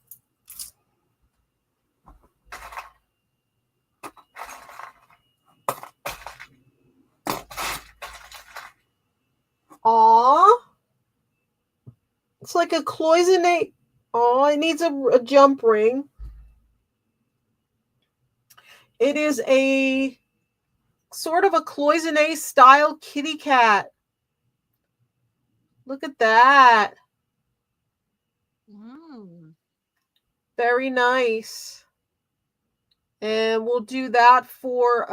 [SPEAKER 3] Aw. It's like a cloisonne. Oh, it needs a jump ring. It is a sort of a cloisonne style kitty cat. Look at that. Very nice. And we'll do that for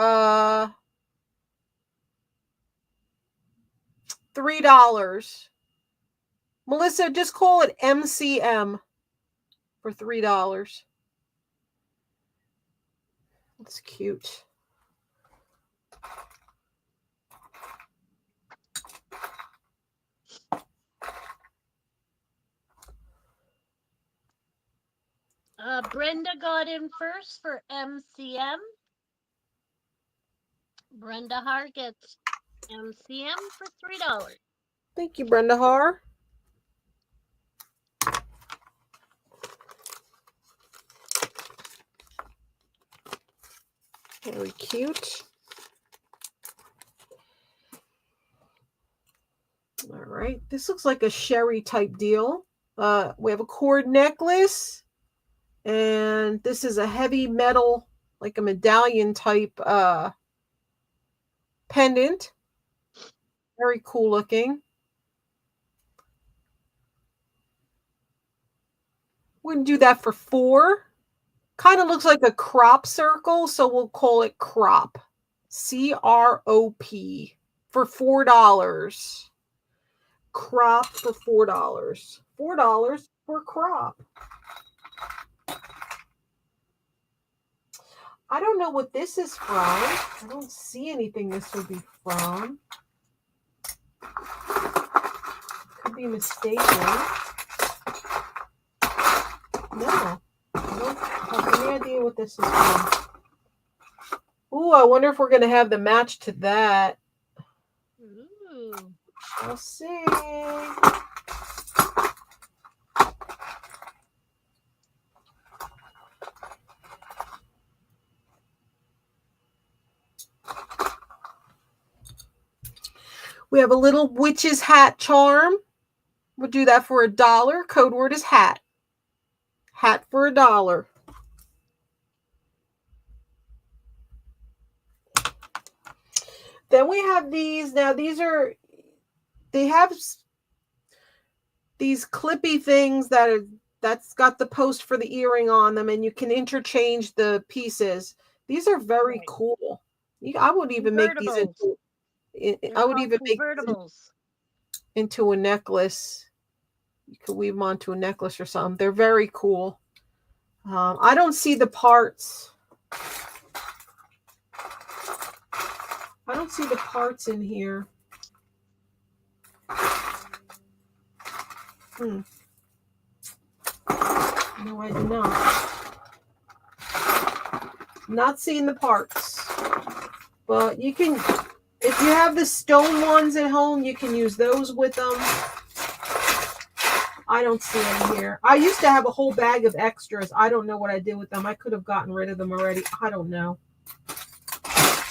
[SPEAKER 3] $3. Melissa, just call it MCM for $3. That's cute.
[SPEAKER 4] Brenda got in first for MCM. Brenda Har gets MCM for $3.
[SPEAKER 3] Thank you, Brenda Har. Very cute. All right. This looks like a sherry type deal. We have a cord necklace. And this is a heavy metal, like a medallion type pendant. Very cool looking. We're going to do that for $4. Kind of looks like a crop circle, so we'll call it crop. CROP for $4. Crop for $4. $4 for crop. I don't know what this is from. I don't see anything this would be from. Could be mistaken. No. I don't have any idea what this is from. Ooh, I wonder if we're going to have the match to that.
[SPEAKER 4] Ooh.
[SPEAKER 3] We'll see. We have a little witch's hat charm. We'll do that for $1. Code word is hat. Hat for $1. Then we have these. Now they have these clippy things that's got the post for the earring on them, and you can interchange the pieces. These are very cool. I would even make these into. I would even make
[SPEAKER 4] convertibles
[SPEAKER 3] into a necklace. You could weave them onto a necklace or something. They're very cool. I don't see the parts. I don't see the parts in here. No, I do not. Not seeing the parts. But you can, if you have the stone ones at home, you can use those with them. I don't see them here. I used to have a whole bag of extras. I don't know what I did with them. I could have gotten rid of them already. I don't know.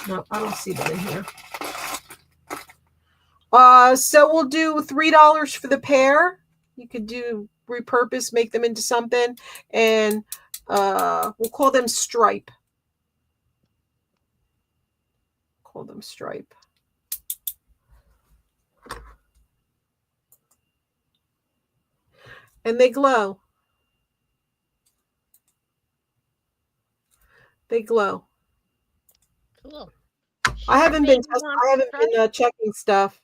[SPEAKER 3] No, I don't see them in here. So we'll do $3 for the pair. You could do repurpose, make them into something, and we'll call them stripe. Call them stripe. And they glow. They glow.
[SPEAKER 4] Cool.
[SPEAKER 3] I haven't been checking stuff.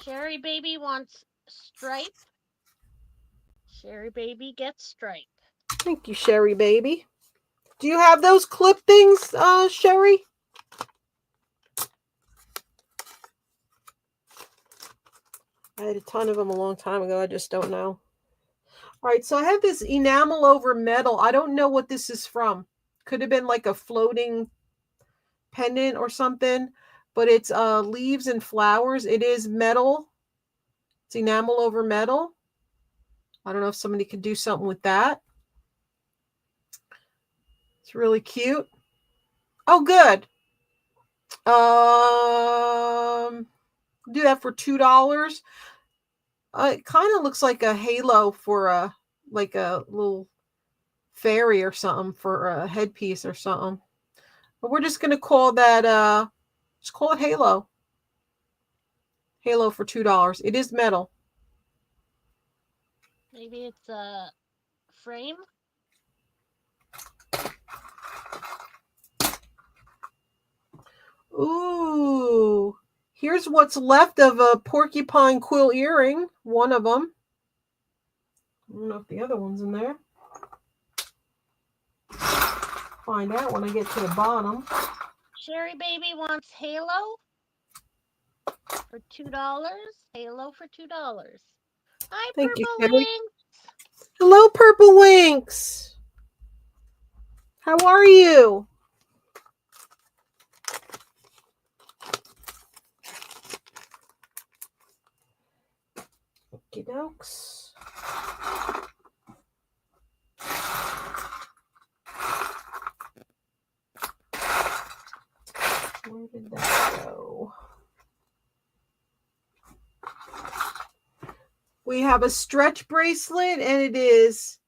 [SPEAKER 4] Sherry Baby wants stripe. Sherry Baby gets stripe.
[SPEAKER 3] Thank you, Sherry Baby. Do you have those clip things, Sherry? I had a ton of them a long time ago. I just don't know. All right, so I have this enamel over metal. I don't know what this is from. Could have been like a floating pendant or something, but it's leaves and flowers. It is metal. It's enamel over metal. I don't know if somebody could do something with that. It's really cute. Oh, good. Do that for $2. It kind of looks like a halo for like a little fairy or something for a headpiece or something. But we're just going to call that, just call it halo. Halo for $2. It is metal.
[SPEAKER 4] Maybe it's a frame.
[SPEAKER 3] Ooh. Here's what's left of a porcupine quill earring. One of them. I don't know if the other one's in there. Find out when I get to the bottom.
[SPEAKER 4] Sherry Baby wants halo for $2. Halo for $2. Hi,
[SPEAKER 3] Thank
[SPEAKER 4] Purple
[SPEAKER 3] you,
[SPEAKER 4] Wings.
[SPEAKER 3] Hello, Purple Winks. How are you? Okie dokes. Where did that go? We have a stretch bracelet, and it is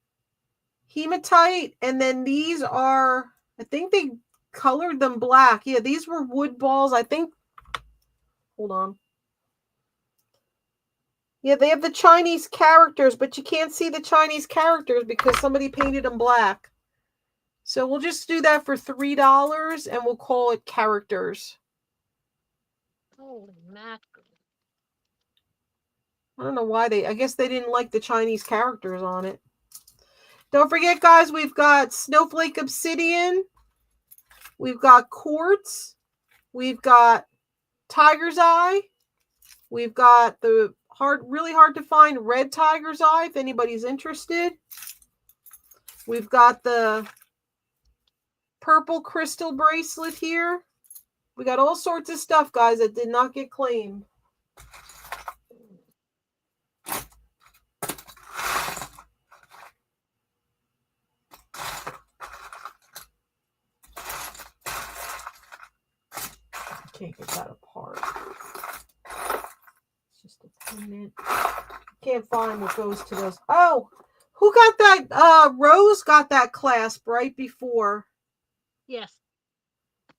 [SPEAKER 3] hematite. And then these are, I think they colored them black. Yeah, these were wood balls. I think, hold on. Yeah, they have the Chinese characters, but you can't see the Chinese characters because somebody painted them black. So we'll just do that for $3, and we'll call it characters.
[SPEAKER 4] Holy mackerel.
[SPEAKER 3] I don't know why I guess they didn't like the Chinese characters on it. Don't forget, guys, we've got snowflake obsidian. We've got quartz. We've got tiger's eye. We've got the really hard to find red tiger's eye if anybody's interested. We've got the purple crystal bracelet here. We got all sorts of stuff, guys, that did not get claimed. Can't get that apart. Can't find what goes to those. Oh, who got that? Rose got that clasp right before.
[SPEAKER 4] Yes.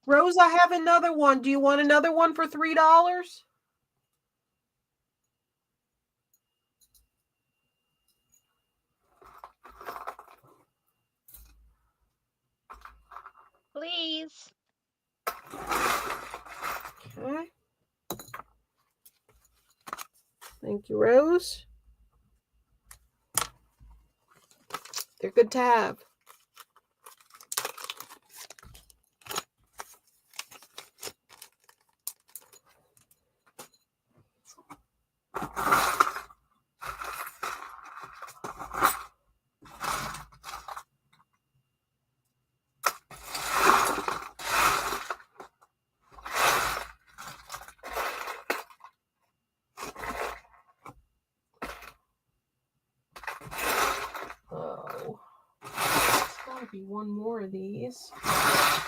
[SPEAKER 3] Rose, I have another one. Do you want another one for $3?
[SPEAKER 4] Please.
[SPEAKER 3] Okay. Thank you, Rose. They're good to have. Oh, there's gotta be one more of these. I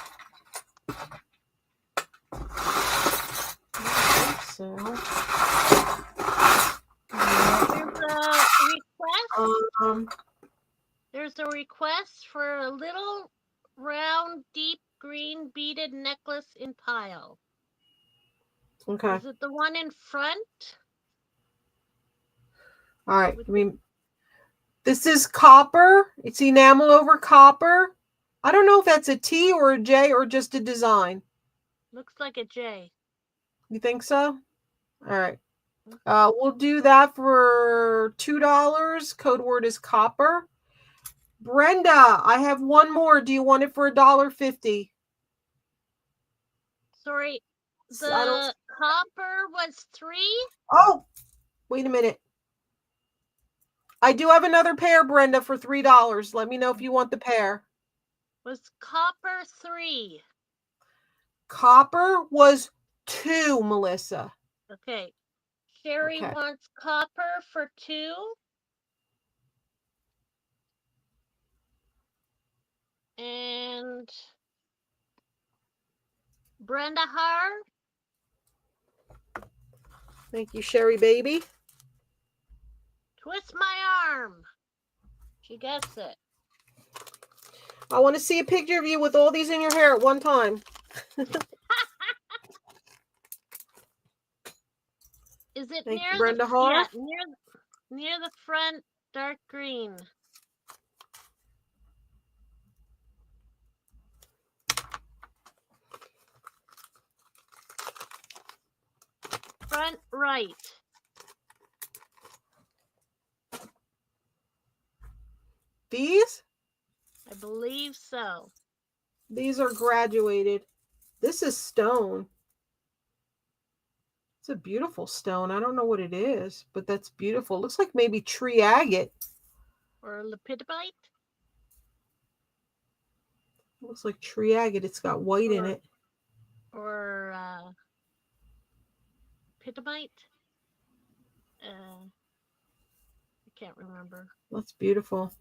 [SPEAKER 3] don't think so.
[SPEAKER 4] There's a request for a little round, deep green beaded necklace in pile.
[SPEAKER 3] Okay.
[SPEAKER 4] Is it the one in front?
[SPEAKER 3] All right. This is copper. It's enamel over copper. I don't know if that's a T or a J or just a design.
[SPEAKER 4] Looks like a J.
[SPEAKER 3] You think so? All right. We'll do that for $2. Code word is copper. Brenda, I have one more. Do you want it for $1.50?
[SPEAKER 4] Sorry, the copper was 3?
[SPEAKER 3] Oh, wait a minute. I do have another pair, Brenda, for $3. Let me know if you want the pair.
[SPEAKER 4] Was copper 3?
[SPEAKER 3] Copper was 2, Melissa.
[SPEAKER 4] Okay. Sherry wants copper for 2. And Brenda Har.
[SPEAKER 3] Thank you, Sherry baby.
[SPEAKER 4] Twist my arm. She gets it.
[SPEAKER 3] I want to see a picture of you with all these in your hair at one time.
[SPEAKER 4] Is it
[SPEAKER 3] Thank
[SPEAKER 4] near
[SPEAKER 3] you, Brenda Har?
[SPEAKER 4] Yeah, near the front, dark green. Front right.
[SPEAKER 3] These?
[SPEAKER 4] I believe so.
[SPEAKER 3] These are graduated. This is stone. It's a beautiful stone. I don't know what it is, but that's beautiful. It looks like maybe tree agate.
[SPEAKER 4] Or lepidolite.
[SPEAKER 3] Looks like tree agate. It's got white in it.
[SPEAKER 4] Or lepidolite. I can't remember.
[SPEAKER 3] That's beautiful.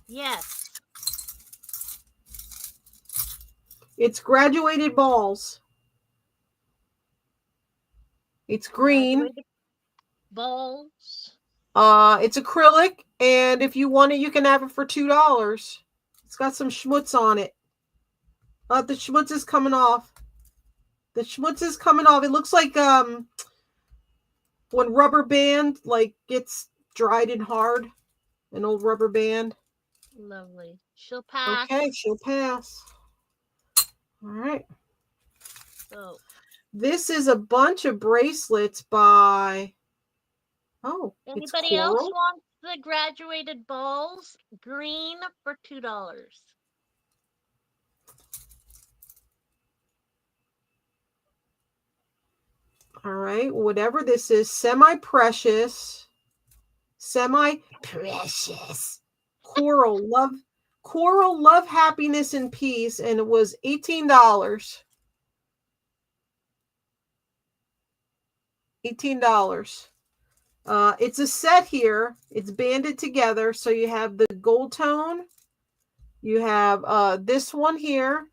[SPEAKER 4] Yes.
[SPEAKER 3] It's graduated balls. It's green.
[SPEAKER 4] Graduated balls.
[SPEAKER 3] It's acrylic, and if you want it, you can have it for $2. It's got some schmutz on it. The schmutz is coming off. The schmutz is coming off. It looks like when rubber band gets dried and hard, an old rubber band.
[SPEAKER 4] Lovely. She'll pass.
[SPEAKER 3] Okay, she'll pass. All right.
[SPEAKER 4] So
[SPEAKER 3] this is a bunch of bracelets by. Oh,
[SPEAKER 4] anybody else wants the graduated balls? Green for $2.
[SPEAKER 3] All right, whatever this is, semi-precious, coral love, happiness, and peace, and it was $18. $18. It's a set here. It's banded together, so you have the gold tone. You have this one here.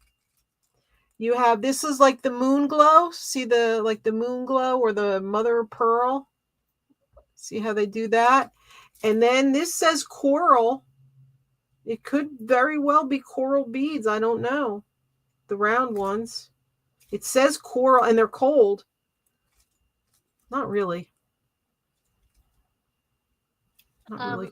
[SPEAKER 3] You have, this is like the moon glow. See the moon glow or the mother of pearl See how they do that? And then this says coral. It could very well be coral beads. I don't know. The round ones. It says coral, and they're cold. Not really. Not really.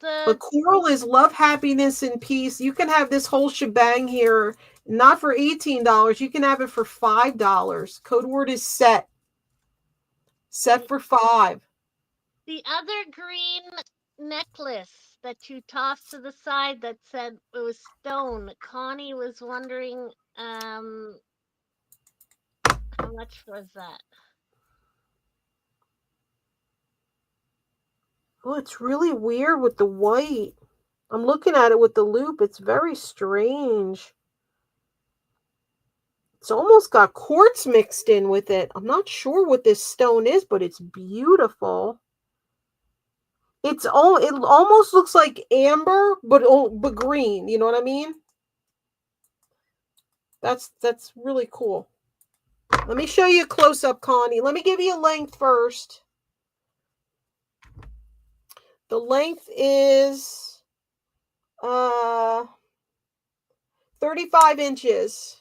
[SPEAKER 3] But coral is love, happiness, and peace. You can have this whole shebang here, not for $18. You can have it for $5. Code word is set. Set for $5.
[SPEAKER 4] The other green necklace that you tossed to the side that said it was stone. Connie was wondering, how much was that?
[SPEAKER 3] Oh, it's really weird with the white. I'm looking at it with the loop. It's very strange. It's almost got quartz mixed in with it. I'm not sure what this stone is, but it's beautiful. It almost looks like amber, but green. You know what I mean? That's really cool. Let me show you a close-up, Connie. Let me give you a length first. The length is 35 inches.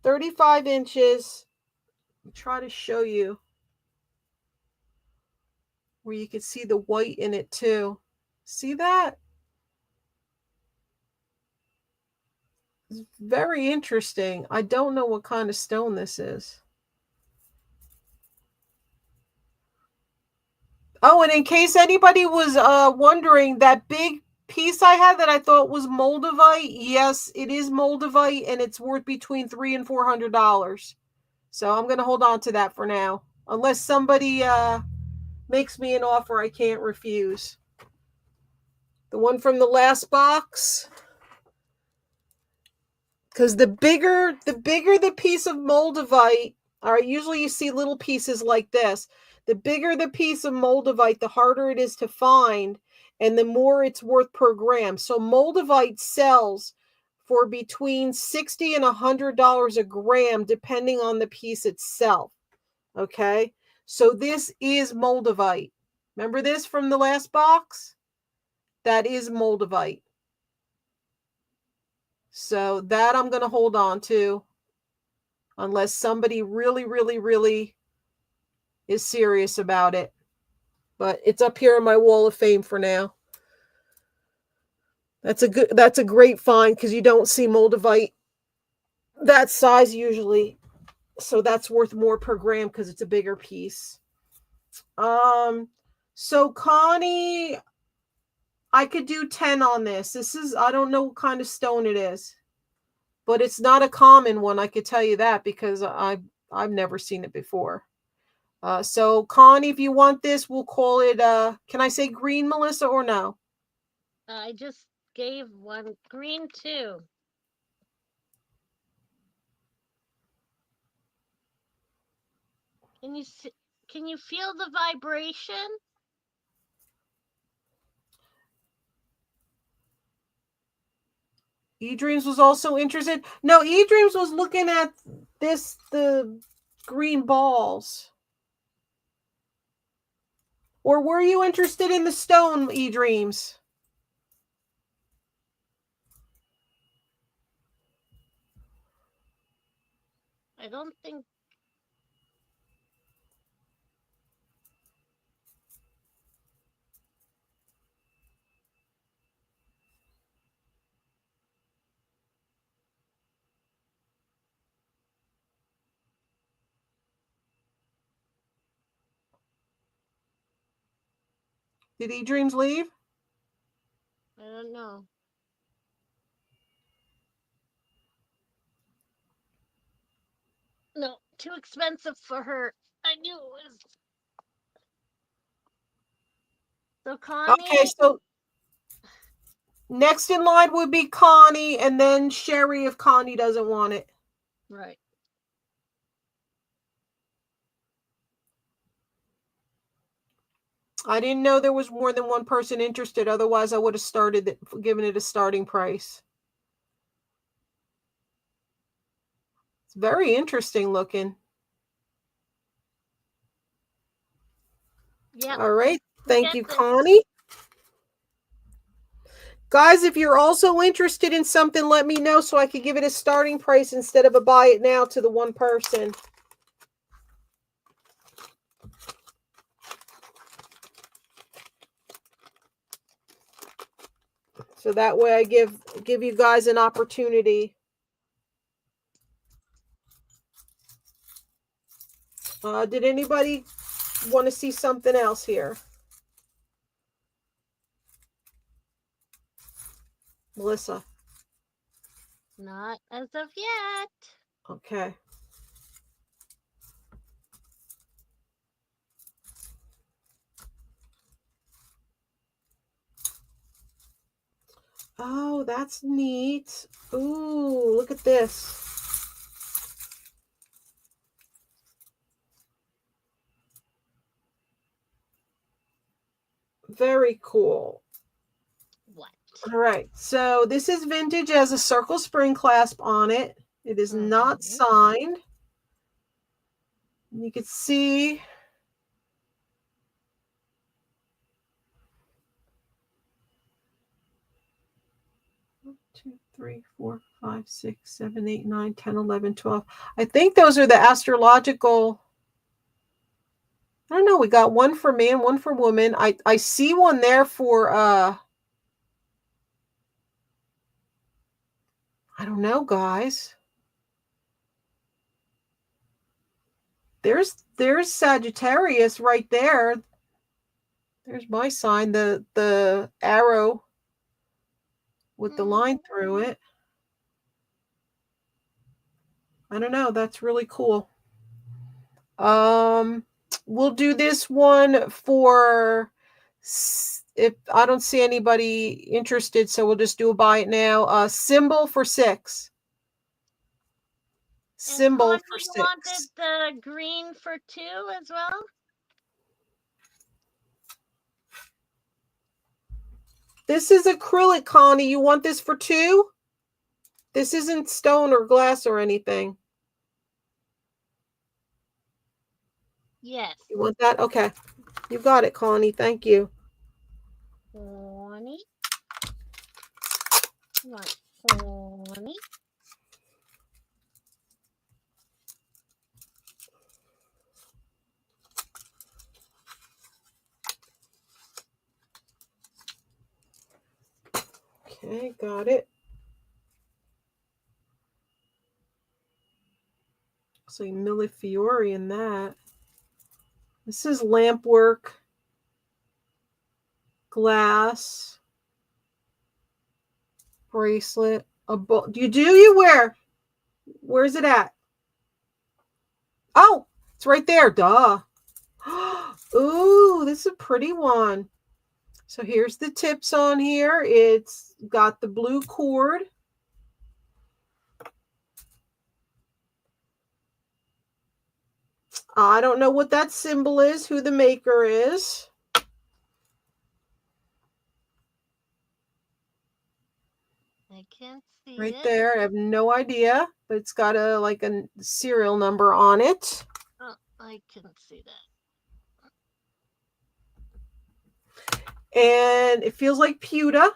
[SPEAKER 3] "35 inches. I'll try to show you where you can see the white in it too. See that? It's very interesting. I don't know what kind of stone this is. Oh, and in case anybody was wondering, that big piece I had that I thought was moldavite, yes, it is moldavite, and it's worth between $300 and $400. So I'm going to hold on to that for now. Unless somebody makes me an offer I can't refuse. The one from the last box. Because the bigger the piece of moldavite, all right, usually you see little pieces like this. The bigger the piece of moldavite, the harder it is to find, and the more it's worth per gram. So moldavite sells for between $60 and $100 a gram, depending on the piece itself. Okay, so this is moldavite. Remember this from the last box? That is moldavite. So that I'm going to hold on to unless somebody really, really, really is serious about it. But it's up here on my wall of fame for now. That's a great find because you don't see moldavite that size usually. So that's worth more per gram because it's a bigger piece. So Connie, I could do 10 on this. I don't know what kind of stone it is, but it's not a common one. I could tell you that because I've never seen it before. So Connie, if you want this, we'll call it, can I say green, Melissa, or no?
[SPEAKER 4] I just gave one green too. Can you feel the vibration?
[SPEAKER 3] eDreams was also interested. No, eDreams was looking at the green balls. Or were you interested in the stone, eDreams?
[SPEAKER 4] I don't think.
[SPEAKER 3] Did eDreams leave?
[SPEAKER 4] I don't know. No, too expensive for her. I knew it was. So Connie.
[SPEAKER 3] Okay, so next in line would be Connie, and then Sherry if Connie doesn't want it.
[SPEAKER 4] Right.
[SPEAKER 3] I didn't know there was more than one person interested. Otherwise, I would have given it a starting price. It's very interesting looking.
[SPEAKER 4] Yeah.
[SPEAKER 3] All right. Thank you, Connie. Guys, if you're also interested in something, let me know so I could give it a starting price instead of a buy it now to the one person. So that way I give you guys an opportunity. Did anybody want to see something else here? Melissa?
[SPEAKER 4] Not as of yet.
[SPEAKER 3] Okay. Oh, that's neat. Ooh, look at this. Very cool.
[SPEAKER 4] What?
[SPEAKER 3] All right. So this is vintage, has a circle spring clasp on it. It is not signed. You can see two, 3, 4, 5, 6, 7, 8, 9, 10, 11, 12. I think those are the astrological. I don't know. We got one for man, one for woman. I see one there for I don't know, guys. There's Sagittarius right there. There's my sign, the arrow with the line through it. I don't know. That's really cool. We'll do this one for, if I don't see anybody interested, so we'll just do a buy it now. Symbol for 6. Symbol
[SPEAKER 4] Connie
[SPEAKER 3] for 6.
[SPEAKER 4] wanted the green for 2 as well.
[SPEAKER 3] This is acrylic, Connie. You want this for 2? This isn't stone or glass or anything.
[SPEAKER 4] Yes.
[SPEAKER 3] You want that? Okay. You got it, Connie. Thank you.
[SPEAKER 4] Connie. Right. Connie.
[SPEAKER 3] Okay, got it. So Millefiori in that. This is lamp work, glass, bracelet, a bowl. You where? Where's it at? Oh, it's right there. Duh. Ooh, this is a pretty one. So here's the tips on here. It's got the blue cord. I don't know what that symbol is, who the maker is.
[SPEAKER 4] I can't see
[SPEAKER 3] Right
[SPEAKER 4] it.
[SPEAKER 3] there. I have no idea, but it's got a serial number on it.
[SPEAKER 4] Oh, I can see that.
[SPEAKER 3] And it feels like pewter.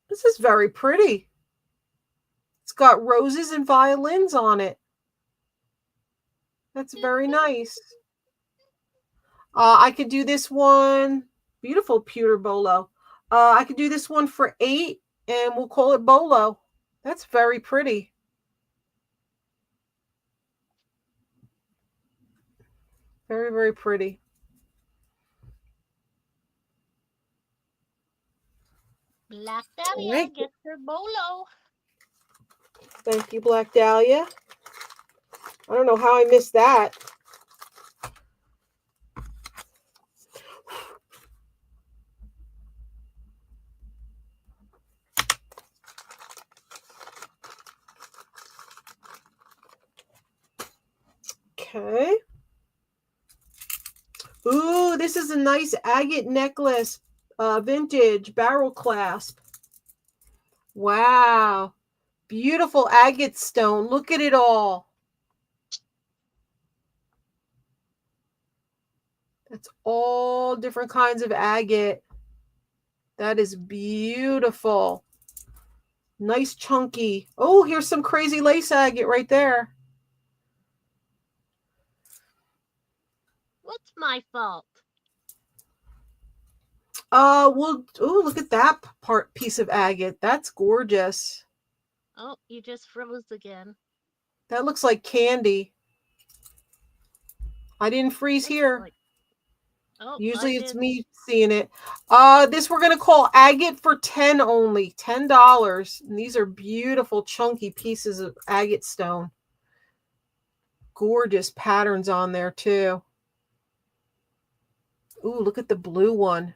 [SPEAKER 3] This is very pretty. It's got roses and violins on it. That's very nice. I could do this one. Beautiful pewter bolo. I could do this one for 8, and we'll call it bolo. That's very pretty. Very, very pretty.
[SPEAKER 4] Black Dahlia
[SPEAKER 3] Right.
[SPEAKER 4] gets her bolo.
[SPEAKER 3] Thank you, Black Dahlia. I don't know how I missed that. Okay. Ooh, this is a nice agate necklace. Vintage barrel clasp. Wow. Beautiful agate stone. Look at it all. That's all different kinds of agate. That is beautiful. Nice chunky. Oh, here's some crazy lace agate right there.
[SPEAKER 4] What's my fault?
[SPEAKER 3] Well, oh, look at that piece of agate. That's gorgeous.
[SPEAKER 4] Oh, you just froze again.
[SPEAKER 3] That looks like candy. I didn't freeze here.
[SPEAKER 4] Oh,
[SPEAKER 3] Usually
[SPEAKER 4] I
[SPEAKER 3] it's
[SPEAKER 4] did.
[SPEAKER 3] me seeing it. This we're gonna call agate for 10 only. $10. And these are beautiful chunky pieces of agate stone. Gorgeous patterns on there too. Ooh, look at the blue one.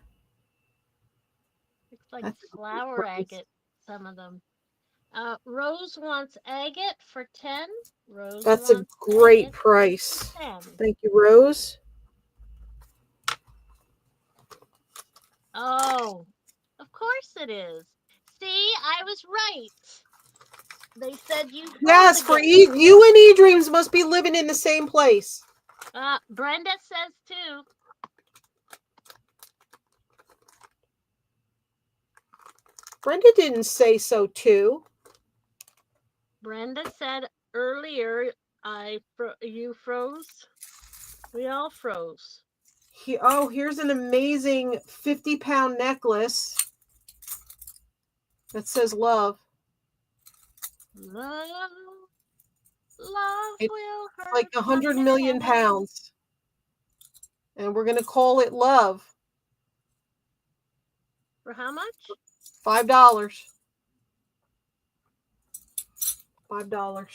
[SPEAKER 4] Looks like
[SPEAKER 3] That's
[SPEAKER 4] flower agate, some of them. Rose wants agate for 10. Rose
[SPEAKER 3] That's a
[SPEAKER 4] wants
[SPEAKER 3] great
[SPEAKER 4] agate
[SPEAKER 3] price.
[SPEAKER 4] for 10.
[SPEAKER 3] Thank you, Rose.
[SPEAKER 4] Oh, of course it is. See, I was right. They said you froze
[SPEAKER 3] Yes, for
[SPEAKER 4] again.
[SPEAKER 3] you and E-Dreams must be living in the same place.
[SPEAKER 4] Brenda says too.
[SPEAKER 3] Brenda didn't say so too.
[SPEAKER 4] Brenda said earlier, you froze. We all froze.
[SPEAKER 3] Here's an amazing 50-pound necklace that says love.
[SPEAKER 4] Love
[SPEAKER 3] It's
[SPEAKER 4] will hurt.
[SPEAKER 3] like 100 million pounds. And we're going to call it love.
[SPEAKER 4] For how much?
[SPEAKER 3] $5. $5.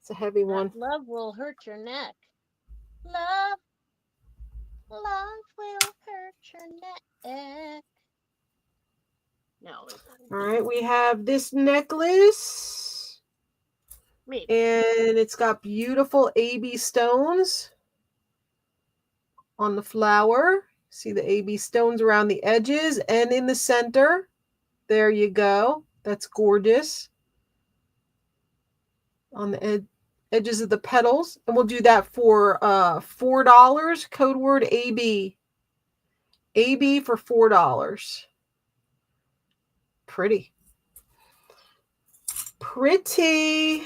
[SPEAKER 3] It's a heavy one.
[SPEAKER 4] Love will hurt your neck. Love will hurt your neck. No.
[SPEAKER 3] All right, we have this necklace.
[SPEAKER 4] Maybe.
[SPEAKER 3] And it's got beautiful AB stones on the flower. See the AB stones around the edges and in the center. There you go. That's gorgeous. On the edges of the petals. And we'll do that for $4. Code word AB. AB for $4. Pretty. Pretty.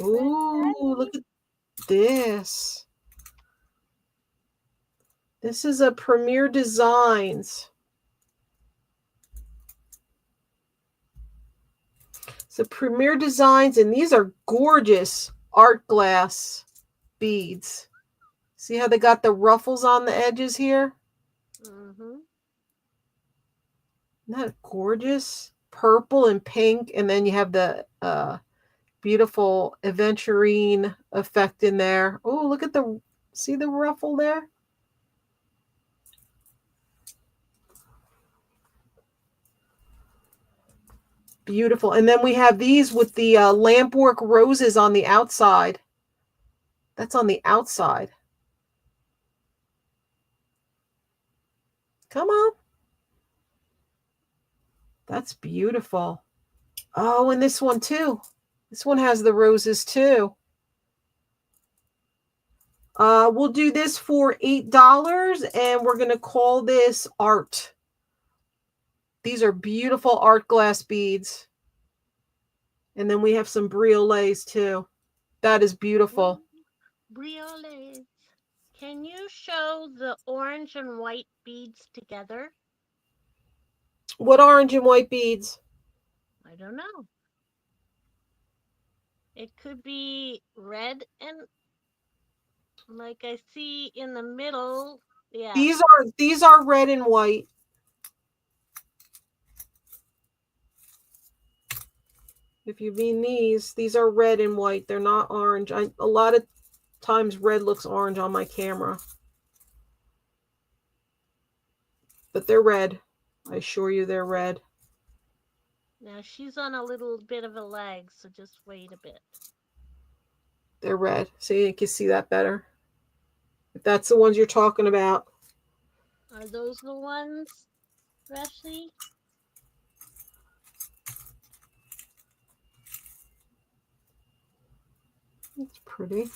[SPEAKER 3] Ooh, look at this. This is a Premier Designs. So Premier Designs, and these are gorgeous art glass beads. See how they got the ruffles on the edges here?
[SPEAKER 4] Mm-hmm.
[SPEAKER 3] Isn't that gorgeous? Purple and pink, and then you have the beautiful aventurine effect in there. Oh, look at see the ruffle there? Beautiful. And then we have these with the lampwork roses on the outside. That's on the outside. Come on. That's beautiful. Oh, and this one too. This one has the roses too. We'll do this for $8, and we're going to call this art. These are beautiful art glass beads. And then we have some briolets too. That is beautiful.
[SPEAKER 4] Briolets. Can you show the orange and white beads together?
[SPEAKER 3] What orange and white beads?
[SPEAKER 4] I don't know. It could be red and like I see in the middle. Yeah.
[SPEAKER 3] These are red and white. If you mean these are red and white. They're not orange. A lot of times red looks orange on my camera. But they're red. I assure you they're red.
[SPEAKER 4] Now she's on a little bit of a lag, so just wait a bit.
[SPEAKER 3] They're red. So you can see that better. If that's the ones you're talking about.
[SPEAKER 4] Are those the ones, Ashley?
[SPEAKER 3] That's pretty.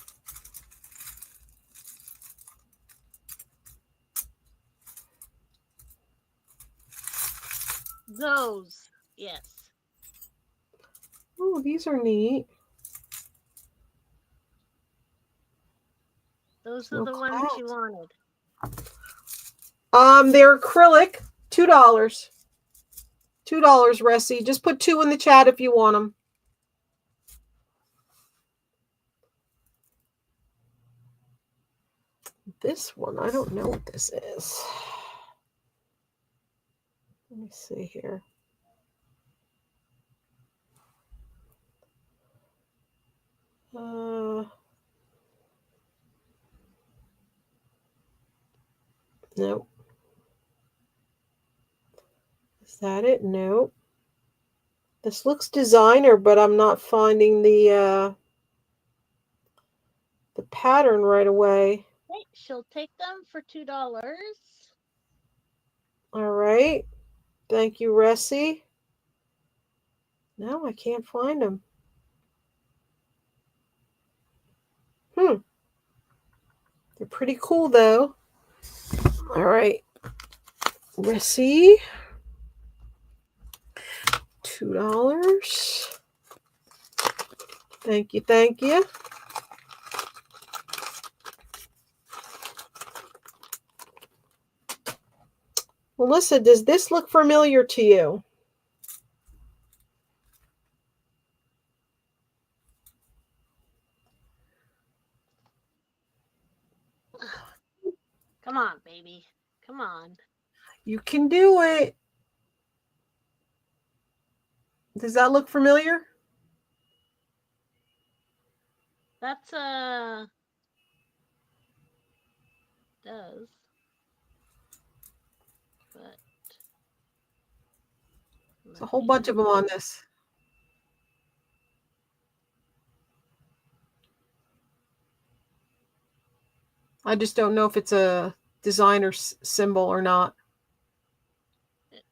[SPEAKER 4] Those, yes.
[SPEAKER 3] Oh, these are neat.
[SPEAKER 4] Those are
[SPEAKER 3] No
[SPEAKER 4] the ones
[SPEAKER 3] clouds.
[SPEAKER 4] you wanted.
[SPEAKER 3] They're acrylic, $2. $2, Ressie. Just put 2 in the chat if you want them. This one, I don't know what this is. Let me see here. Nope. Is that it? Nope. This looks designer, but I'm not finding the pattern right away.
[SPEAKER 4] Okay, she'll take them for $2.
[SPEAKER 3] All right. Thank you, Ressie. No, I can't find them. They're pretty cool, though. All right. Ressie. $2. Thank you, thank you. Melissa, does this look familiar to you?
[SPEAKER 4] Come on, baby. Come on.
[SPEAKER 3] You can do it. Does that look familiar?
[SPEAKER 4] That's does. But
[SPEAKER 3] There's a whole bunch of them on this. I just don't know if it's a designer symbol or not.
[SPEAKER 4] It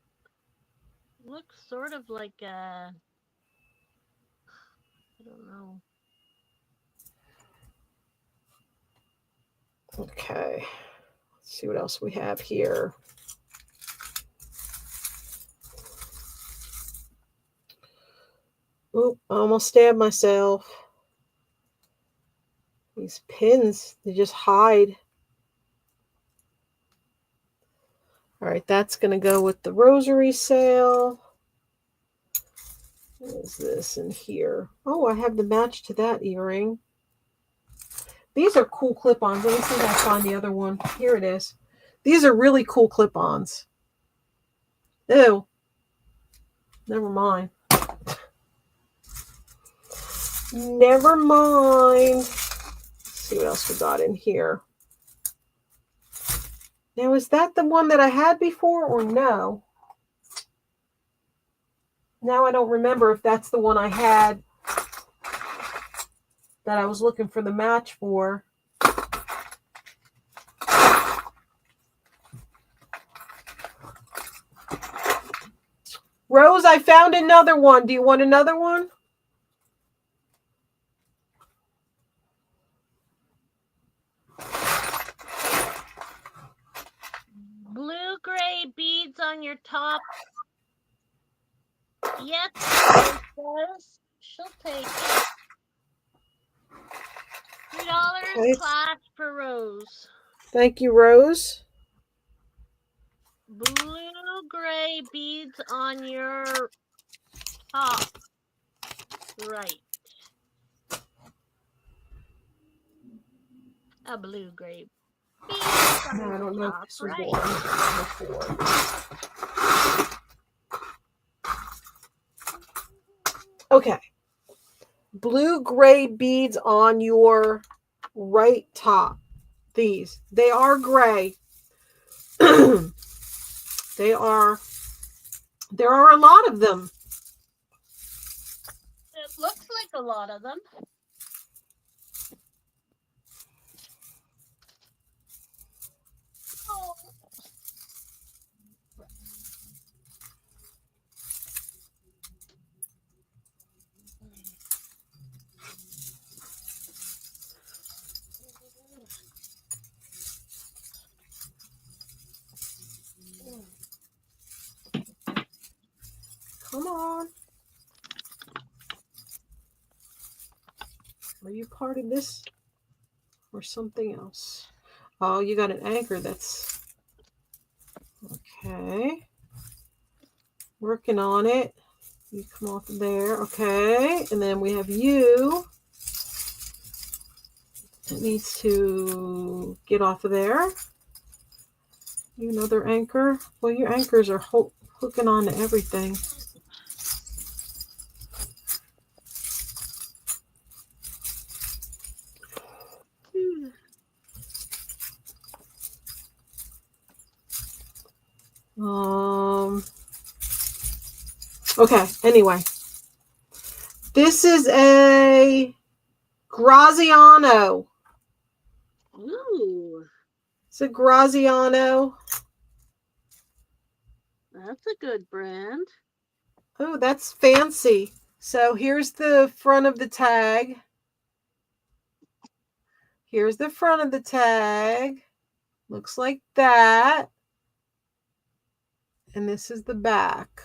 [SPEAKER 4] looks sort of like I don't know.
[SPEAKER 3] Okay. Let's see what else we have here. Oop, I almost stabbed myself. These pins, they just hide. All right, that's going to go with the rosary sale. What is this in here? Oh, I have the match to that earring. These are cool clip-ons. Let me see if I find the other one. Here it is. These are really cool clip-ons. Ew. Never mind. Never mind. Let's see what else we got in here. Now, is that the one that I had before or no? Now I don't remember if that's the one I had that I was looking for the match for. Rose, I found another one. Do you want another one?
[SPEAKER 4] Blue-gray beads on your top. Yes, Rose does. She'll take it. $3
[SPEAKER 3] Okay.
[SPEAKER 4] class for Rose.
[SPEAKER 3] Thank you, Rose.
[SPEAKER 4] Blue-gray beads on your top. Right. A blue-gray bead on
[SPEAKER 3] No, I don't know if
[SPEAKER 4] top.
[SPEAKER 3] this was
[SPEAKER 4] Right.
[SPEAKER 3] the one before. Okay. Blue-gray beads on your right top. These. They are gray. There are a lot of them.
[SPEAKER 4] It looks like a lot of them. Oh.
[SPEAKER 3] Come on. Are you part of this or something else? Oh, you got an anchor. That's okay. Working on it. You come off of there. Okay. And then we have you. It needs to get off of there. You another anchor. Well, your anchors are hooking on to everything. Okay, anyway. This is a Graziano.
[SPEAKER 4] Ooh,
[SPEAKER 3] It's a Graziano.
[SPEAKER 4] that's a good brand.
[SPEAKER 3] Oh, that's fancy. So here's the front of the tag. Here's the front of the tag. Looks like that. And this is the back.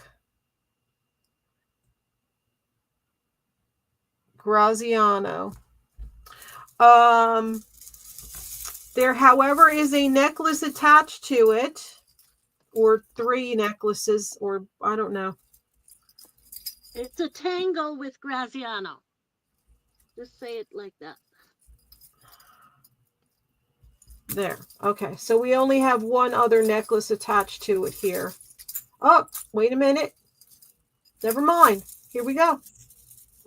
[SPEAKER 3] Graziano. There, however, is a necklace attached to it, or 3 necklaces, or I don't know.
[SPEAKER 4] It's a tangle with Graziano. Just say it like that.
[SPEAKER 3] There. Okay, so we only have one other necklace attached to it here. Oh, wait a minute. Never mind. Here we go.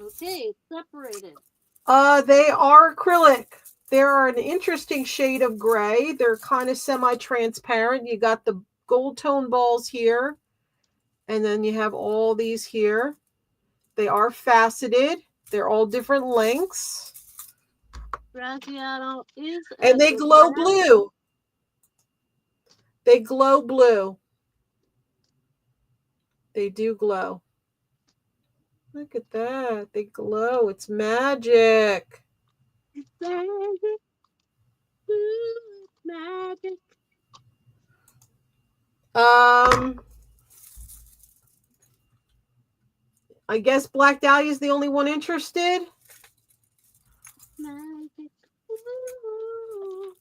[SPEAKER 4] Okay, it's separated.
[SPEAKER 3] They are acrylic. They're an interesting shade of gray. They're kind of semi-transparent. You got the gold tone balls here, and then you have all these here. They are faceted. They're all different lengths.
[SPEAKER 4] Graziano is,
[SPEAKER 3] and they glow blue. They glow blue. They do glow. Look at that. They glow. It's magic.
[SPEAKER 4] It's magic. Ooh, it's magic.
[SPEAKER 3] I guess Black Dahlia is the only one interested.
[SPEAKER 4] Magic. Ooh.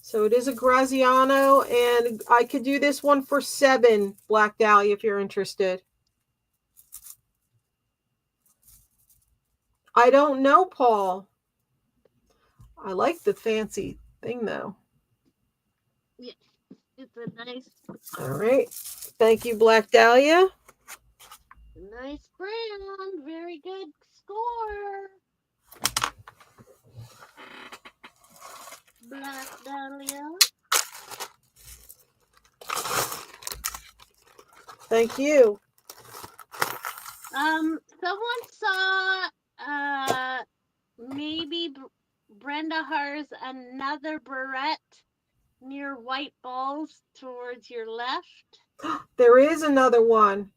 [SPEAKER 3] So it is a Graziano, and I could do this one for 7, Black Dahlia, if you're interested. I don't know, Paul. I like the fancy thing, though.
[SPEAKER 4] Yeah, it's a nice.
[SPEAKER 3] All right. Thank you, Black Dahlia.
[SPEAKER 4] Nice brand. Very good score. Black Dahlia.
[SPEAKER 3] Thank you.
[SPEAKER 4] Someone saw maybe Brenda has another barrette near white balls towards your left.
[SPEAKER 3] There is another one.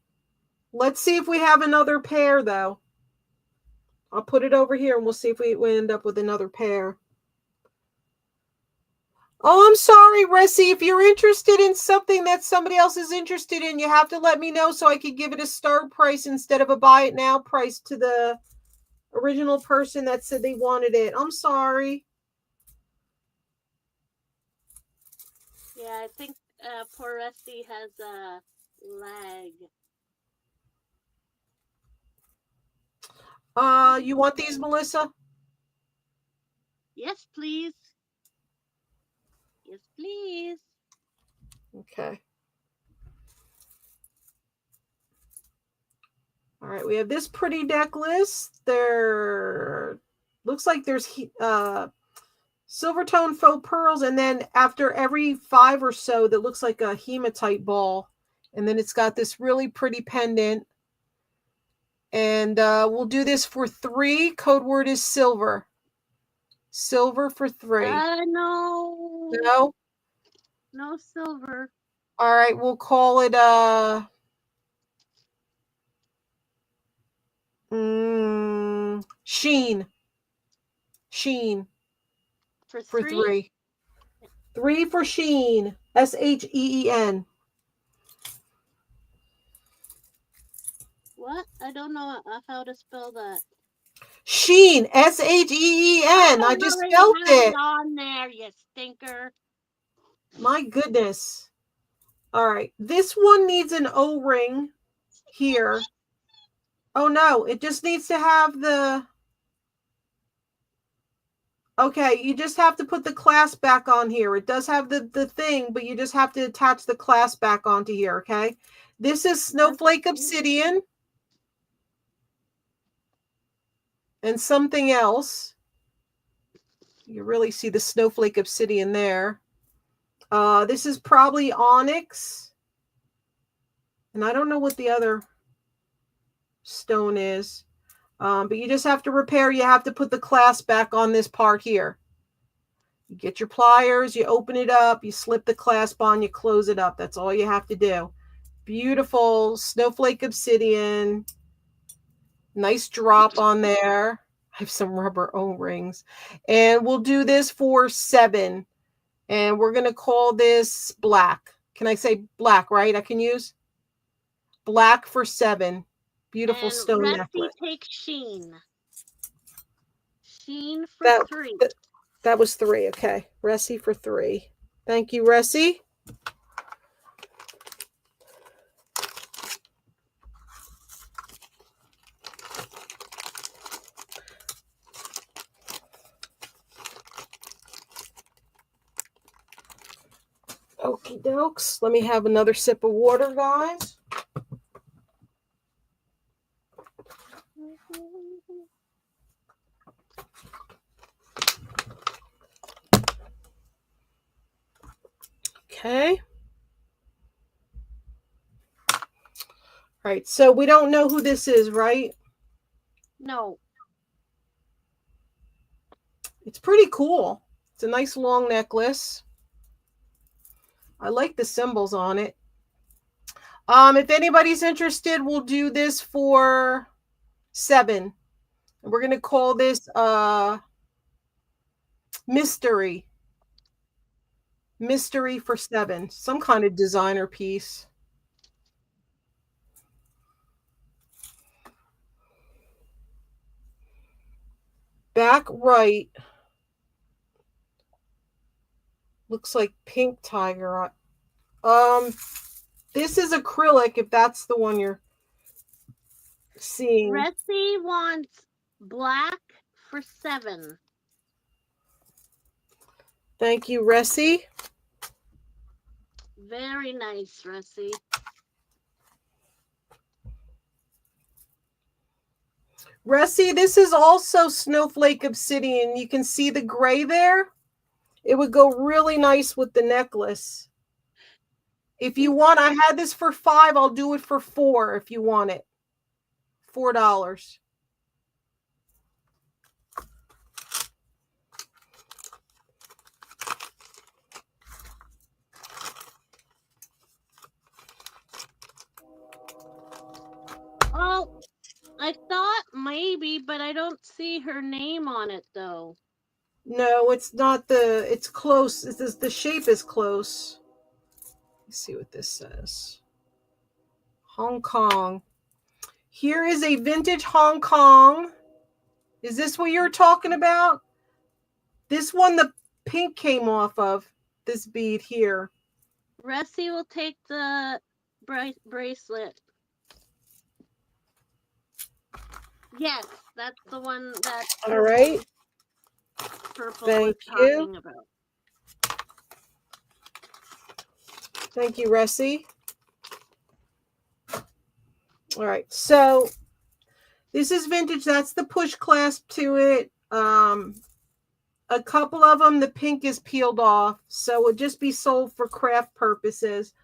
[SPEAKER 3] Let's see if we have another pair, though. I'll put it over here, and we'll see if we end up with another pair. Oh, I'm sorry, Ressie. If you're interested in something that somebody else is interested in, you have to let me know so I could give it a start price instead of a buy it now price to the original person that said they wanted it. I'm sorry.
[SPEAKER 4] Yeah, I think poor Rusty has a lag.
[SPEAKER 3] You want these, Melissa?
[SPEAKER 4] Yes, please. Yes, please.
[SPEAKER 3] Okay. All right, we have this pretty necklace. There looks like there's silver tone faux pearls, and then after every 5 or so, that looks like a hematite ball. And then it's got this really pretty pendant. And we'll do this for 3. Code word is silver. Silver for 3.
[SPEAKER 4] No.
[SPEAKER 3] No?
[SPEAKER 4] No silver.
[SPEAKER 3] All right, we'll call it sheen. Sheen.
[SPEAKER 4] For
[SPEAKER 3] 3. 3 for sheen. SHEEN.
[SPEAKER 4] What? I don't know how to spell that.
[SPEAKER 3] Sheen, Sheen. I just
[SPEAKER 4] already
[SPEAKER 3] spelled
[SPEAKER 4] have
[SPEAKER 3] it.
[SPEAKER 4] on there, you stinker.
[SPEAKER 3] My goodness. All right. This one needs an O-ring here. Oh, no. It just needs to have the... Okay, you just have to put the clasp back on here. It does have the thing, but you just have to attach the clasp back onto here, okay? This is Snowflake Obsidian. And something else. You really see the Snowflake Obsidian there. This is probably Onyx. And I don't know what the other stone is. But you just have to repair. You have to put the clasp back on this part here. You get your pliers, you open it up, you slip the clasp on, you close it up. That's all you have to do. Beautiful Snowflake Obsidian. Nice drop on there. I have some rubber O-rings. And we'll do this for 7. And we're going to call this black. Can I say black, right? I can use black for 7. Beautiful
[SPEAKER 4] and
[SPEAKER 3] stone
[SPEAKER 4] Rusty
[SPEAKER 3] necklace.
[SPEAKER 4] Take Sheen. Sheen for 3.
[SPEAKER 3] That was 3. Okay. Ressie for 3. Thank you, Ressie. Okie dokes. Let me have another sip of water, guys. Okay. All right. So we don't know who this is, right?
[SPEAKER 4] No.
[SPEAKER 3] It's pretty cool. It's a nice long necklace. I like the symbols on it. If anybody's interested, we'll do this for 7. We're going to call this mystery. Mystery for 7. Some kind of designer piece. Back right. Looks like pink tiger. This is acrylic, if that's the one you're seeing.
[SPEAKER 4] Ressie wants black for 7.
[SPEAKER 3] Thank you, Ressie.
[SPEAKER 4] Very nice, Ressie.
[SPEAKER 3] Ressie, this is also Snowflake Obsidian. You can see the gray there. It would go really nice with the necklace. If you want, I had this for 5. I'll do it for 4 if you want it. $4.
[SPEAKER 4] Oh, I thought maybe, but I don't see her name on it though.
[SPEAKER 3] No, it's not it's close. The shape is close. Let's see what this says. Hong Kong. Here is a vintage Hong Kong. Is this what you're talking about? This one, the pink came off of this bead here.
[SPEAKER 4] Ressie will take the bracelet. Yes, that's the one that.
[SPEAKER 3] All right.
[SPEAKER 4] Purple
[SPEAKER 3] Thank
[SPEAKER 4] was talking about.
[SPEAKER 3] Thank you, Ressie. All right, so this is vintage. That's the push clasp to it. A couple of them, the pink is peeled off, so it would just be sold for craft purposes.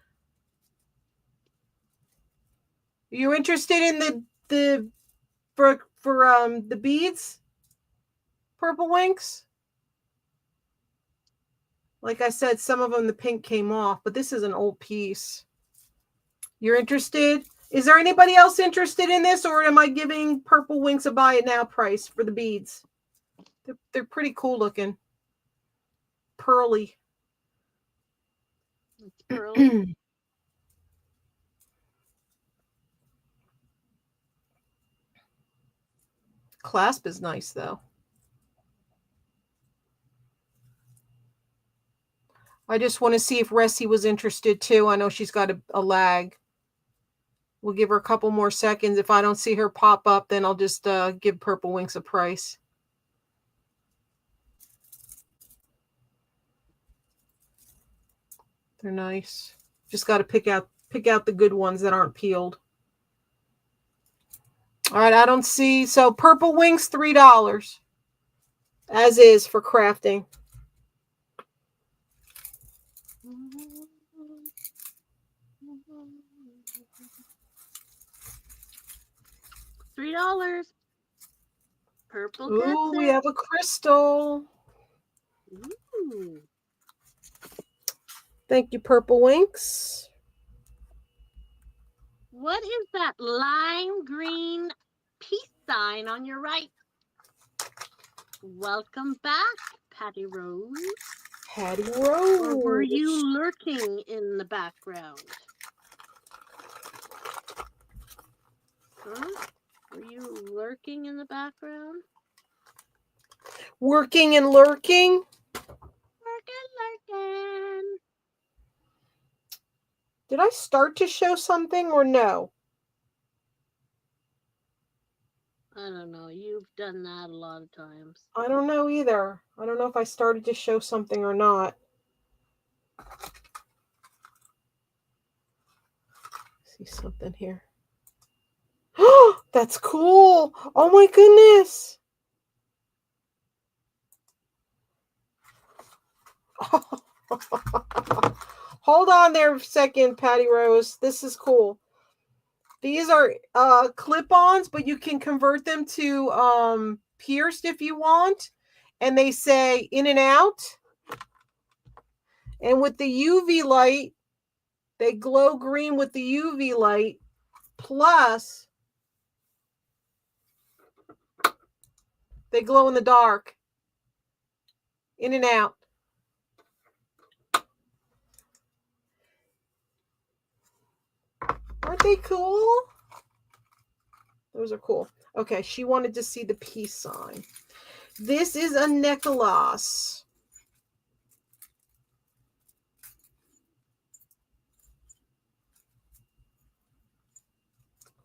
[SPEAKER 3] You're interested in the beads? Purple Winks? Like I said, some of them the pink came off, but this is an old piece. You're interested? Is there anybody else interested in this, or am I giving Purple Winks a buy it now price for the beads? They're pretty cool looking. Pearly.
[SPEAKER 4] It's pearly.
[SPEAKER 3] clasp is nice, though. I just want to see if Ressie was interested, too. I know she's got a lag. We'll give her a couple more seconds. If I don't see her pop up, then I'll just give Purple Winks a price. They're nice. Just got to pick out the good ones that aren't peeled. All right, I don't see. So Purple Winks, $3. As is for crafting.
[SPEAKER 4] $3. Purple.
[SPEAKER 3] Ooh, we have a crystal.
[SPEAKER 4] Ooh.
[SPEAKER 3] Thank you, Purple Winks.
[SPEAKER 4] What is that lime green peace sign on your right? Welcome back, Patty Rose.
[SPEAKER 3] Patty Rose.
[SPEAKER 4] Or were you lurking in the background? Huh? Were you lurking in the background?
[SPEAKER 3] Working and lurking.
[SPEAKER 4] Lurking.
[SPEAKER 3] Did I start to show something or no?
[SPEAKER 4] I don't know. You've done that a lot of times.
[SPEAKER 3] I don't know either. I don't know if I started to show something or not. See something here. That's cool. Oh my goodness. Hold on there a second, Patty Rose. This is cool. These are clip-ons, but you can convert them to pierced if you want. And they say in and out. And with the UV light, they glow green with the UV light. Plus, they glow in the dark. In and out. Aren't they cool? Those are cool. Okay, she wanted to see the peace sign. This is a necklace.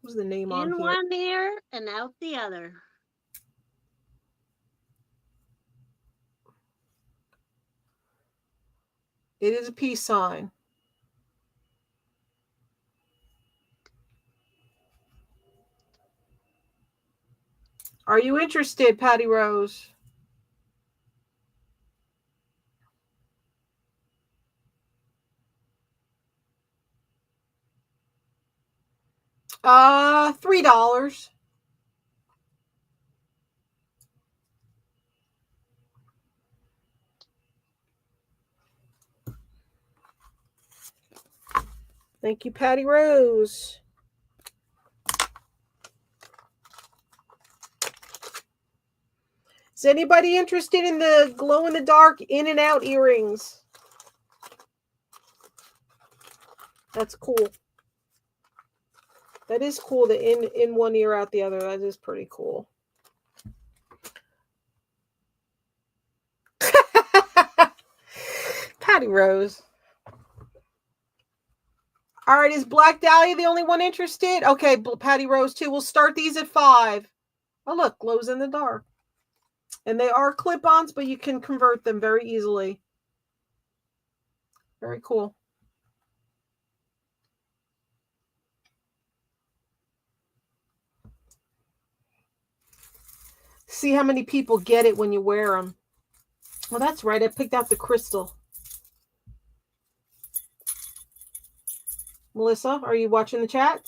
[SPEAKER 3] What's the name on here?
[SPEAKER 4] In one ear and out the other.
[SPEAKER 3] It is a peace sign. Are you interested, Patty Rose? $3. Thank you, Patty Rose. Is anybody interested in the glow-in-the-dark in and out earrings? That's cool. That is cool, the in one ear, out the other. That is pretty cool. Patty Rose. All right, is Black Dahlia the only one interested? Okay, Patty Rose too. We'll start these at $5. Oh, look, glows in the dark. And they are clip-ons, but you can convert them very easily. Very cool. See how many people get it when you wear them. Well, that's right. I picked out the crystal. Melissa, are you watching the chat?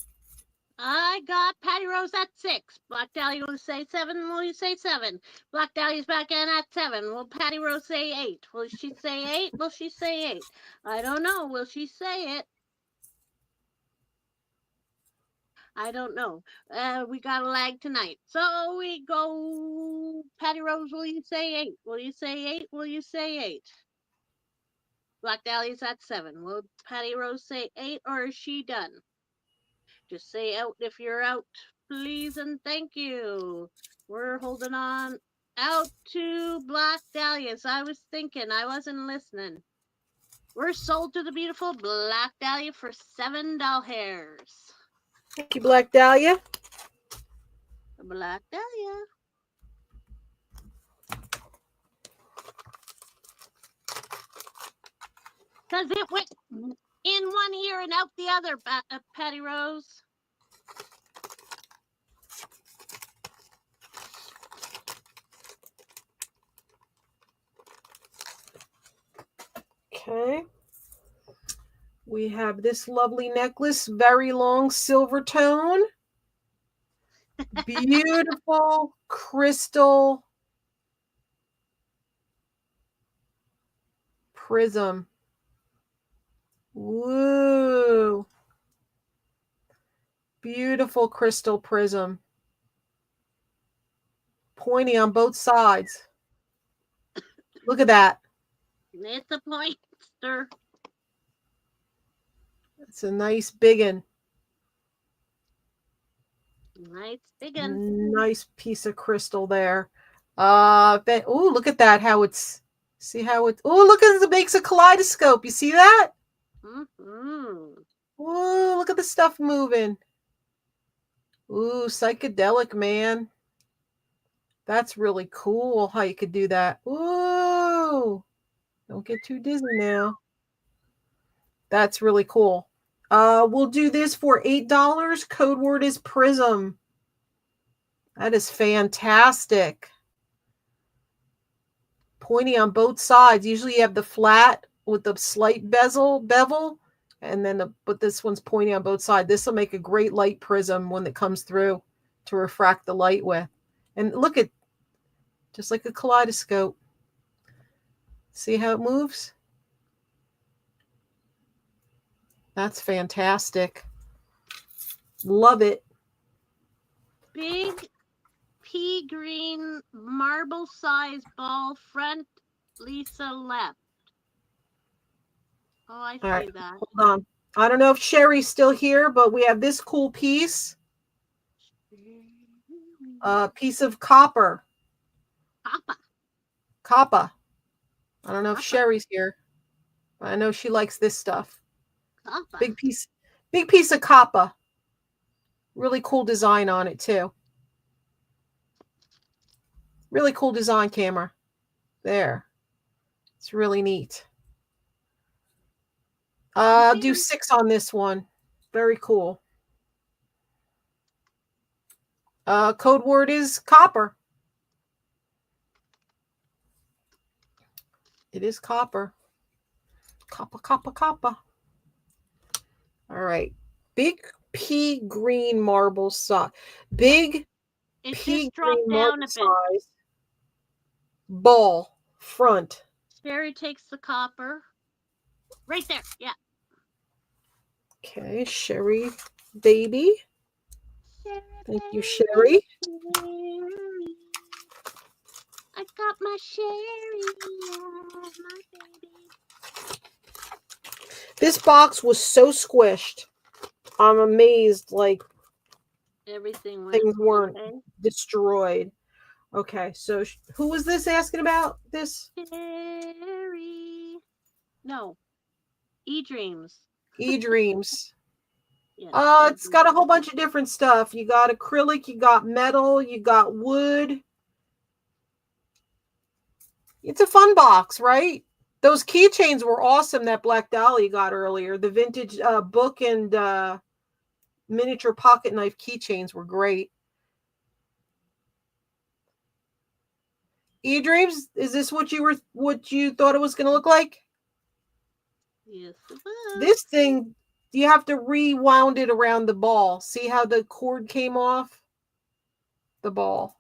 [SPEAKER 4] I got Patty Rose at 6. Black Dahlia will say 7. Will you say 7? Black Dahlia's back in at 7. Will Patty Rose say 8? Will she say 8? Will she say 8? I don't know. Will she say it? I don't know. We got a lag tonight. So we go. Patty Rose, will you say 8? Will you say 8? Will you say 8? Black Dahlia's at 7. Will Patty Rose say 8 or is she done? Just say out if you're out, please and thank you. We're holding on out to Black Dahlias. I was thinking, I wasn't listening. We're sold to the beautiful Black Dahlia for $7.
[SPEAKER 3] Thank you, Black Dahlia.
[SPEAKER 4] The Black Dahlia. Because it went in one ear and out the other, Patty Rose.
[SPEAKER 3] Okay. We have this lovely necklace, very long silver tone. Beautiful crystal prism. Woo. Beautiful crystal prism. Pointy on both sides. Look at that.
[SPEAKER 4] It's a pointer.
[SPEAKER 3] It's a nice big one.
[SPEAKER 4] Nice big one.
[SPEAKER 3] Nice piece of crystal there. Oh, look at that. How it's, see how it, oh, look at it makes a kaleidoscope. You see that?
[SPEAKER 4] Mm-hmm.
[SPEAKER 3] Ooh, look at the stuff moving. Ooh, psychedelic, man. That's really cool how you could do that. Ooh, don't get too dizzy now. That's really cool. We'll do this for $8. Code word is prism. That is fantastic. Pointy on both sides. Usually you have the flat with the slight bevel, and then but this one's pointy on both sides. This will make a great light prism when it comes through to refract the light with. And look at, just like a kaleidoscope. See how it moves? That's fantastic. Love it.
[SPEAKER 4] Big pea green marble size ball front, Lisa left. Oh, I see
[SPEAKER 3] right,
[SPEAKER 4] that.
[SPEAKER 3] Hold on. I don't know if Sherry's still here, but we have this cool piece. Piece of copper. Copper. I don't know if Sherry's here, but I know she likes this stuff. Big piece of copper. Really cool design on it too. Really cool design, camera. There. It's really neat. Do 6 on this one. Very cool. Code word is copper. It is copper. Copper, copper, copper. All right. Big pea green marble size. Big pea green marble size. Ball front.
[SPEAKER 4] Sherry takes the copper. Right there. Yeah.
[SPEAKER 3] Okay, Sherry baby.
[SPEAKER 4] Sherry,
[SPEAKER 3] Thank you, Sherry.
[SPEAKER 4] I got my Sherry, my baby.
[SPEAKER 3] This box was so squished. I'm amazed, like
[SPEAKER 4] everything
[SPEAKER 3] things weren't destroyed. Okay, so who was this asking about this?
[SPEAKER 4] Sherry. No. E-Dreams.
[SPEAKER 3] E-Dreams.
[SPEAKER 4] Yes,
[SPEAKER 3] It's got a whole bunch of different stuff. You got acrylic, you got metal, you got wood. It's a fun box, right? Those keychains were awesome that Black Dahlia got earlier. The vintage book and miniature pocket knife keychains were great. E-Dreams, is this what you thought it was going to look like?
[SPEAKER 4] Yes, it was.
[SPEAKER 3] This thing, you have to rewound it around the ball. See how the cord came off the ball?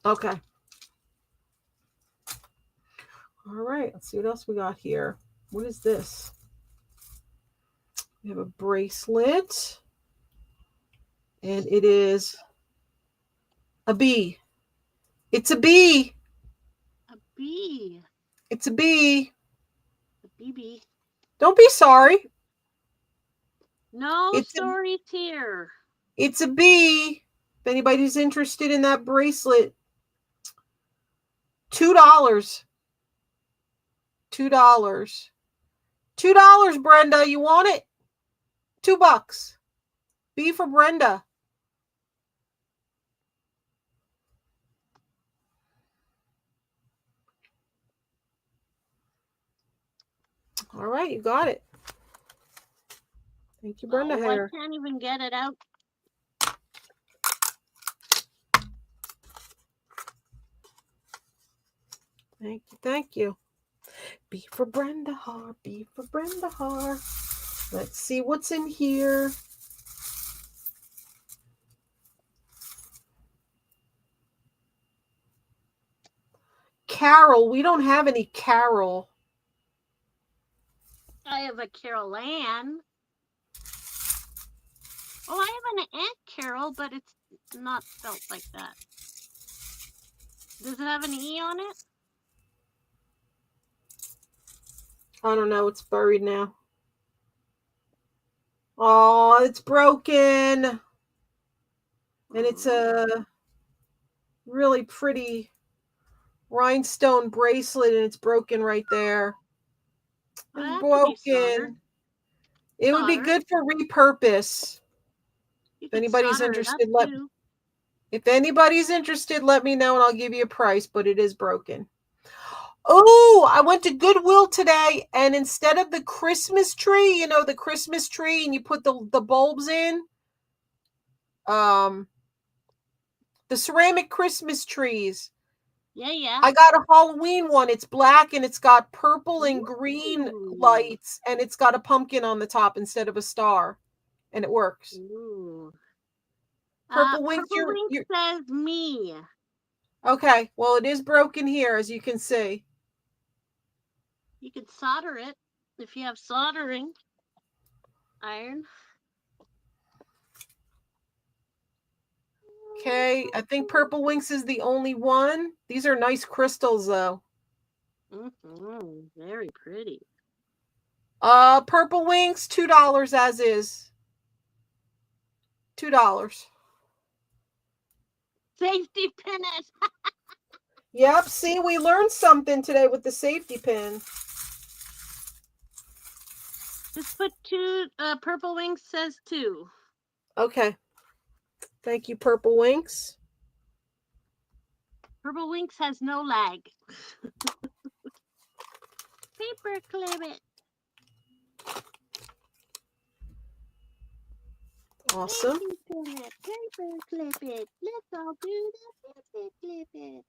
[SPEAKER 3] Okay. All right. Let's see what else we got here. What is this? We have a bracelet. And it is a bee. It's a bee.
[SPEAKER 4] A bee.
[SPEAKER 3] It's a bee.
[SPEAKER 4] A BB.
[SPEAKER 3] Don't be sorry.
[SPEAKER 4] No
[SPEAKER 3] It's
[SPEAKER 4] stories here.
[SPEAKER 3] It's a B. If anybody's interested in that bracelet, $2. $2. $2, Brenda. You want it? $2. B for Brenda. All right, you got it. Thank you, Brenda Hair.
[SPEAKER 4] I can't even get it out.
[SPEAKER 3] Thank you, thank you. B for Brenda Har, B for Brenda Har. Let's see what's in here. Carol, we don't have any Carol.
[SPEAKER 4] I have a Carol Ann. Oh, I have an Aunt Carol, but it's not spelled like that. Does it have an E on it?
[SPEAKER 3] I don't know. It's buried now. Oh, it's broken. And it's a really pretty rhinestone bracelet, and it's broken right there. It's broken. It would be good for repurpose. If anybody's interested, let me know and I'll give you a price, but it is broken. Oh, I went to Goodwill today, and instead of the Christmas tree, the Christmas tree, and you put the bulbs in, the ceramic Christmas trees.
[SPEAKER 4] Yeah.
[SPEAKER 3] I got a Halloween one. It's black and it's got purple and green lights, and it's got a pumpkin on the top instead of a star, and it works.
[SPEAKER 4] Ooh.
[SPEAKER 3] Purple Wings
[SPEAKER 4] says me.
[SPEAKER 3] Okay, well, it is broken here, as you can see.
[SPEAKER 4] You could solder it if you have soldering iron.
[SPEAKER 3] Okay, I think Purple Winks is the only one. These are nice crystals, though.
[SPEAKER 4] Very pretty.
[SPEAKER 3] Purple Winks, $2 as is. $2.
[SPEAKER 4] Safety pin it.
[SPEAKER 3] Yep, see, we learned something today with the safety pin.
[SPEAKER 4] Just put 2, Purple Winks says 2.
[SPEAKER 3] Okay. Thank you, Purple Winks.
[SPEAKER 4] Purple Winks has no lag. Paper clip it.
[SPEAKER 3] Awesome.
[SPEAKER 4] Paper clip it. Let's all do the paper clip it.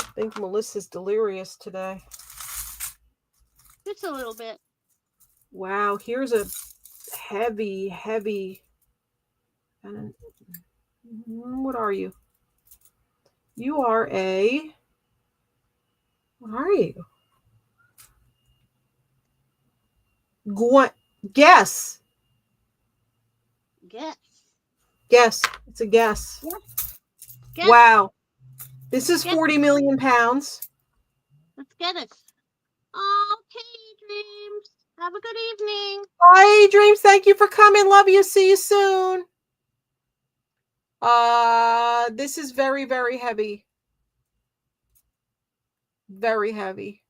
[SPEAKER 3] I think Melissa's delirious today.
[SPEAKER 4] Just a little bit.
[SPEAKER 3] Wow, here's a heavy. What are you? You are a... What are you? Guess. Guess. It's a guess.
[SPEAKER 4] Guess.
[SPEAKER 3] Wow. This is 40 million pounds.
[SPEAKER 4] Let's get it. Okay, Dreams. Have a good evening.
[SPEAKER 3] Bye, Dreams. Thank you for coming. Love you. See you soon. This is very, very heavy. Very heavy.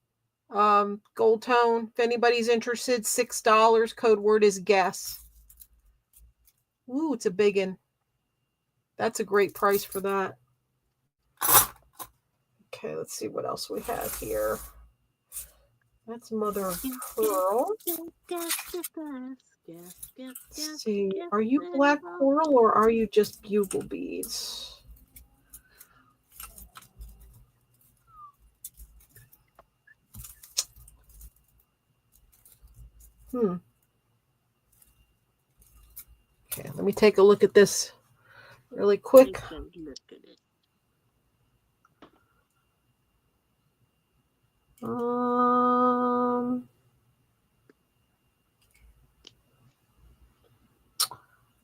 [SPEAKER 3] Gold tone. If anybody's interested, $6. Code word is guess. Ooh, it's a big one. That's a great price for that. Okay, let's see what else we have here. That's mother of pearl. Let's see. Are you black coral or are you just bugle beads? Okay, let me take a look at this really quick.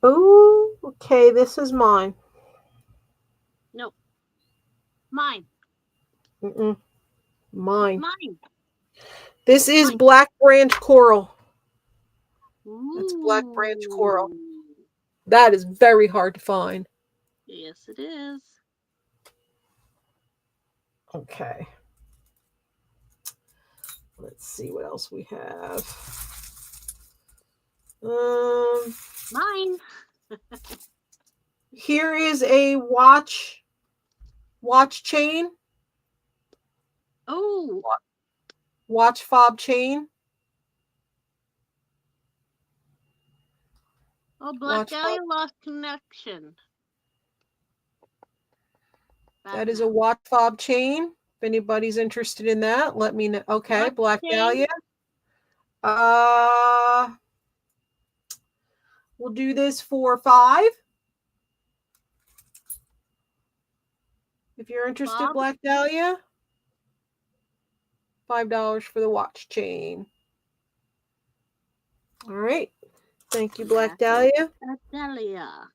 [SPEAKER 3] Oh, okay, this is mine.
[SPEAKER 4] No. Mine.
[SPEAKER 3] Mine.
[SPEAKER 4] Mine.
[SPEAKER 3] This is black brand coral. That's black branch coral.
[SPEAKER 4] Ooh.
[SPEAKER 3] That is very hard to find.
[SPEAKER 4] Yes, it is.
[SPEAKER 3] Okay. Let's see what else we have.
[SPEAKER 4] Mine.
[SPEAKER 3] Here is a watch chain.
[SPEAKER 4] Oh.
[SPEAKER 3] Watch fob chain.
[SPEAKER 4] Oh, Black
[SPEAKER 3] Watch
[SPEAKER 4] Dahlia
[SPEAKER 3] fob.
[SPEAKER 4] lost connection.
[SPEAKER 3] That is a watch fob chain. If anybody's interested in that, let me know. Okay,
[SPEAKER 4] What
[SPEAKER 3] Black
[SPEAKER 4] chain?
[SPEAKER 3] Dahlia. We'll do this for $5. If you're interested,
[SPEAKER 4] Bob?
[SPEAKER 3] Black Dahlia. $5 for the watch chain. All right. Thank you, Black Dahlia.
[SPEAKER 4] Dahlia.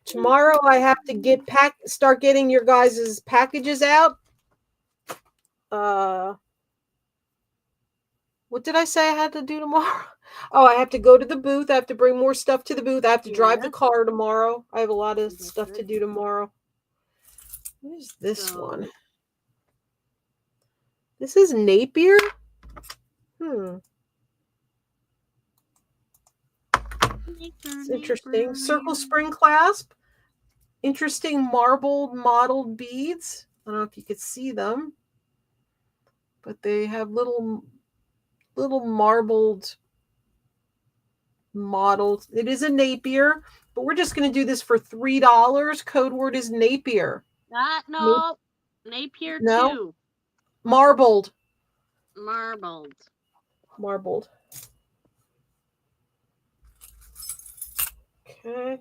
[SPEAKER 3] Tomorrow I have to start getting your guys' packages out. What did I say I had to do tomorrow? Oh, I have to go to the booth. I have to bring more stuff to the booth. I have to drive the car tomorrow. I have a lot of stuff to do tomorrow. What is this one? This is Napier? It's interesting. Circle spring clasp. Interesting marbled mottled beads. I don't know if you could see them, but they have little marbled models. It is a Napier, but we're just going to do this for $3. Code word is Napier.
[SPEAKER 4] No. Napier
[SPEAKER 3] no?
[SPEAKER 4] 2.
[SPEAKER 3] Marbled. Okay.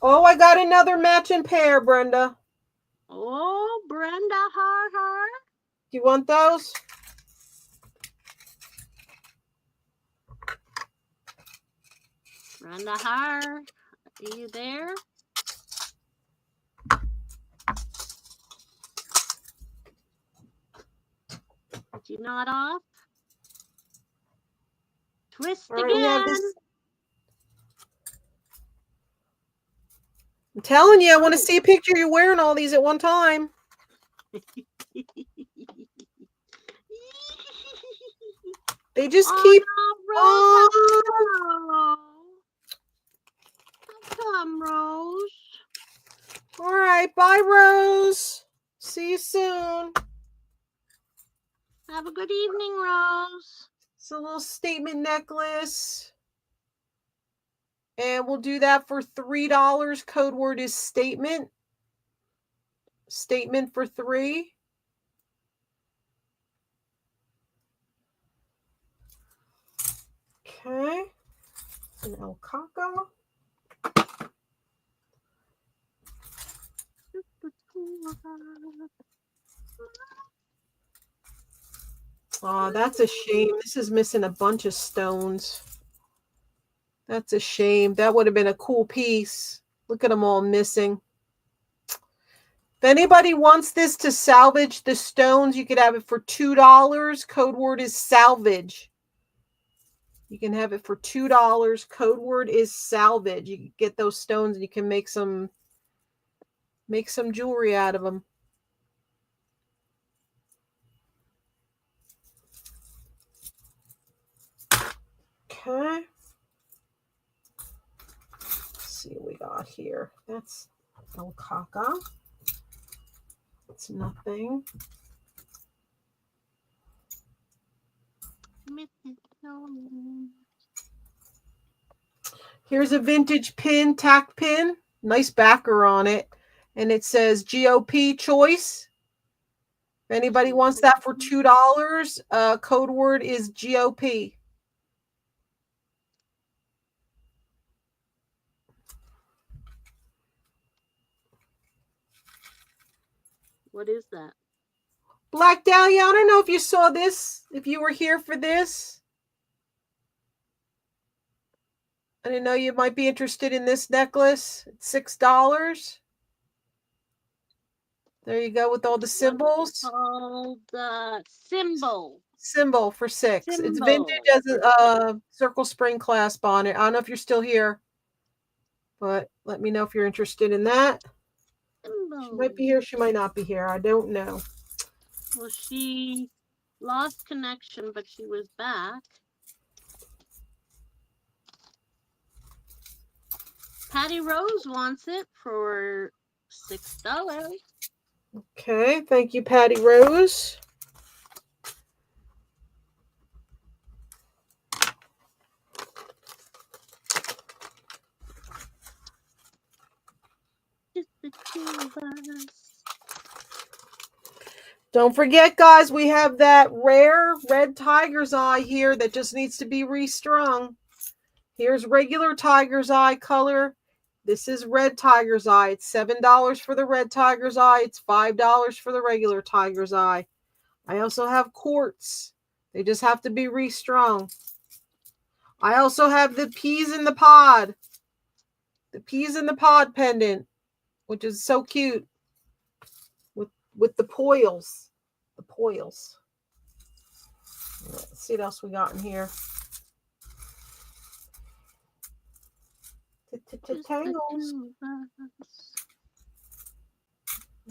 [SPEAKER 3] Oh, I got another matching pair, Brenda.
[SPEAKER 4] Oh, Brenda Har.
[SPEAKER 3] Do you want those?
[SPEAKER 4] Brenda Har, are you there? Did you nod off? Twist
[SPEAKER 3] All right,
[SPEAKER 4] again.
[SPEAKER 3] we have this. I'm telling you, I want to see a picture you're wearing all these at one time. They just keep.
[SPEAKER 4] No, Rose, come, Rose.
[SPEAKER 3] All right, bye, Rose. See you soon.
[SPEAKER 4] Have a good evening, Rose.
[SPEAKER 3] It's a little statement necklace. And we'll do that for $3. Code word is statement. Statement for $3. Okay. An alpaca. Oh, that's a shame. This is missing a bunch of stones. That's a shame. That would have been a cool piece. Look at them all missing. If anybody wants this to salvage the stones, you could have it for $2. Code word is salvage. You can have it for $2. Code word is salvage. You can get those stones and you can make some jewelry out of them. Okay. Let's see what we got here. That's alpaca. It's nothing. Here's a vintage pin, tack pin. Nice backer on it. And it says GOP choice. If anybody wants that for $2, code word is GOP.
[SPEAKER 4] What is that?
[SPEAKER 3] Black Dahlia, I don't know if you saw this, if you were here for this. I didn't know you might be interested in this necklace. It's $6. There you go with all the symbols.
[SPEAKER 4] Called the symbol.
[SPEAKER 3] Symbol for $6.
[SPEAKER 4] Symbol.
[SPEAKER 3] It's vintage as a circle spring clasp on it. I don't know if you're still here, but let me know if you're interested in that.
[SPEAKER 4] Symbol.
[SPEAKER 3] She might be here. She might not be here. I don't know.
[SPEAKER 4] Well, she lost connection, but she was back. Patty Rose wants it for $6.
[SPEAKER 3] Okay, thank you, Patty Rose.
[SPEAKER 4] Just the two of us.
[SPEAKER 3] Don't forget, guys, we have that rare red tiger's eye here that just needs to be restrung. Here's regular tiger's eye color. This is red tiger's eye. It's $7 for the red tiger's eye. It's $5 for the regular tiger's eye. I also have quartz. They just have to be restrung. I also have the peas in the pod. The peas in the pod pendant, which is so cute. With the poils. The poils. Let's see what else we got in here. Tangles.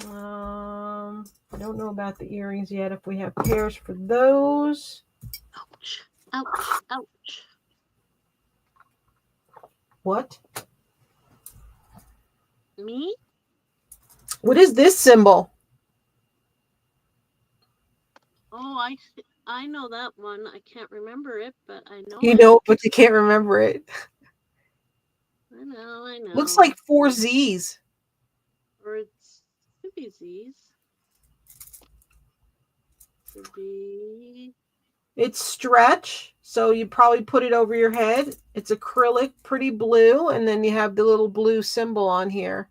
[SPEAKER 3] I don't know about the earrings yet, if we have pairs for those.
[SPEAKER 4] Ouch. Ouch. Ouch.
[SPEAKER 3] What?
[SPEAKER 4] Me?
[SPEAKER 3] What is this symbol?
[SPEAKER 4] Oh, I know that one. I can't remember it, but I know
[SPEAKER 3] You
[SPEAKER 4] it.
[SPEAKER 3] know, but you can't remember it.
[SPEAKER 4] I know.
[SPEAKER 3] Looks like 4 Z's.
[SPEAKER 4] Or it's could be Z's. Could be.
[SPEAKER 3] It's stretch, so you probably put it over your head. It's acrylic, pretty blue, and then you have the little blue symbol on here.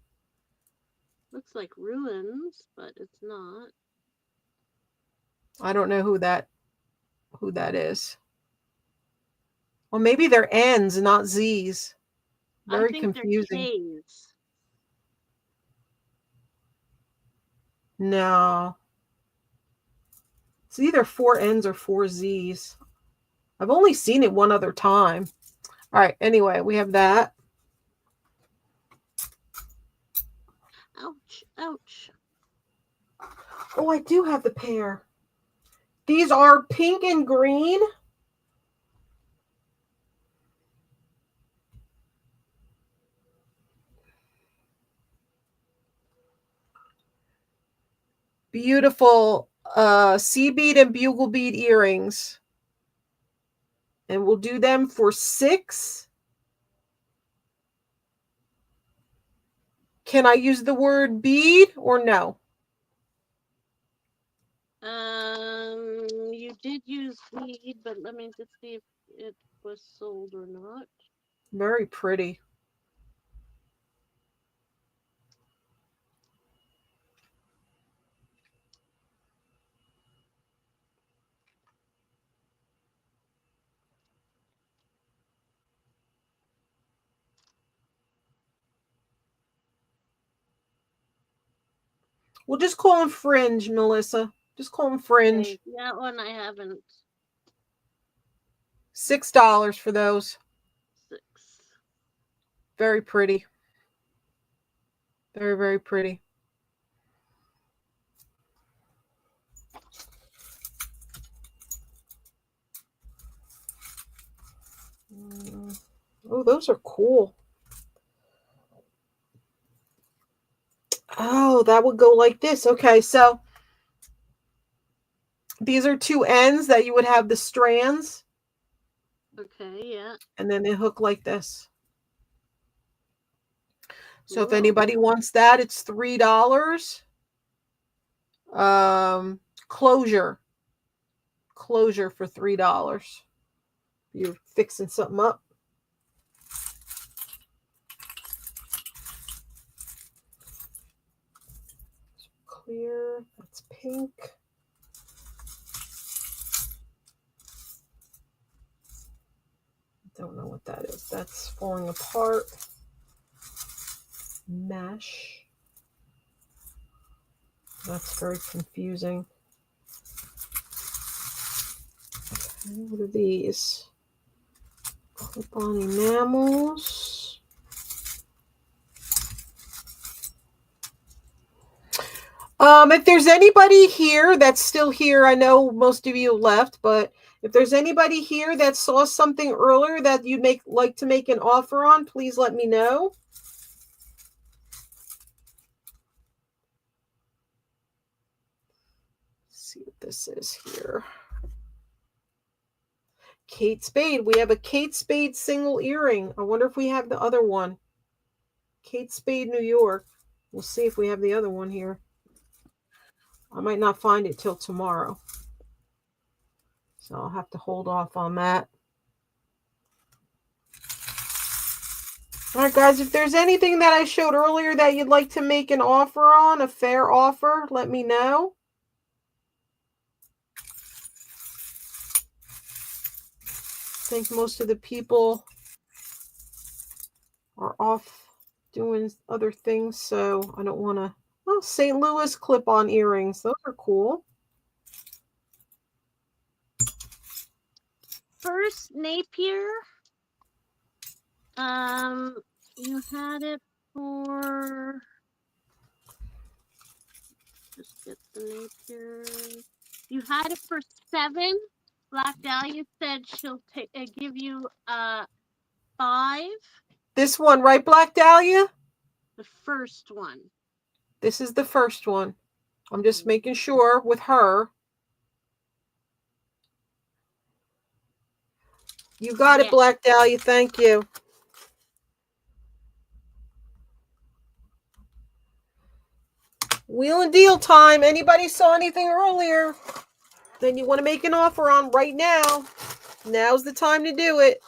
[SPEAKER 4] Looks like ruins, but it's not.
[SPEAKER 3] I don't know who that is. Well, maybe they're N's, not Z's. Very
[SPEAKER 4] I think
[SPEAKER 3] confusing.
[SPEAKER 4] They're K's.
[SPEAKER 3] No. It's either 4 N's or 4 Z's. I've only seen it one other time. All right, anyway, we have that.
[SPEAKER 4] Ouch, ouch.
[SPEAKER 3] Oh, I do have the pair. These are pink and green. Beautiful sea bead and bugle bead earrings. And we'll do them for $6. Can I use the word bead or no?
[SPEAKER 4] You did use bead, but let me just see if it was sold or not.
[SPEAKER 3] Very pretty. We'll just call them fringe, Melissa. Just call them fringe.
[SPEAKER 4] Okay, that one I haven't.
[SPEAKER 3] $6 for those.
[SPEAKER 4] 6.
[SPEAKER 3] Very pretty. Very, very pretty. Oh, those are cool. Oh, that would go like this. Okay, so these are 2 ends that you would have the strands.
[SPEAKER 4] Okay, yeah.
[SPEAKER 3] And then they hook like this. So if
[SPEAKER 4] Whoa.
[SPEAKER 3] anybody wants that, it's $3. Closure for $3. You're fixing something up. Clear. That's pink. That's falling apart. Mesh. That's very confusing. Okay, what are these? Clip-on enamels. If there's anybody here that's still here, I know most of you left, but if there's anybody here that saw something earlier that you'd like to make an offer on, please let me know. Let's see what this is here. Kate Spade. We have a Kate Spade single earring. I wonder if we have the other one. Kate Spade, New York. We'll see if we have the other one here. I might not find it till tomorrow. So I'll have to hold off on that. All right, guys, if there's anything that I showed earlier that you'd like to make an offer on, a fair offer, let me know. I think most of the people are off doing other things, so I don't want to. Oh, St. Louis clip-on earrings. Those are cool.
[SPEAKER 4] First Napier. You had it for. Just get the Napier. You had it for 7. Black Dahlia said she'll give you 5.
[SPEAKER 3] This one, right, Black Dahlia?
[SPEAKER 4] The first one.
[SPEAKER 3] This is the first one. I'm just making sure with her. You got it, Black Dahlia. Thank you. Wheel and deal time. Anybody saw anything earlier? Then you want to make an offer on right now. Now's the time to do it.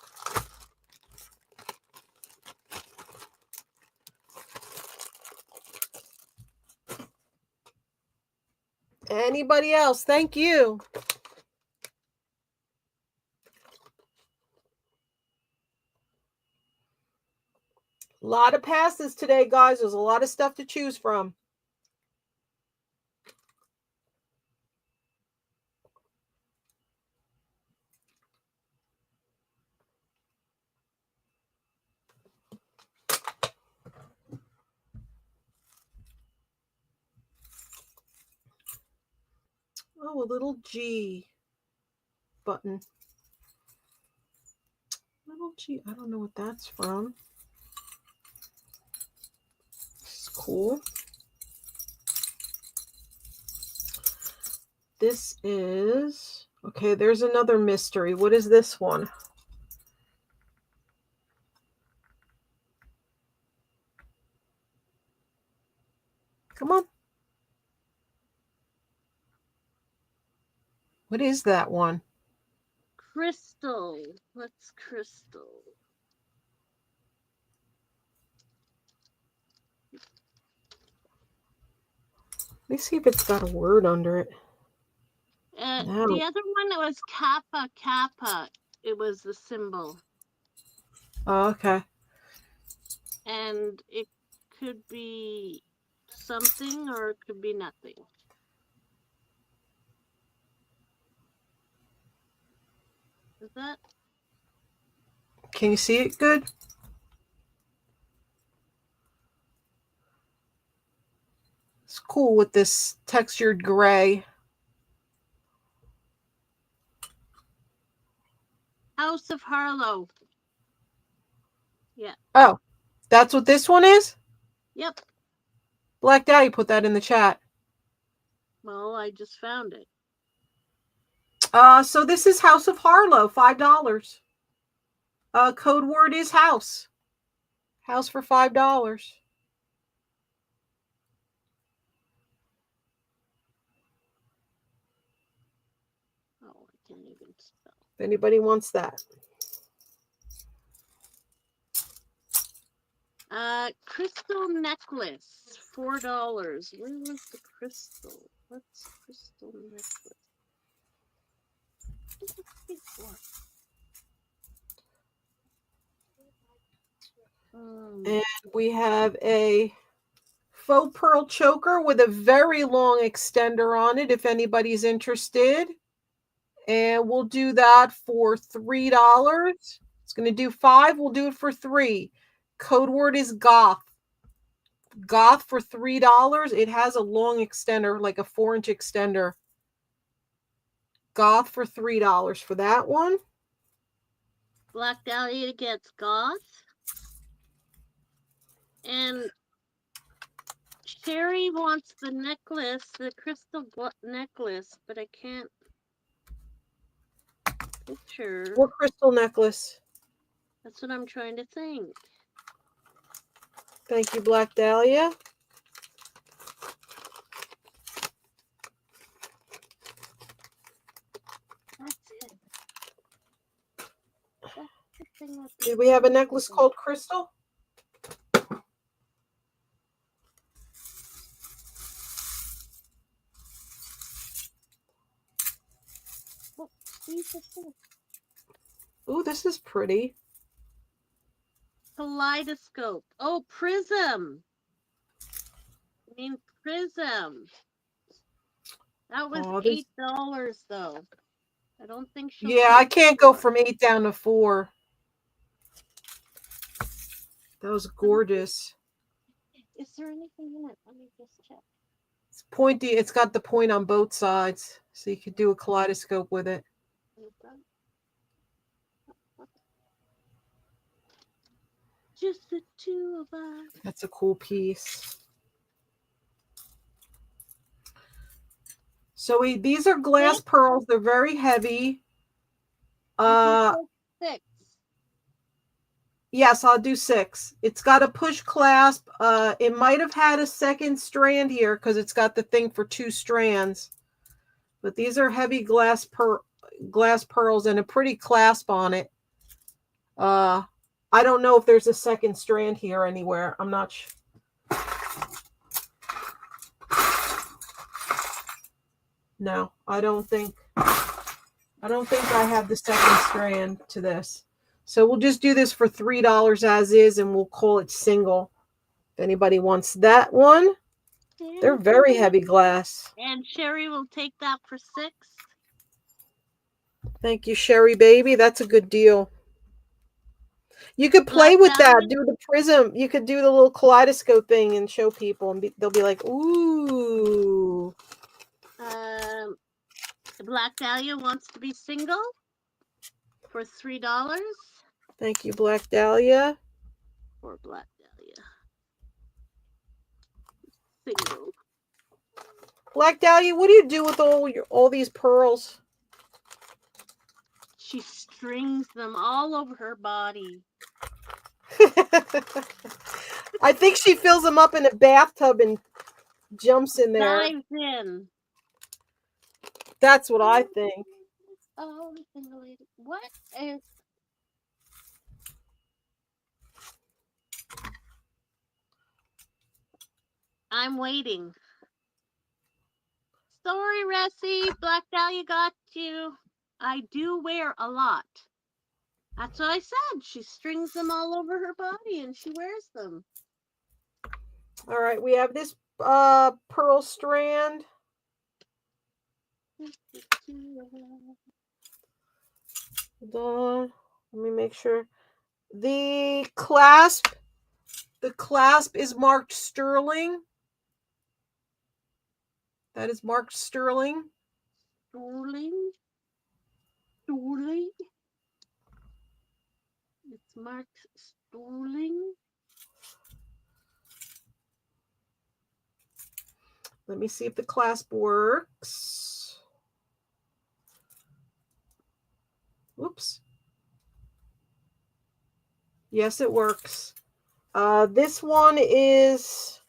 [SPEAKER 3] Anybody else? Thank you. A lot of passes today, guys. There's a lot of stuff to choose from. Oh, a little G button. Little G. I don't know what that's from. It's cool. This is... Okay, there's another mystery. What is this one? Come on. What is that one?
[SPEAKER 4] Crystal. What's crystal?
[SPEAKER 3] Let me see if it's got a word under it.
[SPEAKER 4] No. The other one, it was Kappa Kappa. It was the symbol.
[SPEAKER 3] Oh, okay.
[SPEAKER 4] And it could be something or it could be nothing. Is that?
[SPEAKER 3] Can you see it good? It's cool with this textured gray.
[SPEAKER 4] House of Harlow. Yeah.
[SPEAKER 3] Oh, that's what this one is?
[SPEAKER 4] Yep.
[SPEAKER 3] Black Daddy put that in the chat.
[SPEAKER 4] Well, I just found it.
[SPEAKER 3] So this is House of Harlow, $5. Code word is house. House for $5.
[SPEAKER 4] Oh, I can't even spell.
[SPEAKER 3] If anybody wants that.
[SPEAKER 4] Crystal necklace, $4. Where was the crystal? What's crystal necklace?
[SPEAKER 3] And we have a faux pearl choker with a very long extender on it if anybody's interested. And we'll do that for $3. It's going to do 5. We'll do it for 3. Code word is goth. Goth for $3. It has a long extender, like a 4-inch extender. Goth for $3 for that one.
[SPEAKER 4] Black Dahlia gets goth. And Sherry wants the necklace, the crystal necklace, but I can't picture.
[SPEAKER 3] What crystal necklace?
[SPEAKER 4] That's what I'm trying to think.
[SPEAKER 3] Thank you, Black Dahlia.
[SPEAKER 4] That's it. That's the thing with
[SPEAKER 3] Did we have a necklace called Crystal? Ooh, this is pretty.
[SPEAKER 4] Kaleidoscope. Oh, prism. I mean, prism. That was $8 though. I don't think she'll.
[SPEAKER 3] Yeah, I can't go from 8 down to 4. That was gorgeous.
[SPEAKER 4] Is there anything in it? Let me just check.
[SPEAKER 3] It's pointy. It's got the point on both sides, so you could do a kaleidoscope with it.
[SPEAKER 4] Just the two of us.
[SPEAKER 3] That's a cool piece. So these are glass pearls. They're very heavy.
[SPEAKER 4] 6.
[SPEAKER 3] Yes, I'll do 6. It's got a push clasp. It might have had a second strand here because it's got the thing for 2 strands. But these are heavy glass pearls and a pretty clasp on it. I don't know if there's a second strand here anywhere. I'm not sure. No, I don't think I have the second strand to this. So we'll just do this for $3 as is, and we'll call it single. If anybody wants that one, they're very heavy glass.
[SPEAKER 4] And Sherry will take that for 6.
[SPEAKER 3] Thank you, Sherry baby. That's a good deal. You could play with that. Do the prism. You could do the little kaleidoscope thing and show people, and they'll be like, "Ooh."
[SPEAKER 4] Black Dahlia wants to be single for $3.
[SPEAKER 3] Thank you, Black Dahlia.
[SPEAKER 4] For Black Dahlia. Single.
[SPEAKER 3] Black Dahlia, what do you do with all these pearls?
[SPEAKER 4] She strings them all over her body.
[SPEAKER 3] I think she fills them up in a bathtub and jumps in there.
[SPEAKER 4] Dives in.
[SPEAKER 3] That's what I think.
[SPEAKER 4] Oh, what is... I'm waiting. Sorry, Ressie. Black Dahlia got you. I do wear a lot. That's what I said. She strings them all over her body and she wears them.
[SPEAKER 3] All right, we have this pearl strand. Hold on. Let me make sure. The clasp is marked sterling. That is marked sterling.
[SPEAKER 4] Sterling. Sterling. It's marked sterling.
[SPEAKER 3] Let me see if the clasp works. Whoops. Yes, it works. This one is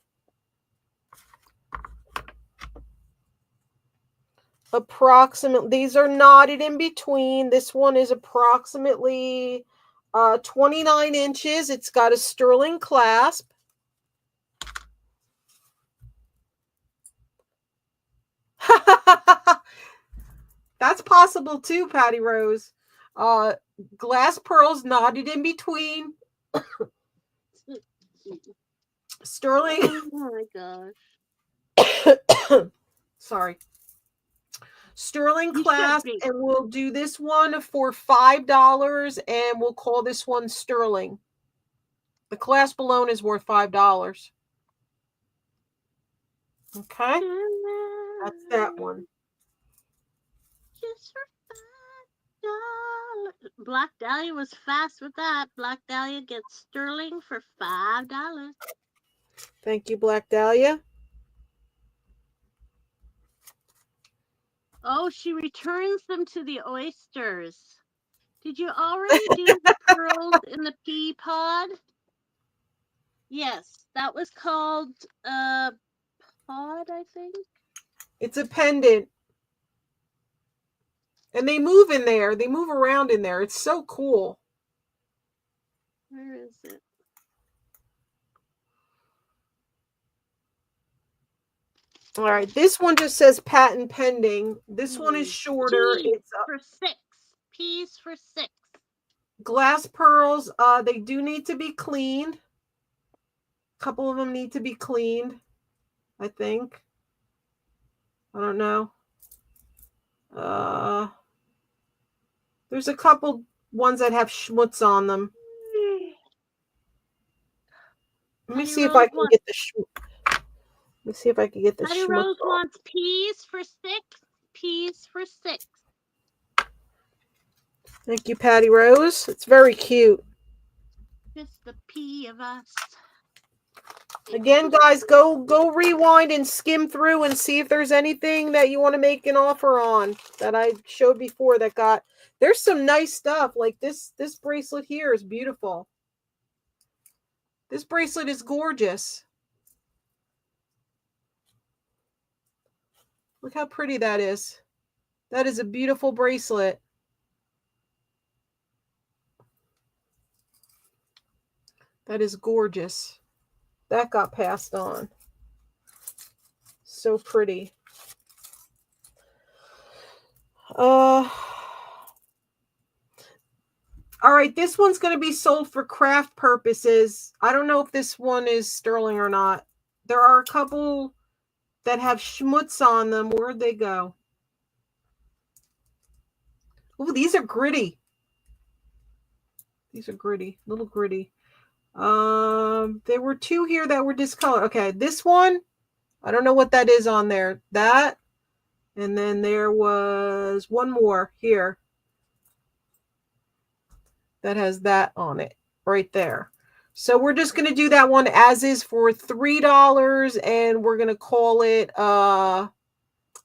[SPEAKER 3] approximately, these are knotted in between. This one is approximately 29 inches. It's got a sterling clasp. That's possible too, Patty Rose. Glass pearls knotted in between. Sterling.
[SPEAKER 4] Oh my gosh.
[SPEAKER 3] Sorry. Sterling
[SPEAKER 4] You should
[SPEAKER 3] clasp,
[SPEAKER 4] be.
[SPEAKER 3] and we'll do this one for $5, and we'll call this one sterling. The clasp alone is worth $5. Okay, that's that one.
[SPEAKER 4] Just for $5. Black Dahlia was fast with that. Black Dahlia gets sterling for $5.
[SPEAKER 3] Thank you, Black Dahlia.
[SPEAKER 4] Oh, she returns them to the oysters. Did you already do the pearls in the pea pod? Yes, that was called pod, I think.
[SPEAKER 3] It's a pendant. And they move in there. They move around in there. It's so cool.
[SPEAKER 4] Where is it?
[SPEAKER 3] All right, this one just says patent pending. This one is shorter.
[SPEAKER 4] Peas
[SPEAKER 3] It's
[SPEAKER 4] for $6. Peas for $6.
[SPEAKER 3] Glass pearls. They do need to be cleaned. A couple of them need to be cleaned, I think. I don't know. There's a couple ones that have schmutz on them. Let me see if I can get the schmutz. Let me see if I can get the
[SPEAKER 4] Patty
[SPEAKER 3] schmutz
[SPEAKER 4] Rose
[SPEAKER 3] off.
[SPEAKER 4] wants peas for $6. Peas for $6.
[SPEAKER 3] Thank you, Patty Rose. It's very cute.
[SPEAKER 4] Just the pea of us.
[SPEAKER 3] Again, guys, go rewind and skim through and see if there's anything that you want to make an offer on that I showed before that got. There's some nice stuff. Like this bracelet here is beautiful. This bracelet is gorgeous. Look how pretty that is. That is a beautiful bracelet. That is gorgeous. That got passed on. So pretty. All right, this one's going to be sold for craft purposes. I don't know if this one is sterling or not. There are a couple that have schmutz on them. Where'd they go? Oh, these are gritty. These are gritty, little gritty. There were two here that were discolored. Okay, this one, I don't know what that is on there. That, and then there was one more here that has that on it right there. So we're just going to do that one as is for $3, and we're going to call it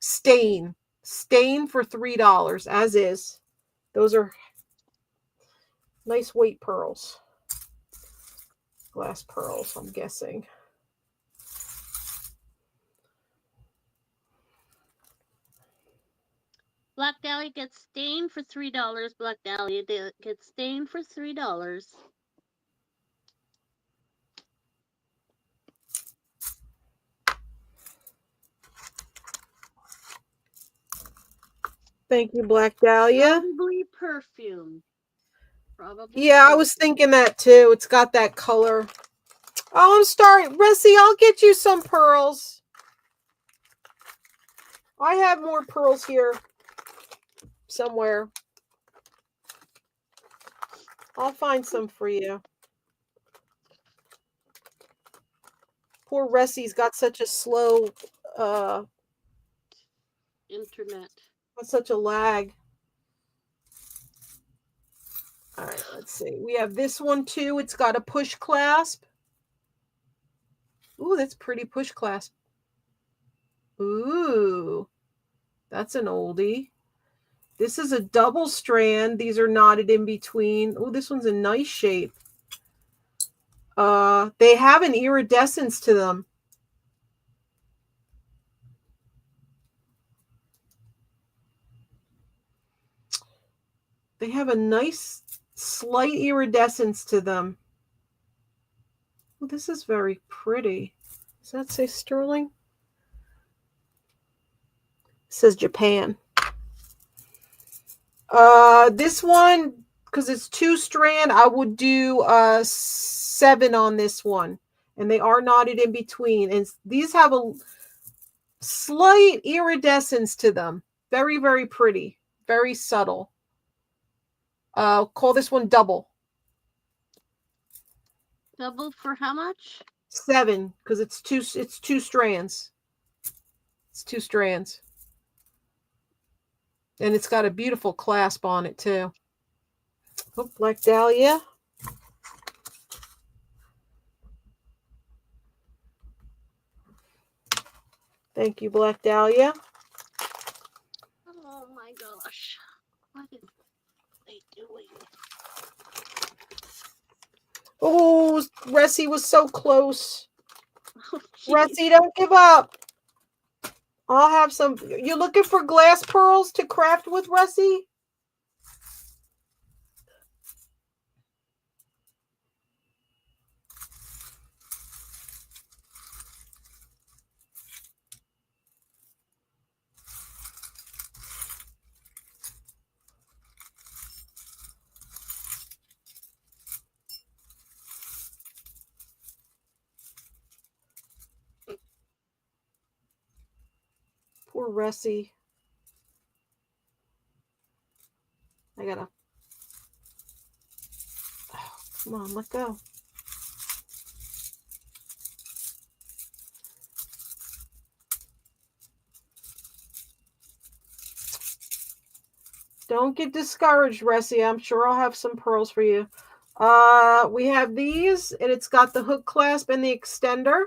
[SPEAKER 3] stain for $3 as is. Those are nice weight pearls. Glass pearls, I'm guessing.
[SPEAKER 4] Black Dahlia gets stained for $3. Black Dahlia gets stained for $3.
[SPEAKER 3] Thank you, Black Dahlia.
[SPEAKER 4] Probably perfume. Probably.
[SPEAKER 3] Yeah, I was thinking that too. It's got that color. Oh, I'm sorry, Ressie. I'll get you some pearls. I have more pearls here somewhere. I'll find some for you. Poor Ressie's got such a slow
[SPEAKER 4] internet.
[SPEAKER 3] Got such a lag. All right, let's see. We have this one too. It's got a push clasp. Ooh, that's pretty push clasp. Ooh, that's an oldie. This is a double strand. These are knotted in between. Oh, this one's a nice shape. They have an iridescence to them. They have a nice slight iridescence to them. Oh, this is very pretty. Does that say sterling? It says Japan. This one, because it's 2 strand, I would do 7 on this one. And they are knotted in between. And these have a slight iridescence to them. Very, very pretty. Very subtle. Call this one double.
[SPEAKER 4] Double for how much?
[SPEAKER 3] 7, because it's two strands. It's 2 strands. And it's got a beautiful clasp on it too. Oh, Black Dahlia. Thank you, Black Dahlia.
[SPEAKER 4] Oh my gosh. What is they doing?
[SPEAKER 3] Oh, Ressie was so close.
[SPEAKER 4] Oh,
[SPEAKER 3] Ressie, don't give up. I'll have some. You're looking for glass pearls to craft with, Ressie? Poor Ressie. I gotta. Oh, come on, let go. Don't get discouraged, Ressie. I'm sure I'll have some pearls for you. We have these, and it's got the hook clasp and the extender.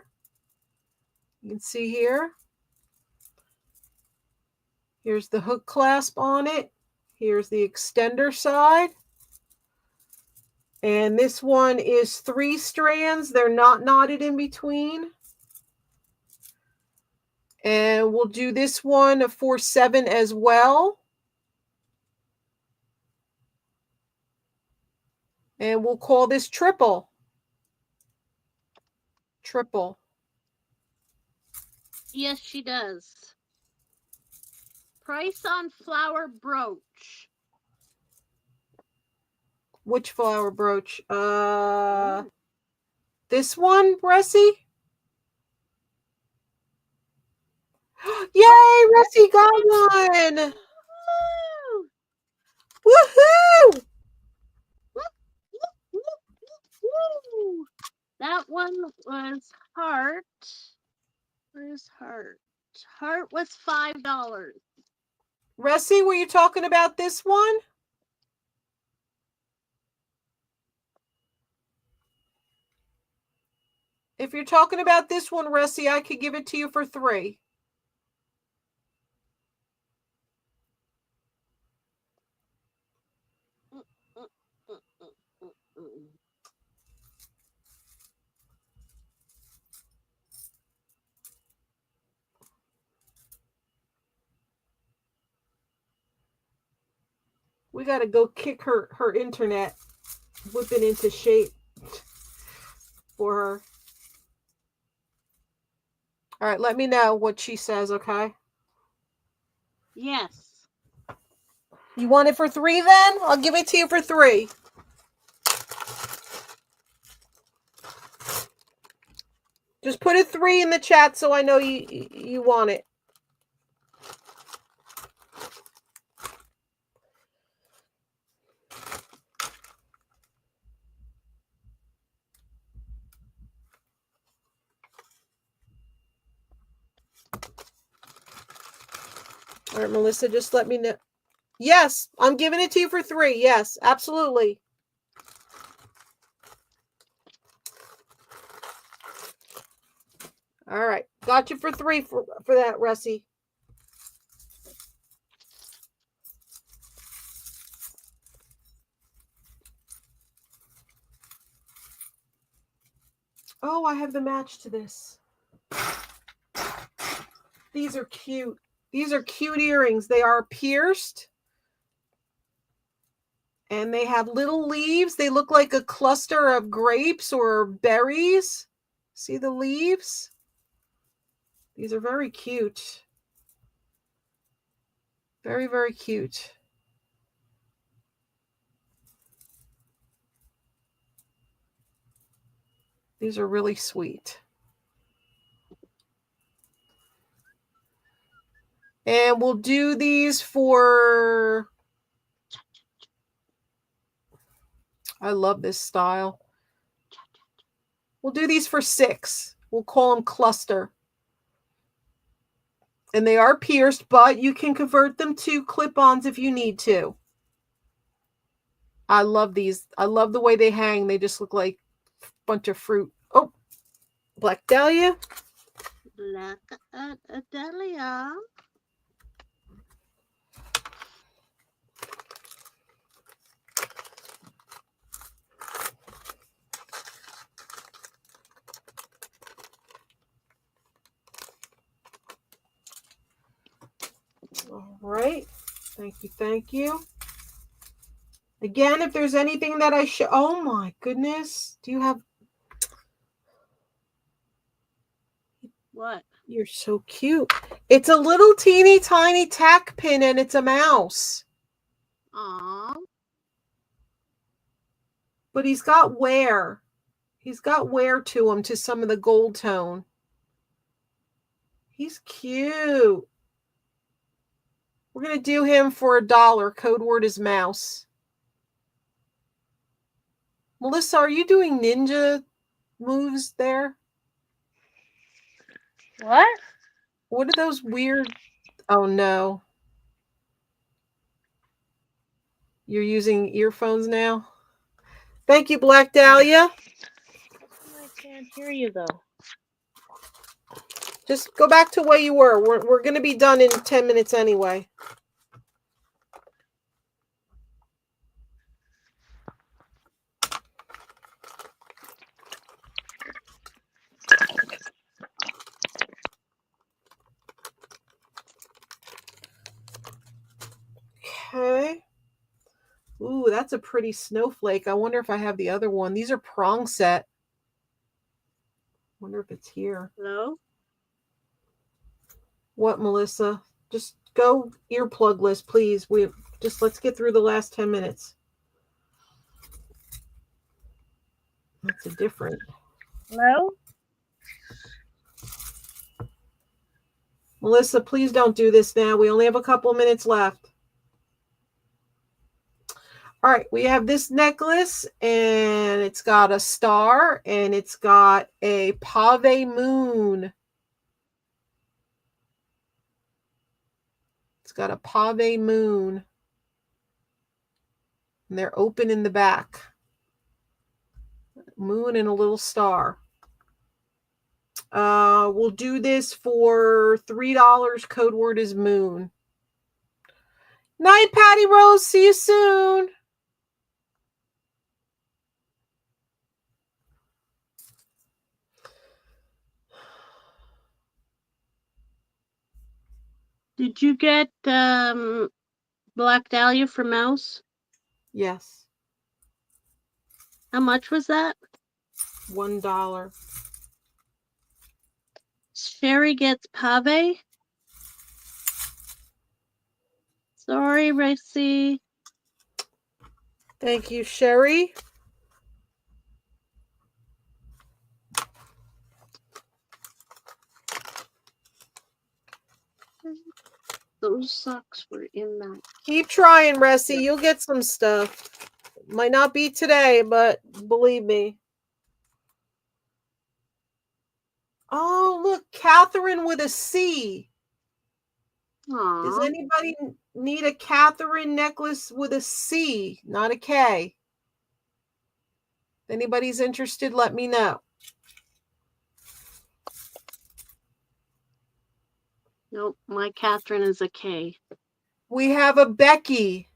[SPEAKER 3] You can see here. Here's the hook clasp on it. Here's the extender side. And this one is 3 strands. They're not knotted in between. And we'll do this one a 4/7 as well. And we'll call this triple. Triple.
[SPEAKER 4] Yes, she does. Price on flower brooch.
[SPEAKER 3] Which flower brooch? This one, Ressie? Yay, Ressie got one! Woohoo!
[SPEAKER 4] Woo! That one was heart. Where's heart? Heart was $5.
[SPEAKER 3] Ressie, were you talking about this one? If you're talking about this one, Ressie, I could give it to you for 3. We got to go kick her internet, whip it into shape for her. All right, let me know what she says, okay?
[SPEAKER 4] Yes.
[SPEAKER 3] You want it for 3 then? I'll give it to you for 3. Just put a 3 in the chat so I know you want it. All right, Melissa, just let me know. Yes, I'm giving it to you for 3. Yes, absolutely. All right, got you for 3 for that, Ressie. Oh, I have the match to this. These are cute. These are cute earrings. They are pierced. And they have little leaves. They look like a cluster of grapes or berries. See the leaves? These are very cute. Very, very cute. These are really sweet. And we'll do these for, I love this style. We'll do these for 6. We'll call them cluster. And they are pierced, but you can convert them to clip-ons if you need to. I love these. I love the way they hang. They just look like a bunch of fruit. Oh, Black Dahlia.
[SPEAKER 4] Black Dahlia.
[SPEAKER 3] All right. Thank you. Thank you. Again, if there's anything that I show, oh my goodness. Do you have?
[SPEAKER 4] What?
[SPEAKER 3] You're so cute. It's a little teeny tiny tack pin and it's a mouse.
[SPEAKER 4] Aww.
[SPEAKER 3] But he's got wear. He's got wear to him, to some of the gold tone. He's cute. We're going to do him for $1. Code word is mouse. Melissa, are you doing ninja moves there?
[SPEAKER 2] What?
[SPEAKER 3] What are those weird? Oh, no. You're using earphones now? Thank you, Black Dahlia.
[SPEAKER 2] I can't hear you, though.
[SPEAKER 3] Just go back to where you were. We're going to be done in 10 minutes anyway. Okay. Ooh, that's a pretty snowflake. I wonder if I have the other one. These are prong set. Wonder if it's here.
[SPEAKER 4] Hello?
[SPEAKER 3] What, Melissa? Just go earplugless, please. Let's get through the last 10 minutes. That's a different.
[SPEAKER 2] Hello?
[SPEAKER 3] Melissa, please don't do this now. We only have a couple minutes left. All right, we have this necklace, and it's got a star, and it's got a pave moon. It's got a pave moon. And they're open in the back. Moon and a little star. We'll do this for $3. Code word is moon. Night, Patty Rose. See you soon.
[SPEAKER 4] Did you get Black Dahlia for mouse?
[SPEAKER 3] Yes.
[SPEAKER 4] How much was that?
[SPEAKER 3] $1.
[SPEAKER 4] Sherry gets pave. Sorry, Racy.
[SPEAKER 3] Thank you, Sherry.
[SPEAKER 4] Those socks were in that.
[SPEAKER 3] Keep trying, Ressie. You'll get some stuff. Might not be today, but believe me. Oh, look, Catherine with a C.
[SPEAKER 4] Aww.
[SPEAKER 3] Does anybody need a Catherine necklace with a C, not a K? If anybody's interested, let me know.
[SPEAKER 4] Nope, my Catherine is a K.
[SPEAKER 3] We have a Becky.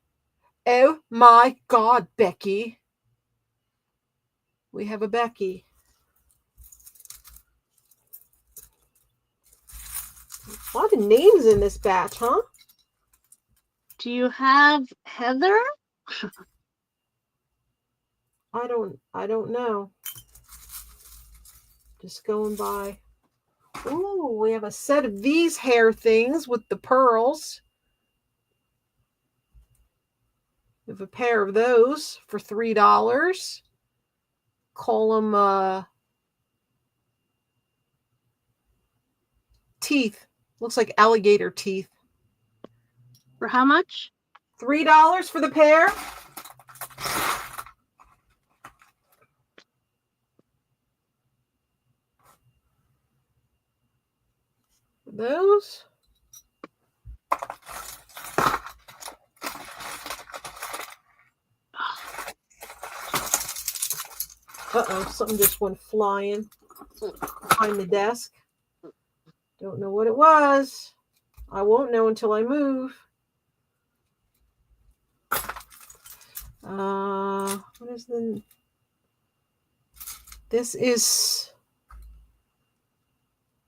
[SPEAKER 3] Oh my God, Becky. We have a Becky. A lot of names in this batch, huh?
[SPEAKER 4] Do you have Heather?
[SPEAKER 3] I don't know. Just going by. Ooh, we have a set of these hair things with the pearls. We have a pair of those for $3. Call them teeth. Looks like alligator teeth.
[SPEAKER 4] For how much?
[SPEAKER 3] $3 for the pair. Those. Uh-oh, something just went flying behind the desk. Don't know what it was. I won't know until I move. What is the... This is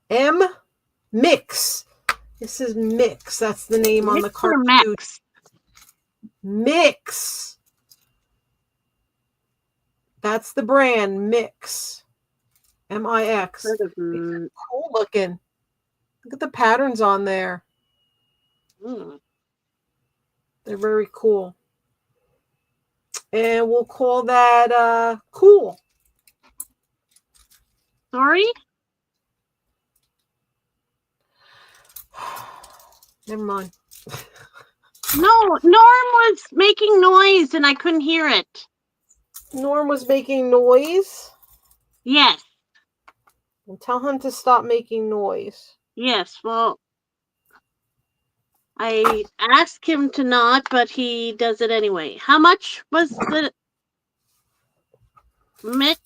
[SPEAKER 3] M Mix. This is Mix. That's the name on the cartridge.
[SPEAKER 4] Mix.
[SPEAKER 3] Mix. That's the brand, Mix. M-I-X. Cool looking. Look at the patterns on there. They're very cool. And we'll call that cool.
[SPEAKER 4] Sorry?
[SPEAKER 3] Never mind.
[SPEAKER 4] No, Norm was making noise and I couldn't hear it.
[SPEAKER 3] Norm was making noise?
[SPEAKER 4] Yes.
[SPEAKER 3] Well, tell him to stop making noise.
[SPEAKER 4] Yes, well, I asked him to not, but he does it anyway. How much was the mix?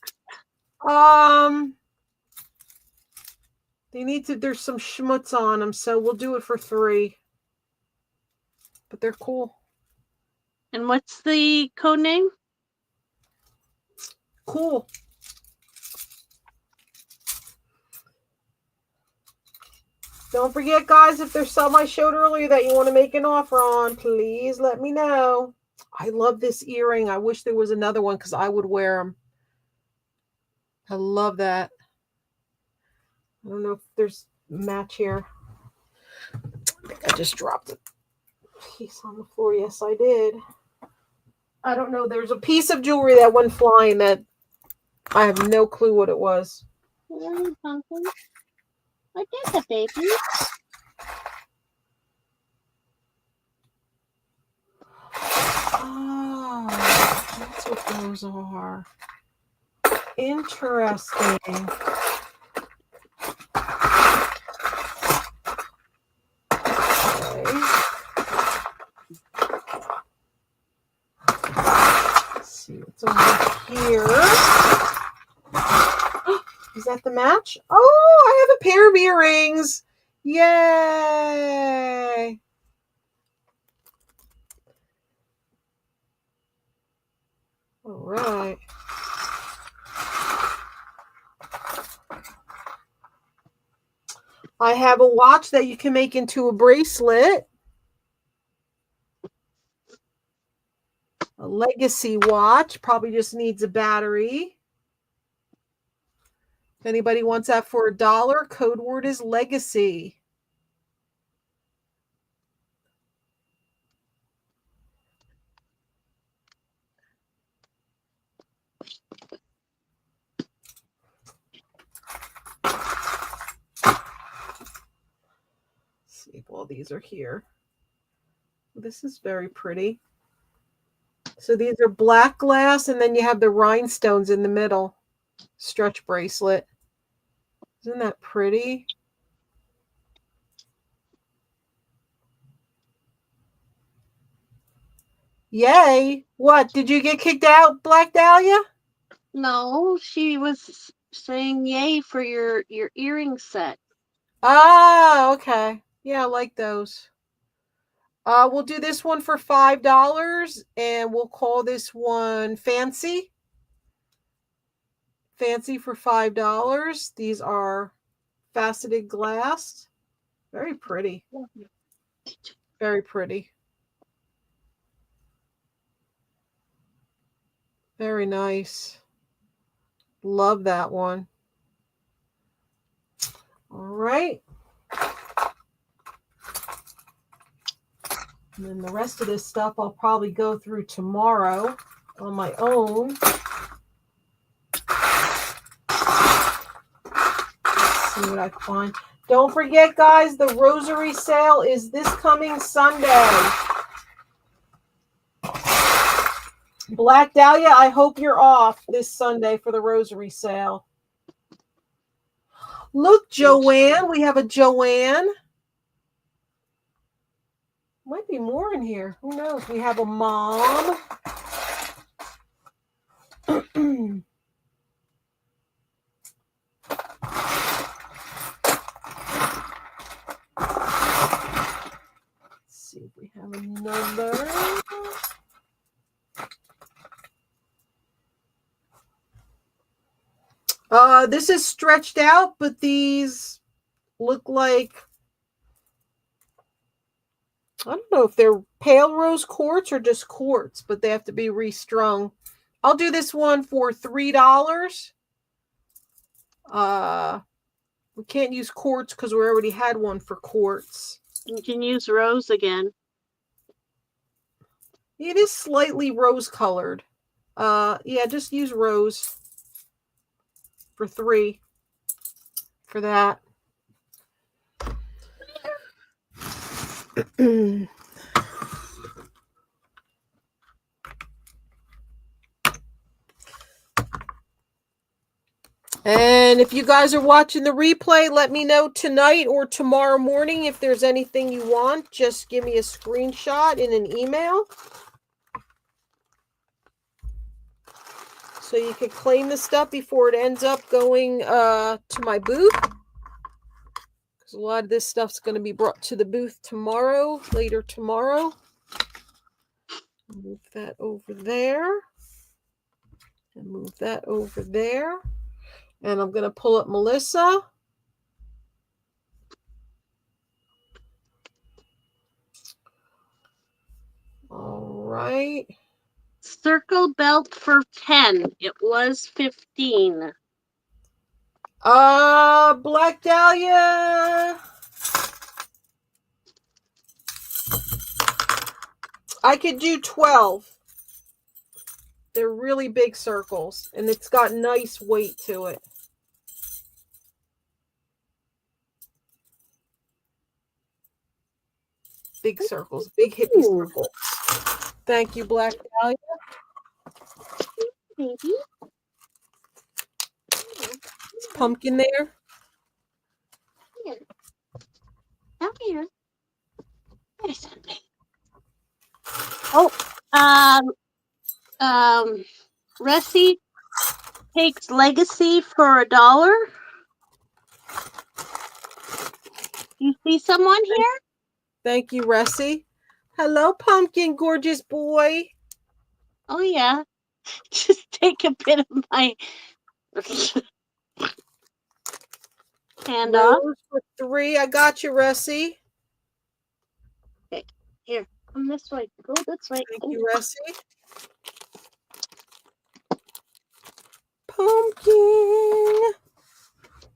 [SPEAKER 3] They need to, there's some schmutz on them, so we'll do it for $3. But they're cool.
[SPEAKER 4] And what's the code name?
[SPEAKER 3] Cool. Don't forget, guys, if there's some I showed earlier that you want to make an offer on, please let me know. I love this earring. I wish there was another one because I would wear them. I love that. I don't know if there's a match here. I think I just dropped a piece on the floor. Yes, I did. I don't know. There's a piece of jewelry that went flying that I have no clue what it was.
[SPEAKER 4] Pumpkin. What is it, baby?
[SPEAKER 3] Oh, that's what those are. Interesting. Okay. Let's see what's over here. Is that the match? Oh, I have a pair of earrings. Yay. All right. I have a watch that you can make into a bracelet. A legacy watch. Probably just needs a battery. If anybody wants that for $1, code word is legacy. See if all these are here. This is very pretty. So these are black glass, and then you have the rhinestones in the middle. Stretch bracelet. Isn't that pretty? Yay. What? Did you get kicked out, Black Dahlia?
[SPEAKER 4] No, she was saying yay for your earring set.
[SPEAKER 3] Ah, okay. Yeah, I like those. We'll do this one for $5, and we'll call this one Fancy. Fancy for $5. These are faceted glass. Very pretty. Very pretty. Very nice. Love that one. All right. And then the rest of this stuff I'll probably go through tomorrow on my own. Let's see what I find. Don't forget, guys, the rosary sale is this coming Sunday. Black Dahlia, I hope you're off this Sunday for the rosary sale. Look, Joanne. We have a Joanne. Might be more in here. Who knows? We have a mom. See if we have another. This is stretched out, but these look like, I don't know if they're pale rose quartz or just quartz, but they have to be restrung. I'll do this one for $3. We can't use quartz because we already had one for quartz.
[SPEAKER 4] You can use rose again.
[SPEAKER 3] It is slightly rose colored. Yeah, just use rose for $3 for that. And if you guys are watching the replay, let me know tonight or tomorrow morning if there's anything you want. Just give me a screenshot in an email so you can claim the stuff before it ends up going to my booth. Because a lot of this stuff's going to be brought to the booth tomorrow, later tomorrow. Move that over there. And move that over there. And I'm going to pull up Melissa. All right.
[SPEAKER 4] Circle belt for 10. It was 15.
[SPEAKER 3] Black Dahlia. I could do 12. They're really big circles, and it's got nice weight to it. Big circles, big hippie circles. Thank you, Black Dahlia.
[SPEAKER 4] Maybe.
[SPEAKER 3] Is Pumpkin there?
[SPEAKER 4] Here. Come here. There's something. Oh, Ressie takes Legacy for $1. You see someone here?
[SPEAKER 3] Thank you, Ressie. Hello, Pumpkin, gorgeous boy.
[SPEAKER 4] Oh, yeah. Just take a bit of my hand off.
[SPEAKER 3] Rose for $3. I got you, Ressie.
[SPEAKER 4] Okay, here. Come this way. Go this way.
[SPEAKER 3] Thank you, Ressie. Pumpkin.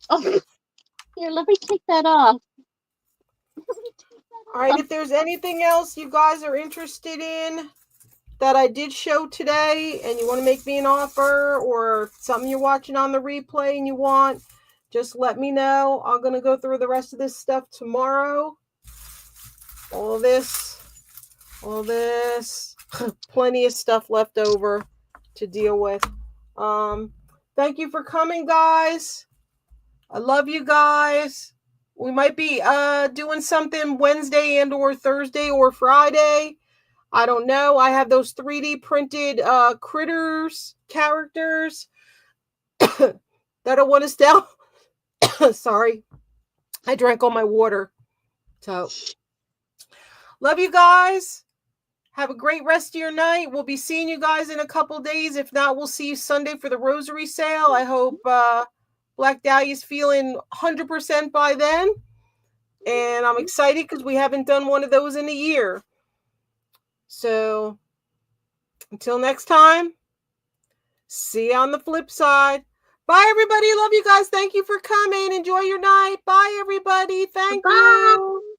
[SPEAKER 4] Oh, here, let me take that off.
[SPEAKER 3] All right, if there's anything else you guys are interested in that I did show today and you want to make me an offer or something you're watching on the replay and you want, just let me know. I'm going to go through the rest of this stuff tomorrow. All this, plenty of stuff left over to deal with. Thank you for coming, guys. I love you guys. We might be doing something Wednesday and or Thursday or Friday. I don't know. I have those 3D printed critters characters that I want to sell. Sorry. I drank all my water. So, love you guys. Have a great rest of your night. We'll be seeing you guys in a couple days. If not, we'll see you Sunday for the rosary sale. I hope Black Dahlia's feeling 100% by then. And I'm excited because we haven't done one of those in a year. So, until next time, see you on the flip side. Bye, everybody. Love you guys. Thank you for coming. Enjoy your night. Bye, everybody. Thank you.